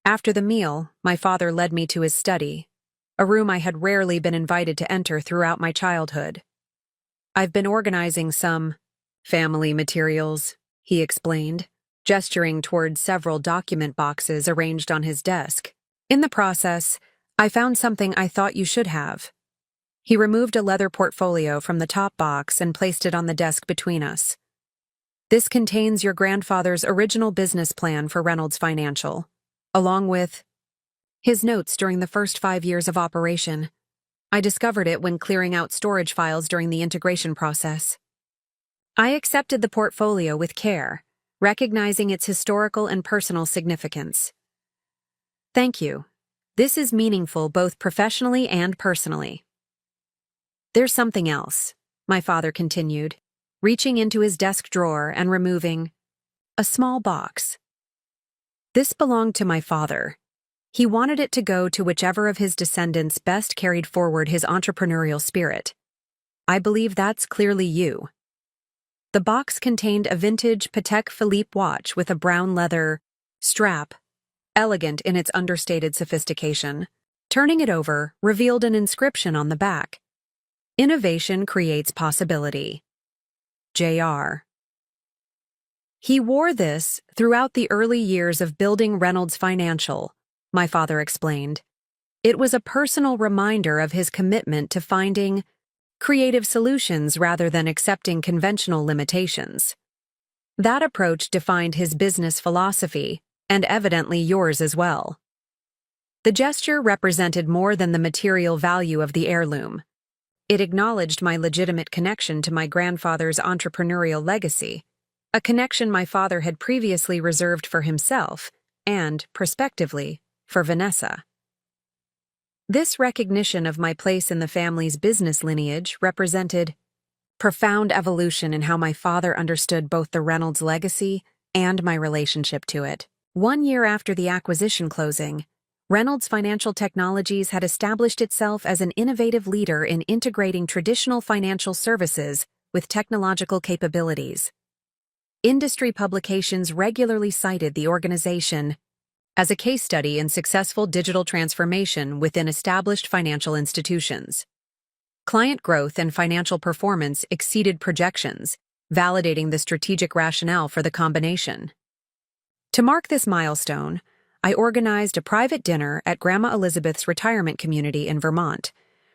S1: After the meal, my father led me to his study, a room I had rarely been invited to enter throughout my childhood. I've been organizing some family materials, he explained, gesturing toward several document boxes arranged on his desk. In the process, I found something I thought you should have. He removed a leather portfolio from the top box and placed it on the desk between us. This contains your grandfather's original business plan for Reynolds Financial, along with his notes during the first 5 years of operation. I discovered it when clearing out storage files during the integration process. I accepted the portfolio with care, recognizing its historical and personal significance. Thank you. This is meaningful both professionally and personally. There's something else, my father continued, reaching into his desk drawer and removing a small box. This belonged to my father. He wanted it to go to whichever of his descendants best carried forward his entrepreneurial spirit. I believe that's clearly you. The box contained a vintage Patek Philippe watch with a brown leather strap, elegant in its understated sophistication. Turning it over revealed an inscription on the back. Innovation creates possibility. Jr. He wore this throughout the early years of building Reynolds Financial, my father explained. It was a personal reminder of his commitment to finding creative solutions rather than accepting conventional limitations. That approach defined his business philosophy, and evidently yours as well. The gesture represented more than the material value of the heirloom. It acknowledged my legitimate connection to my grandfather's entrepreneurial legacy, a connection my father had previously reserved for himself and, prospectively, for Vanessa. This recognition of my place in the family's business lineage represented profound evolution in how my father understood both the Reynolds legacy and my relationship to it. 1 year after the acquisition closing, Reynolds Financial Technologies had established itself as an innovative leader in integrating traditional financial services with technological capabilities. Industry publications regularly cited the organization as a case study in successful digital transformation within established financial institutions. Client growth and financial performance exceeded projections, validating the strategic rationale for the combination. To mark this milestone, I organized a private dinner at Grandma Elizabeth's retirement community in Vermont,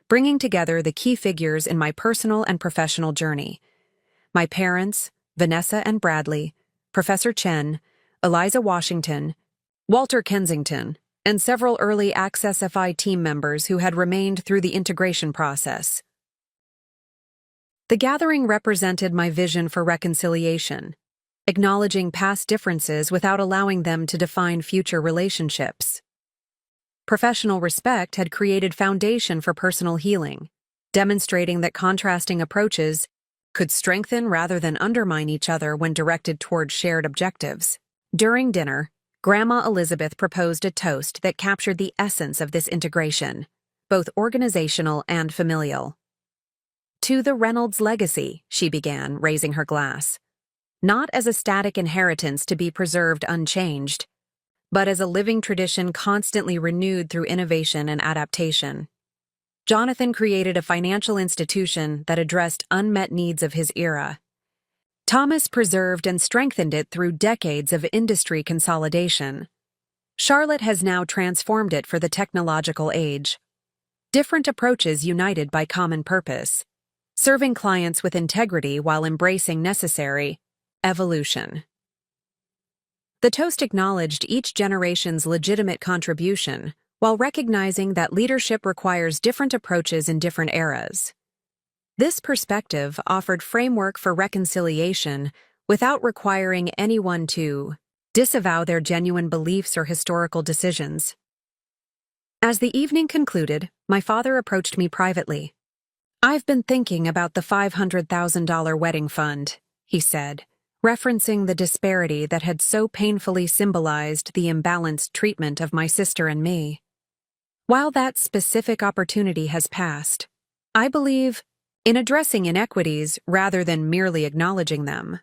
S1: bringing together the key figures in my personal and professional journey. My parents, Vanessa and Bradley, Professor Chen, Eliza Washington, Walter Kensington, and several early Access FI team members who had remained through the integration process. The gathering represented my vision for reconciliation, acknowledging past differences without allowing them to define future relationships. Professional respect had created foundation for personal healing, demonstrating that contrasting approaches could strengthen rather than undermine each other when directed toward shared objectives. During dinner, Grandma Elizabeth proposed a toast that captured the essence of this integration, both organizational and familial. To the Reynolds legacy, she began, raising her glass. Not as a static inheritance to be preserved unchanged, but as a living tradition constantly renewed through innovation and adaptation. Jonathan created a financial institution that addressed unmet needs of his era. Thomas preserved and strengthened it through decades of industry consolidation. Charlotte has now transformed it for the technological age. Different approaches united by common purpose, serving clients with integrity while embracing necessary evolution. The toast acknowledged each generation's legitimate contribution, while recognizing that leadership requires different approaches in different eras. This perspective offered framework for reconciliation without requiring anyone to disavow their genuine beliefs or historical decisions. As the evening concluded, my father approached me privately. "I've been thinking about the $500,000 wedding fund," he said, referencing the disparity that had so painfully symbolized the imbalanced treatment of my sister and me. While that specific opportunity has passed, I believe in addressing inequities rather than merely acknowledging them.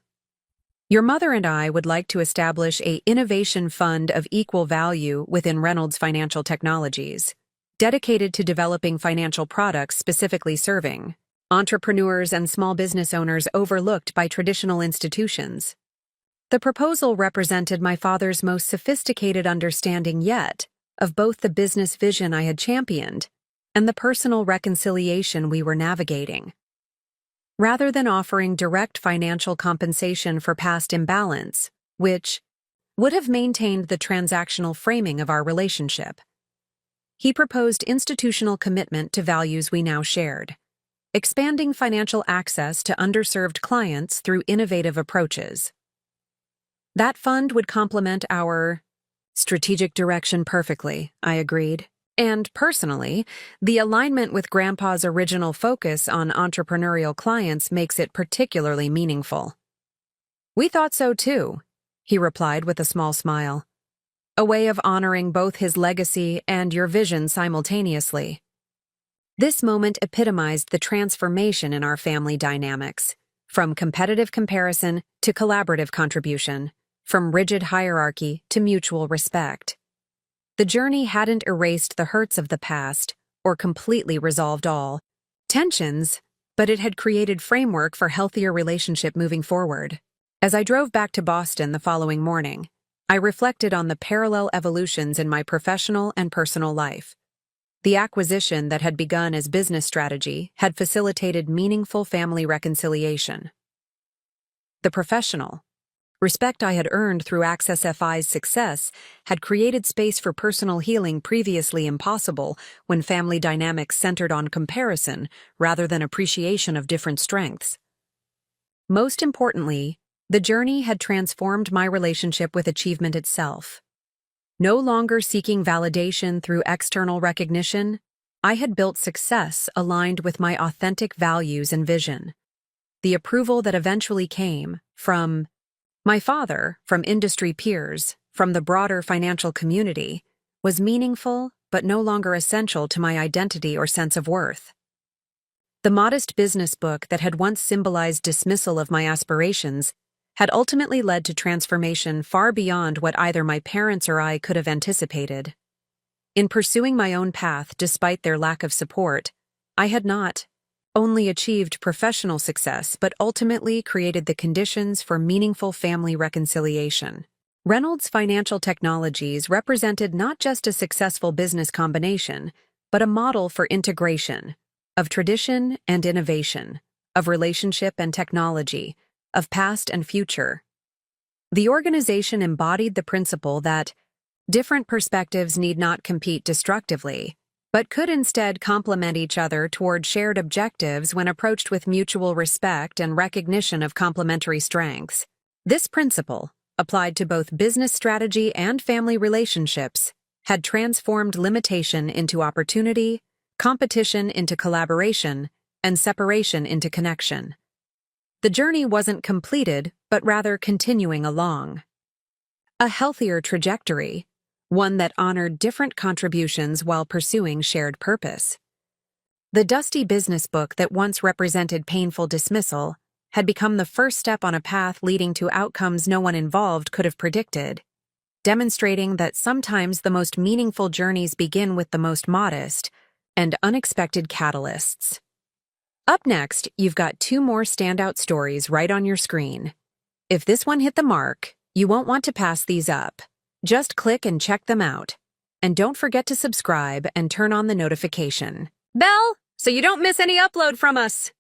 S1: Your mother and I would like to establish an innovation fund of equal value within Reynolds Financial Technologies, dedicated to developing financial products specifically serving entrepreneurs and small business owners overlooked by traditional institutions. The proposal represented my father's most sophisticated understanding yet of both the business vision I had championed and the personal reconciliation we were navigating. Rather than offering direct financial compensation for past imbalance, which would have maintained the transactional framing of our relationship, he proposed institutional commitment to values we now shared, expanding financial access to underserved clients through innovative approaches. That fund would complement our strategic direction perfectly, I agreed. And personally, the alignment with Grandpa's original focus on entrepreneurial clients makes it particularly meaningful. We thought so too, he replied with a small smile. A way of honoring both his legacy and your vision simultaneously. This moment epitomized the transformation in our family dynamics, from competitive comparison to collaborative contribution, from rigid hierarchy to mutual respect. The journey hadn't erased the hurts of the past or completely resolved all tensions, but it had created framework for healthier relationship moving forward. As I drove back to Boston the following morning, I reflected on the parallel evolutions in my professional and personal life. The acquisition that had begun as business strategy had facilitated meaningful family reconciliation. The professional respect I had earned through Access FI's success had created space for personal healing previously impossible when family dynamics centered on comparison rather than appreciation of different strengths. Most importantly, the journey had transformed my relationship with achievement itself. No longer seeking validation through external recognition, I had built success aligned with my authentic values and vision. The approval that eventually came from my father, from industry peers, from the broader financial community, was meaningful but no longer essential to my identity or sense of worth. The modest business book that had once symbolized dismissal of my aspirations had ultimately led to transformation far beyond what either my parents or I could have anticipated. In pursuing my own path despite their lack of support, I had not only achieved professional success but ultimately created the conditions for meaningful family reconciliation. Reynolds Financial Technologies represented not just a successful business combination, but a model for integration of tradition and innovation, of relationship and technology, of past and future. The organization embodied the principle that different perspectives need not compete destructively, but could instead complement each other toward shared objectives when approached with mutual respect and recognition of complementary strengths. This principle, applied to both business strategy and family relationships, had transformed limitation into opportunity, competition into collaboration, and separation into connection. The journey wasn't completed, but rather continuing along. A healthier trajectory, one that honored different contributions while pursuing shared purpose. The dusty business book that once represented painful dismissal had become the first step on a path leading to outcomes no one involved could have predicted, demonstrating that sometimes the most meaningful journeys begin with the most modest and unexpected catalysts. Up next, you've got 2 more standout stories right on your screen. If this one hit the mark, you won't want to pass these up. Just click and check them out. And don't forget to subscribe and turn on the notification bell so you don't miss any upload from us.